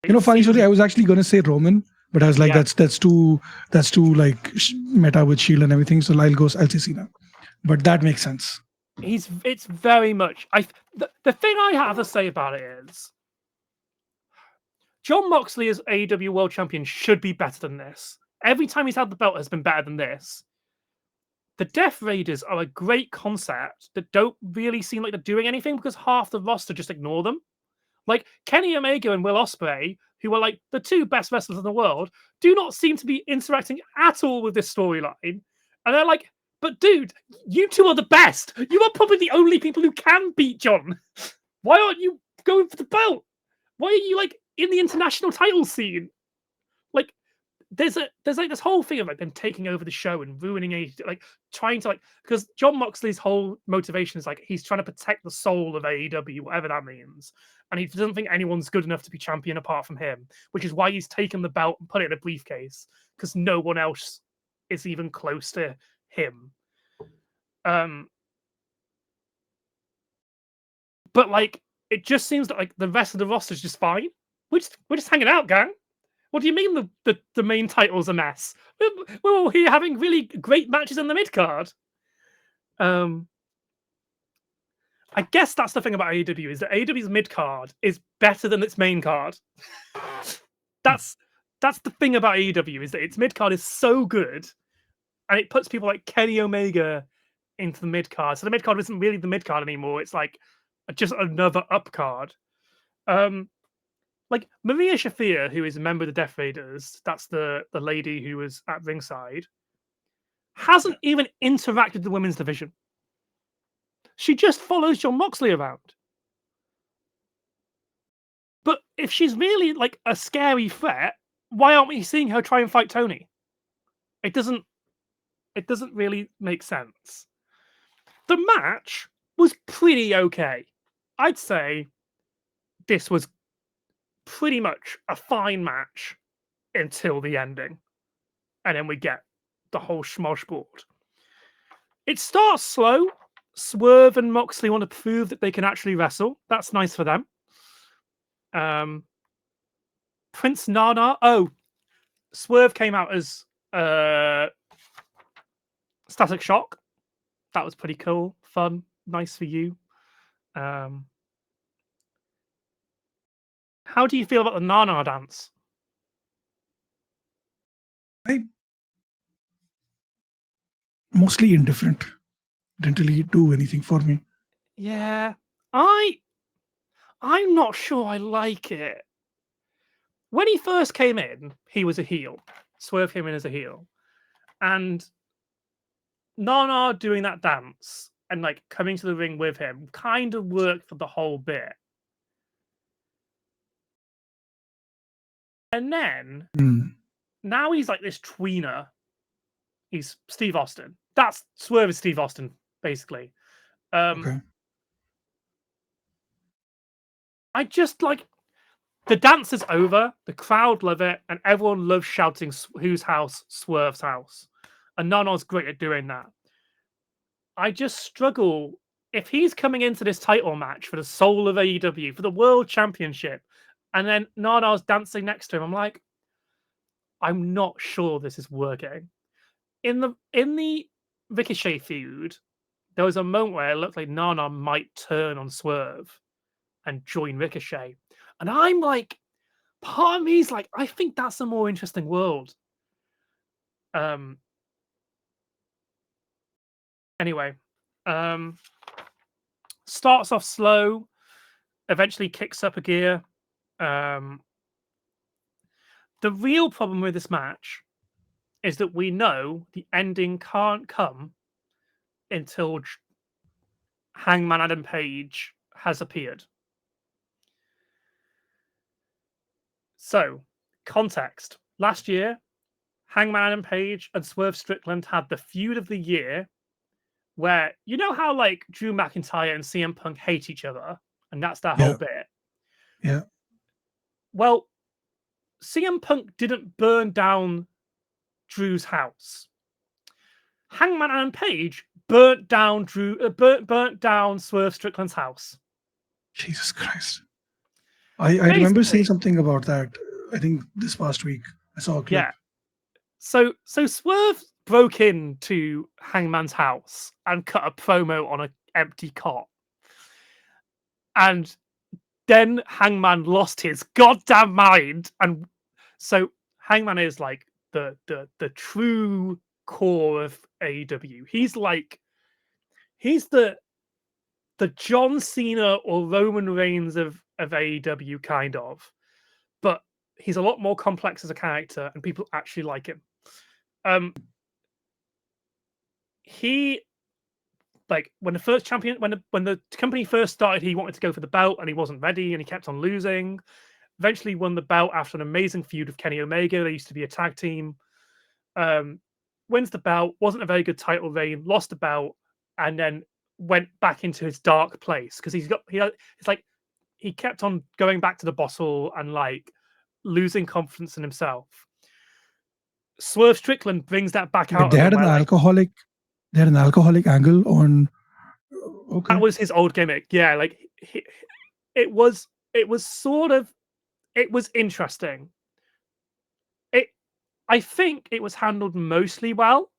know, funny story, I was actually going to say Roman, but I was like, that's too like meta with Shield and everything. So I'll say Cena, but that makes sense. It's very much. The thing I have to say about it is, Jon Moxley as AEW World Champion should be better than this. Every time he's had the belt has been better than this. The Death Raiders are a great concept that don't really seem like they're doing anything because half the roster just ignore them. Like Kenny Omega and Will Ospreay, who are like the two best wrestlers in the world, do not seem to be interacting at all with this storyline. And they're like, but dude, you two are the best. You are probably the only people who can beat John. Why aren't you going for the belt? Why are you like in the international title scene? Like, there's like this whole thing of like them taking over the show and ruining it, like trying to because Jon Moxley's whole motivation is like he's trying to protect the soul of AEW, whatever that means, and he doesn't think anyone's good enough to be champion apart from him, which is why he's taken the belt and put it in a briefcase because no one else is even close to him. But like it just seems that like the rest of the roster is just fine. We're just hanging out, gang. What do you mean the main title's a mess? We're all here having really great matches in the mid card. I guess that's the thing about AEW is that AEW's mid card is better than its main card. That's the thing about AEW is that its mid card is so good, and it puts people like Kenny Omega into the mid card. So the mid card isn't really the mid card anymore. It's like just another up card. Like Maria Shafir, who is a member of the Death Raiders, that's the lady who was at ringside, hasn't even interacted with the women's division. She just follows John Moxley around. But if she's really like a scary threat, why aren't we seeing her try and fight Tony? It doesn't really make sense. The match was pretty okay. I'd say this was pretty much a fine match until the ending. And then we get the whole smorgasbord. It starts slow. Swerve and Moxley want to prove that they can actually wrestle. That's nice for them. Prince Nana. Oh, Swerve came out as Static Shock. That was pretty cool. Fun. Nice for you. How do you feel about the Nana dance? Mostly indifferent. Didn't really do anything for me. Yeah. I'm not sure I like it. When he first came in, he was a heel. Swerve came in as a heel. And Nana doing that dance and like coming to the ring with him kind of worked for the whole bit. And then now he's like this tweener. He's Steve Austin. That's Swerve is Steve Austin, basically. Okay. I just like the dance is over, the crowd love it, and everyone loves shouting whose house, Swerve's house. And Nana's great at doing that. I just struggle if he's coming into this title match for the soul of AEW, for the World Championship, and then Nana's dancing next to him. I'm like, I'm not sure this is working. In the Ricochet feud, there was a moment where it looked like Nana might turn on Swerve and join Ricochet. And I'm like, part of me's like, I think that's a more interesting world. Anyway, starts off slow, eventually kicks up a gear. The real problem with this match is that we know the ending can't come until Hangman Adam Page has appeared. So, context. Last year, Hangman Adam Page and Swerve Strickland had the feud of the year where, you know how like Drew McIntyre and CM Punk hate each other and that's their whole bit? Yeah. Well, CM Punk didn't burn down Drew's house. Hangman Adam Page burnt down Swerve Strickland's house. Jesus Christ. I remember seeing something about that. I think this past week I saw a clip. Yeah. So Swerve broke into Hangman's house and cut a promo on an empty cot. And then Hangman lost his goddamn mind. And so Hangman is like the true core of AEW. He's the John Cena or Roman Reigns of AEW, kind of. But he's a lot more complex as a character, and people actually like him. He, like, when the first champion, when the company first started, he wanted to go for the belt, and he wasn't ready, and he kept on losing. Eventually won the belt after an amazing feud with Kenny Omega. They used to be a tag team. Wins the belt, wasn't a very good title reign, lost the belt, and then went back into his dark place because it's like he kept on going back to the bottle and like losing confidence in himself. Swerve Strickland brings that back out. They had an alcoholic angle on. Okay. That was his old gimmick. Yeah, like it was interesting. I think it was handled mostly well.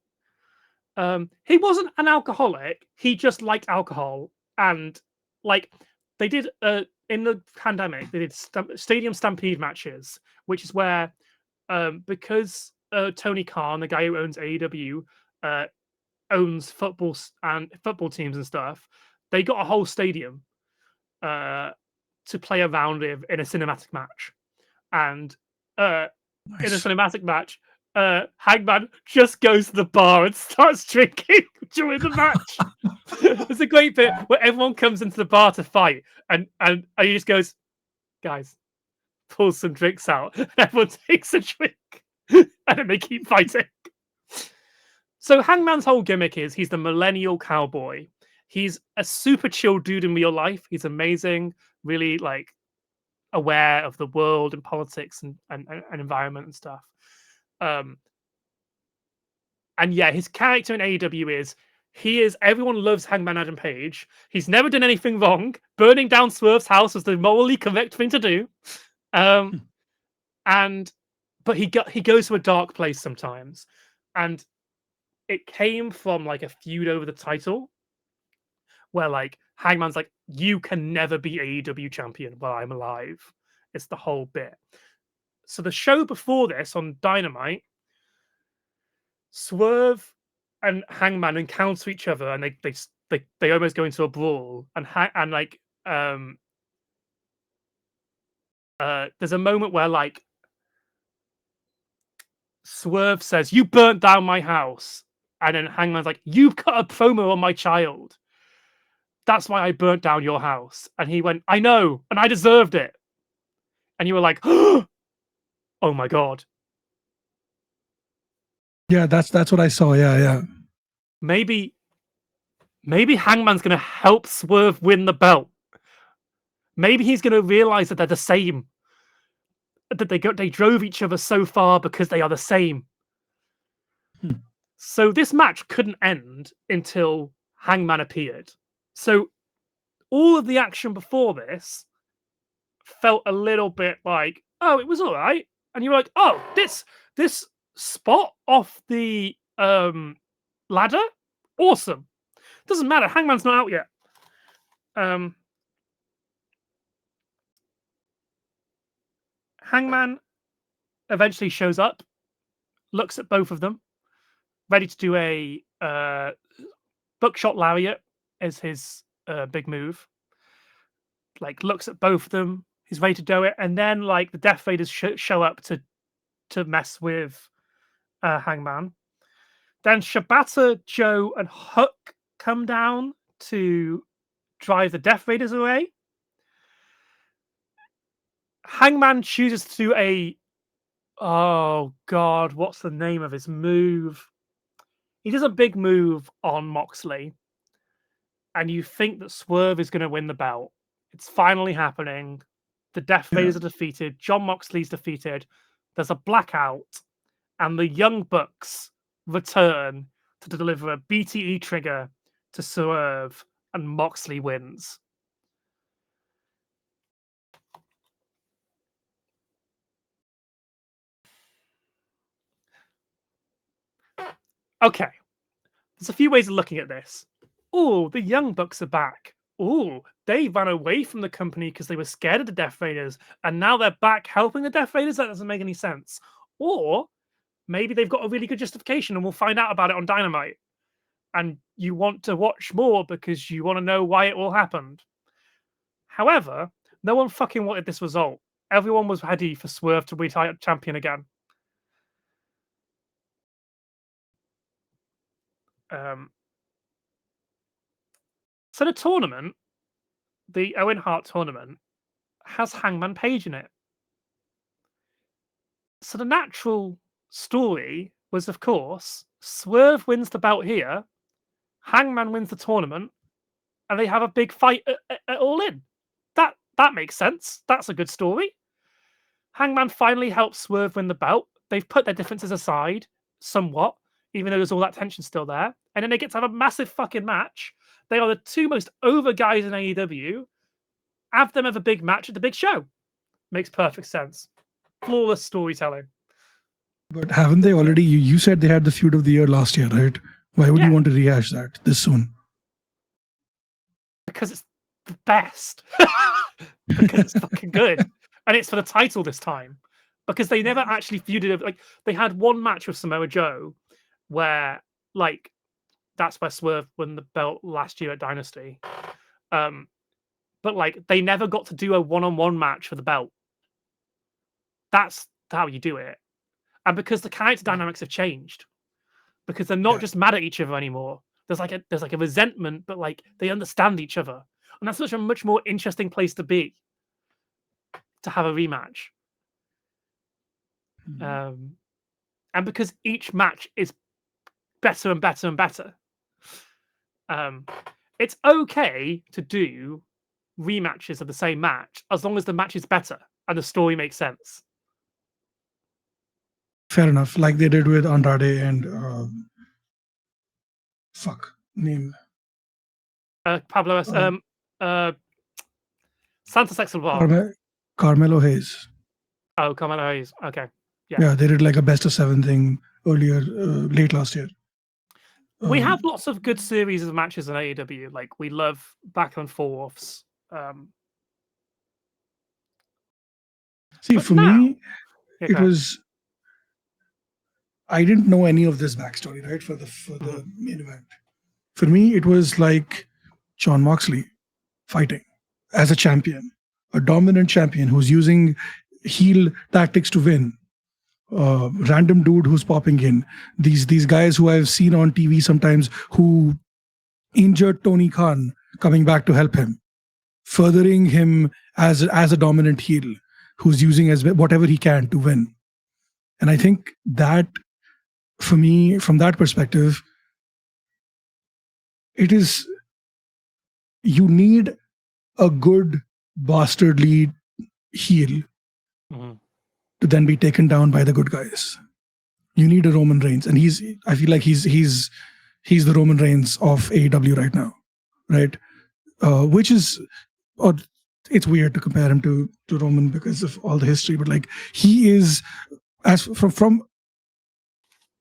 He wasn't an alcoholic. He just liked alcohol, and like they did in the pandemic, they did stadium stampede matches, which is where because Tony Khan, the guy who owns AEW, owns football teams and stuff, they got a whole stadium to play around with in a cinematic match. And in a cinematic match, Hangman just goes to the bar and starts drinking during the match. It's a great bit where everyone comes into the bar to fight, and he just goes, "Guys, pulls some drinks out." And everyone takes a drink, and then they keep fighting. So Hangman's whole gimmick is he's the millennial cowboy. He's a super chill dude in real life. He's amazing, really like aware of the world and politics and environment and stuff. And yeah, his character in AEW is everyone loves Hangman Adam Page. He's never done anything wrong. Burning down Swerve's house was the morally correct thing to do. But he goes to a dark place sometimes. And it came from like a feud over the title where like Hangman's like, you can never be AEW champion while I'm alive. It's the whole bit. So the show before this on Dynamite, Swerve and Hangman encounter each other, and they almost go into a brawl. And there's a moment where like Swerve says, "You burnt down my house," and then Hangman's like, "You cut a promo on my child. That's why I burnt down your house." And he went, "I know, and I deserved it." And you were like, "Oh my god." Yeah, that's what I saw. Yeah. Maybe Hangman's gonna help Swerve win the belt. Maybe he's gonna realize that they're the same. That they drove each other so far because they are the same. So this match couldn't end until Hangman appeared. So all of the action before this felt a little bit like, oh, it was all right. And you're like, oh, this spot off the ladder, awesome. Doesn't matter. Hangman's not out yet. Hangman eventually shows up, looks at both of them, ready to do a buckshot lariat as his big move. Like looks at both of them, he's ready to do it, and then like the Death Raiders show up to mess with Hangman. Then Shibata, Joe, and Hook come down to drive the Death Raiders away. Hangman chooses to do oh god, what's the name of his move? He does a big move on Moxley, and you think that Swerve is going to win the belt. It's finally happening. The Death Raiders are defeated. Jon Moxley's defeated. There's a blackout, and the Young Bucks return to deliver a BTE trigger to Swerve, and Moxley wins. Okay, there's a few ways of looking at this. Oh, the Young Bucks are back. Oh, they ran away from the company because they were scared of the Death Raiders, and now they're back helping the Death Raiders? That doesn't make any sense. Or maybe they've got a really good justification, and we'll find out about it on Dynamite. And you want to watch more because you want to know why it all happened. However, no one fucking wanted this result. Everyone was ready for Swerve to be champion again. So the tournament, the Owen Hart tournament, has Hangman Page in it. So the natural story was, of course, Swerve wins the belt here, Hangman wins the tournament, and they have a big fight at All In. That makes sense. That's a good story. Hangman finally helps Swerve win the belt. They've put their differences aside somewhat, even though there's all that tension still there. And then they get to have a massive fucking match. They are the two most over guys in AEW. Have them have a big match at the big show. Makes perfect sense. Flawless storytelling. But haven't they already? You said they had the feud of the year last year, right? Why would you want to rehash that this soon? Because the best because it's fucking good, and it's for the title this time because they never actually feuded. Like they had one match with Samoa Joe where like that's where Swerve won the belt last year at Dynasty. But like they never got to do a one-on-one match for the belt. That's how you do it. And because the character dynamics have changed, because they're not just mad at each other anymore. There's like a resentment, but like they understand each other. And that's such a much more interesting place to be to have a rematch. And because each match is better and better and better, it's okay to do rematches of the same match as long as the match is better and the story makes sense. Fair enough. Like they did with Andrade and name. Pablo Santos Escobar. Carmelo Hayes. Oh, Carmelo Hayes. Okay. Yeah, they did like a best of 7 thing earlier, late last year. We have lots of good series of matches in AEW. Like we love back and forths. See, for me, it was. I didn't know any of this backstory, right? For the main event. For me, it was like Jon Moxley fighting as a champion, a dominant champion who's using heel tactics to win. Random dude who's popping in. These guys who I've seen on TV sometimes who injured Tony Khan coming back to help him, furthering him as a dominant heel who's using as whatever he can to win. And I think that, for me, from that perspective, it is, you need a good bastardly heel to then be taken down by the good guys. You need a Roman Reigns, and I feel like he's the Roman Reigns of AEW right now, right? Which is, or it's weird to compare him to Roman because of all the history, but like he is, as from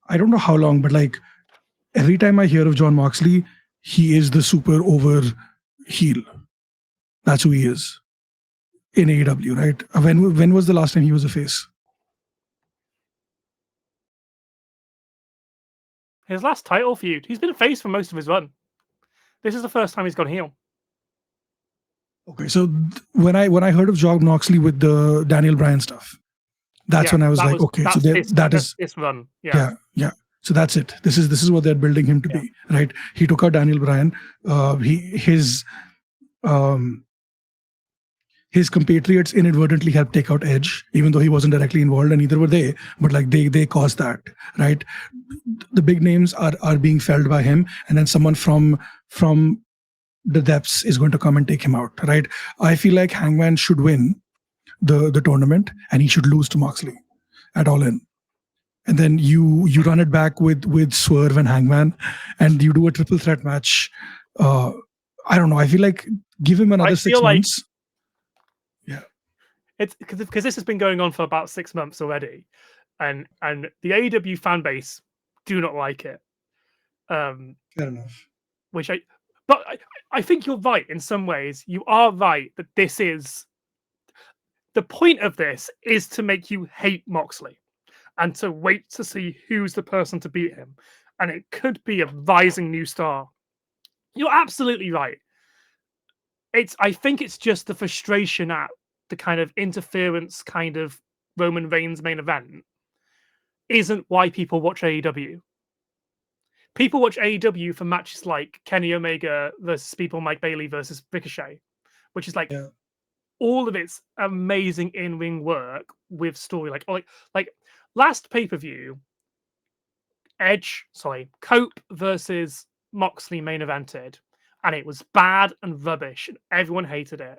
I don't know how long, but like every time I hear of Jon Moxley, he is the super over heel. That's who he is in AEW, right? When was the last time he was a face? His last title feud. He's been a face for most of his run. This is the first time he's gone heel. Okay, so when I heard of Jon Moxley with the Daniel Bryan stuff, that's when I was like, okay, so that is this run. Yeah. So that's it. This is what they're building him to be, right? He took out Daniel Bryan. His compatriots inadvertently helped take out Edge, even though he wasn't directly involved, and neither were they. But like they caused that, right? The big names are being felled by him, and then someone from the depths is going to come and take him out, right? I feel like Hangman should win the tournament, and he should lose to Moxley at All In. And then you run it back with Swerve and Hangman, and you do a triple threat match. I don't know. I feel like give him another 6 months. Yeah, it's because this has been going on for about 6 months already, and the AEW fan base do not like it. Fair enough. But I think you're right in some ways. You are right that this is the point of this is to make you hate Moxley and to wait to see who's the person to beat him. And it could be a rising new star. You're absolutely right. I think it's just the frustration at the kind of interference kind of Roman Reigns main event isn't why people watch AEW. People watch AEW for matches like Kenny Omega versus Mike Bailey versus Ricochet, which is like all of its amazing in-ring work with story. Like last pay-per-view, Cope versus Moxley main evented, and it was bad and rubbish, and everyone hated it.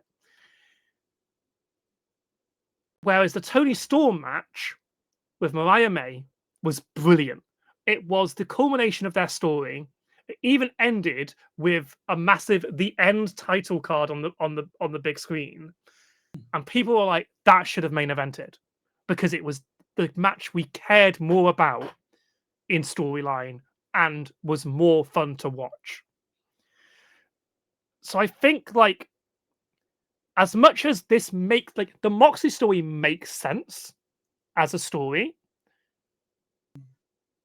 Whereas the Toni Storm match with Mariah May was brilliant. It was the culmination of their story. It even ended with a massive The End title card on the big screen, and people were like, "That should have main evented," because it was the match we cared more about in storyline and was more fun to watch. So I think like as much as this makes the Moxley story makes sense as a story,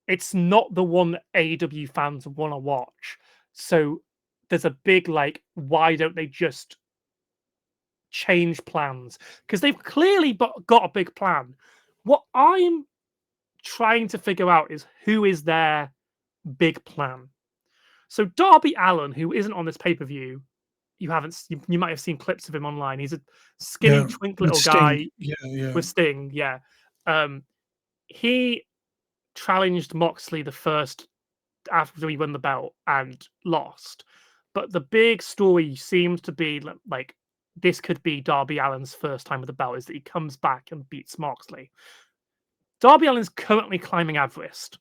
it's not the one that AEW fans want to watch. So there's a big why don't they just change plans? Because they've clearly got a big plan. What I'm trying to figure out is who is their big plan. So Darby Allin, who isn't on this pay-per-view, you might have seen clips of him online. He's a skinny, twink little guy with Sting. Yeah. He challenged Moxley the first after he won the belt and lost. But the big story seems to be this could be Darby Allin's first time with the belt, is that he comes back and beats Moxley. Darby Allin's currently climbing Everest.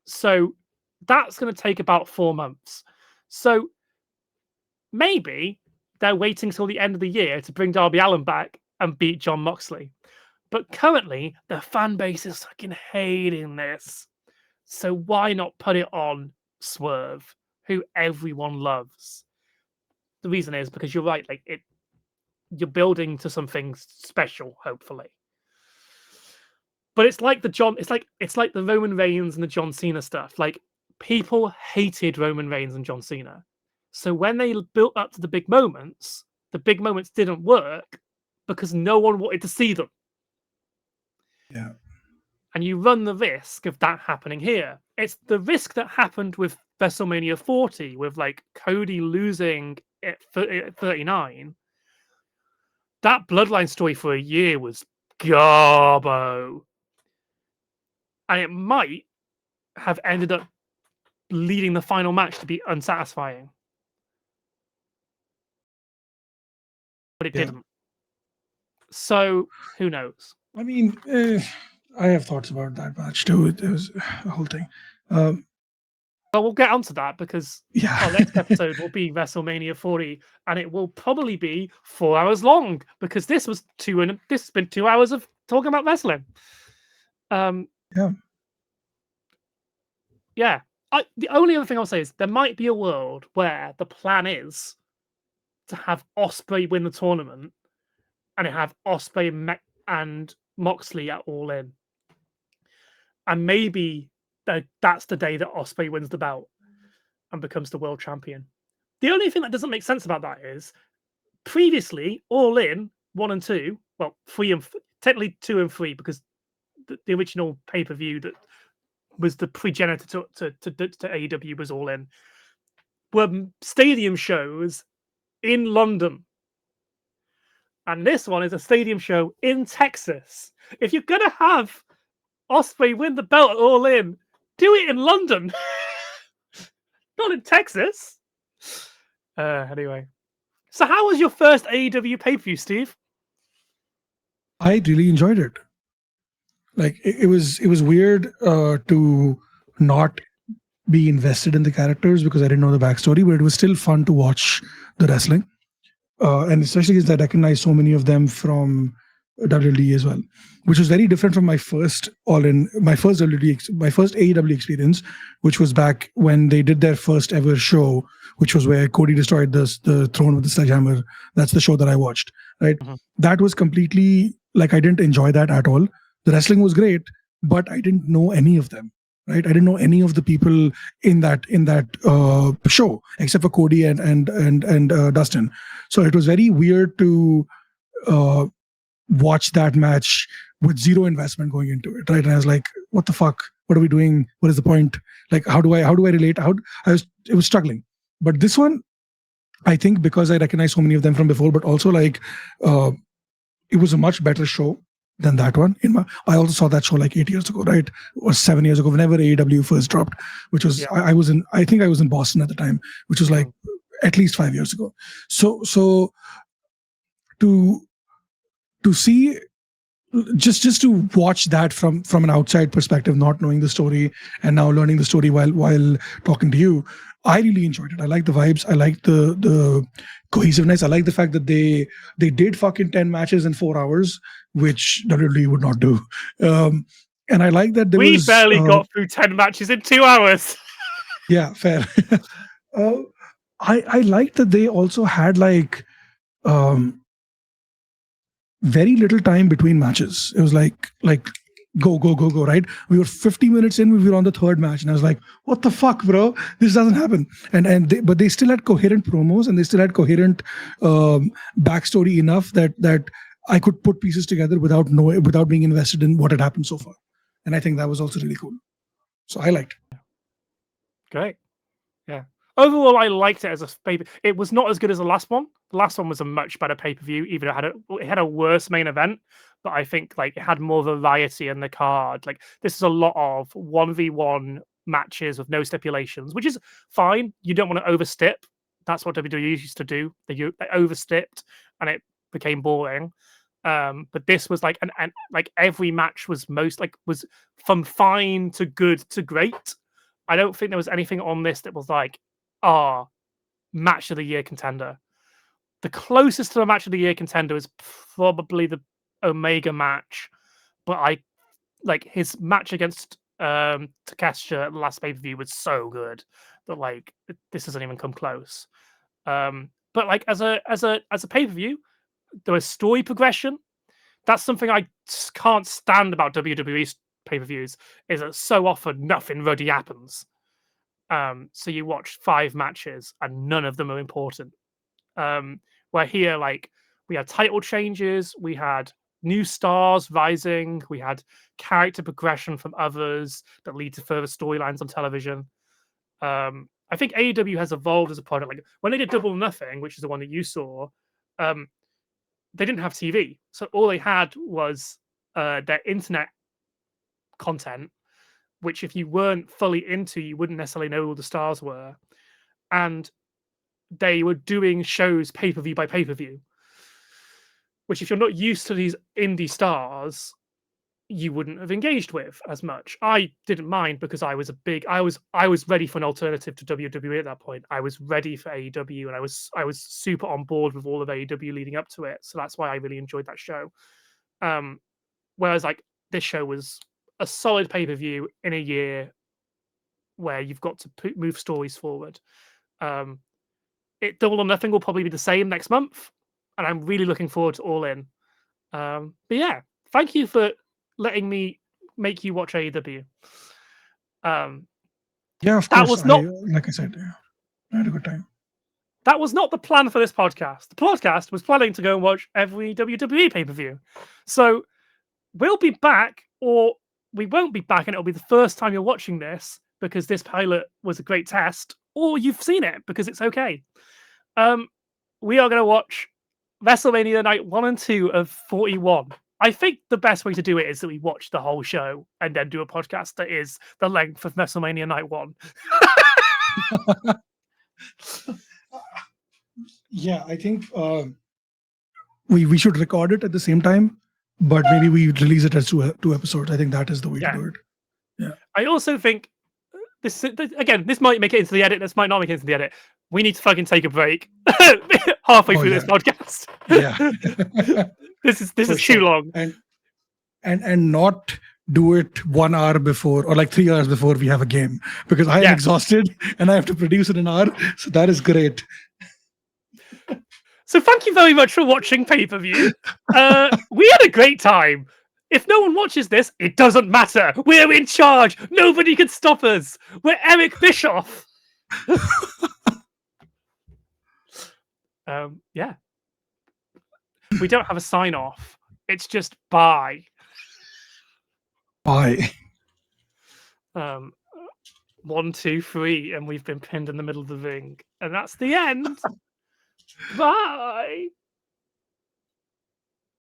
So that's going to take about 4 months. So maybe they're waiting till the end of the year to bring Darby Allin back and beat Jon Moxley. But currently, the fan base is fucking hating this. So why not put it on Swerve, who everyone loves? The reason is because you're right, you're building to something special, hopefully. But it's like the Roman Reigns and the John Cena stuff. People hated Roman Reigns and John Cena. So when they built up to the big moments didn't work because no one wanted to see them. Yeah. And you run the risk of that happening here. It's the risk that happened with WrestleMania 40, with Cody losing at 39. That Bloodline story for a year was garbo. And it might have ended up leading the final match to be unsatisfying. But it didn't. So, who knows? I mean, I have thoughts about that match too. It was a whole thing. Well, we'll get onto that because our next episode will be WrestleMania 40, and it will probably be 4 hours long because this has been 2 hours of talking about wrestling. Yeah. The only other thing I'll say is there might be a world where the plan is to have Ospreay win the tournament and have Ospreay and Moxley at All In. And maybe that's the day that Ospreay wins the belt and becomes the world champion. The only thing that doesn't make sense about that is previously All In 1 and 2, well, 3 and technically 2 and 3 because the original pay-per-view that was the progenitor to AEW was All In, were stadium shows in London. And this one is a stadium show in Texas. If you're going to have Ospreay win the belt at All In, do it in London. Not in Texas. Anyway. So how was your first AEW pay-per-view, Steve? I really enjoyed it. It was weird to not be invested in the characters because I didn't know the backstory, but it was still fun to watch the wrestling. And especially because I recognized so many of them from WWE as well, which was very different from my first AEW experience, which was back when they did their first ever show, which was where Cody destroyed the throne with the sledgehammer. That's the show that I watched, right? Mm-hmm. That was completely I didn't enjoy that at all. The wrestling was great, but I didn't know any of them, right? I didn't know any of the people in that show except for Cody and Dustin. So it was very weird to watch that match with zero investment going into it, right? And I was like, "What the fuck? What are we doing? What is the point? How do I relate?" It was struggling. But this one, I think because I recognize so many of them from before, but also it was a much better show than that one. I also saw that show 8 years ago, right? Or 7 years ago, whenever AEW first dropped, which was I think I was in Boston at the time, which was at least 5 years ago. So to see just to watch that from an outside perspective, not knowing the story and now learning the story while talking to you, I really enjoyed it. I like the vibes. I like the cohesiveness. I like the fact that they did fucking 10 matches in 4 hours, which WWE would not do. And I like that we barely got through 10 matches in 2 hours. Yeah, fair. I like that they also had very little time between matches. It was like go, right? We were 50 minutes in, we were on the third match, and I was like, what the fuck, bro? This doesn't happen. But they still had coherent promos, and they still had coherent backstory enough that I could put pieces together without being invested in what had happened so far. And I think that was also really cool. So I liked it. Great. Yeah. Overall, I liked it as a pay. It was not as good as the last one. The last one was a much better pay-per-view, even though it had a worse main event. But I think like it had more variety in the card. Like this is a lot of 1v1 matches with no stipulations, which is fine. You don't want to overstep. That's what WWE used to do. They overstepped and it became boring. But this was like and like every match was was from fine to good to great. I don't think there was anything on this that was like, match of the year contender. The closest to a match of the year contender is probably the Omega match, but I like his match against Takeshita at the last pay-per-view was so good that like this doesn't even come close. But like as a pay-per-view, there was story progression. That's something I can't stand about WWE's pay-per-views, is that so often nothing really happens. So you watch 5 matches and none of them are important. Where here, like, we had title changes, we had new stars rising, we had character progression from others that lead to further storylines on television. I think AEW has evolved as a product. Like when they did Double or Nothing, which is the one that you saw, they didn't have TV, so all they had was their internet content, which if you weren't fully into, you wouldn't necessarily know who the stars were. And they were doing shows pay-per-view by pay-per-view, which if you're not used to these indie stars, you wouldn't have engaged with as much. I didn't mind because I was ready for an alternative to WWE at that point. I was ready for AEW, and I was super on board with all of AEW leading up to it. So that's why I really enjoyed that show. Whereas like this show was a solid pay-per-view in a year where you've got to move stories forward. Double or Nothing will probably be the same next month, and I'm really looking forward to All In. But yeah, thank you for letting me make you watch AEW. Yeah, of that course. was not like I said, yeah, I had a good time. That was not the plan for this podcast. The podcast was planning to go and watch every WWE pay-per-view. So we'll be back, or we won't be back, and it'll be the first time you're watching this because this pilot was a great test, or you've seen it because it's okay. We are going to watch WrestleMania Night 1 and 2 of 41. I think the best way to do it is that we watch the whole show and then do a podcast that is the length of WrestleMania Night 1. Yeah, I think we should record it at the same time, but maybe we release it as two episodes. I think that is the way to do it. Yeah. I also think this might make it into the edit. This might not make it into the edit. We need to fucking take a break halfway through this podcast. Yeah. this is too long. And not do it 1 hour before or like 3 hours before we have a game, because I am exhausted and I have to produce it in an hour. So that is great. So thank you very much for watching pay-per-view. We had a great time. If no one watches this, it doesn't matter. We're in charge. Nobody can stop us. We're Eric Bischoff. Yeah. We don't have a sign-off. It's just bye. Bye. 1, 2, 3, and we've been pinned in the middle of the ring. And that's the end. Bye.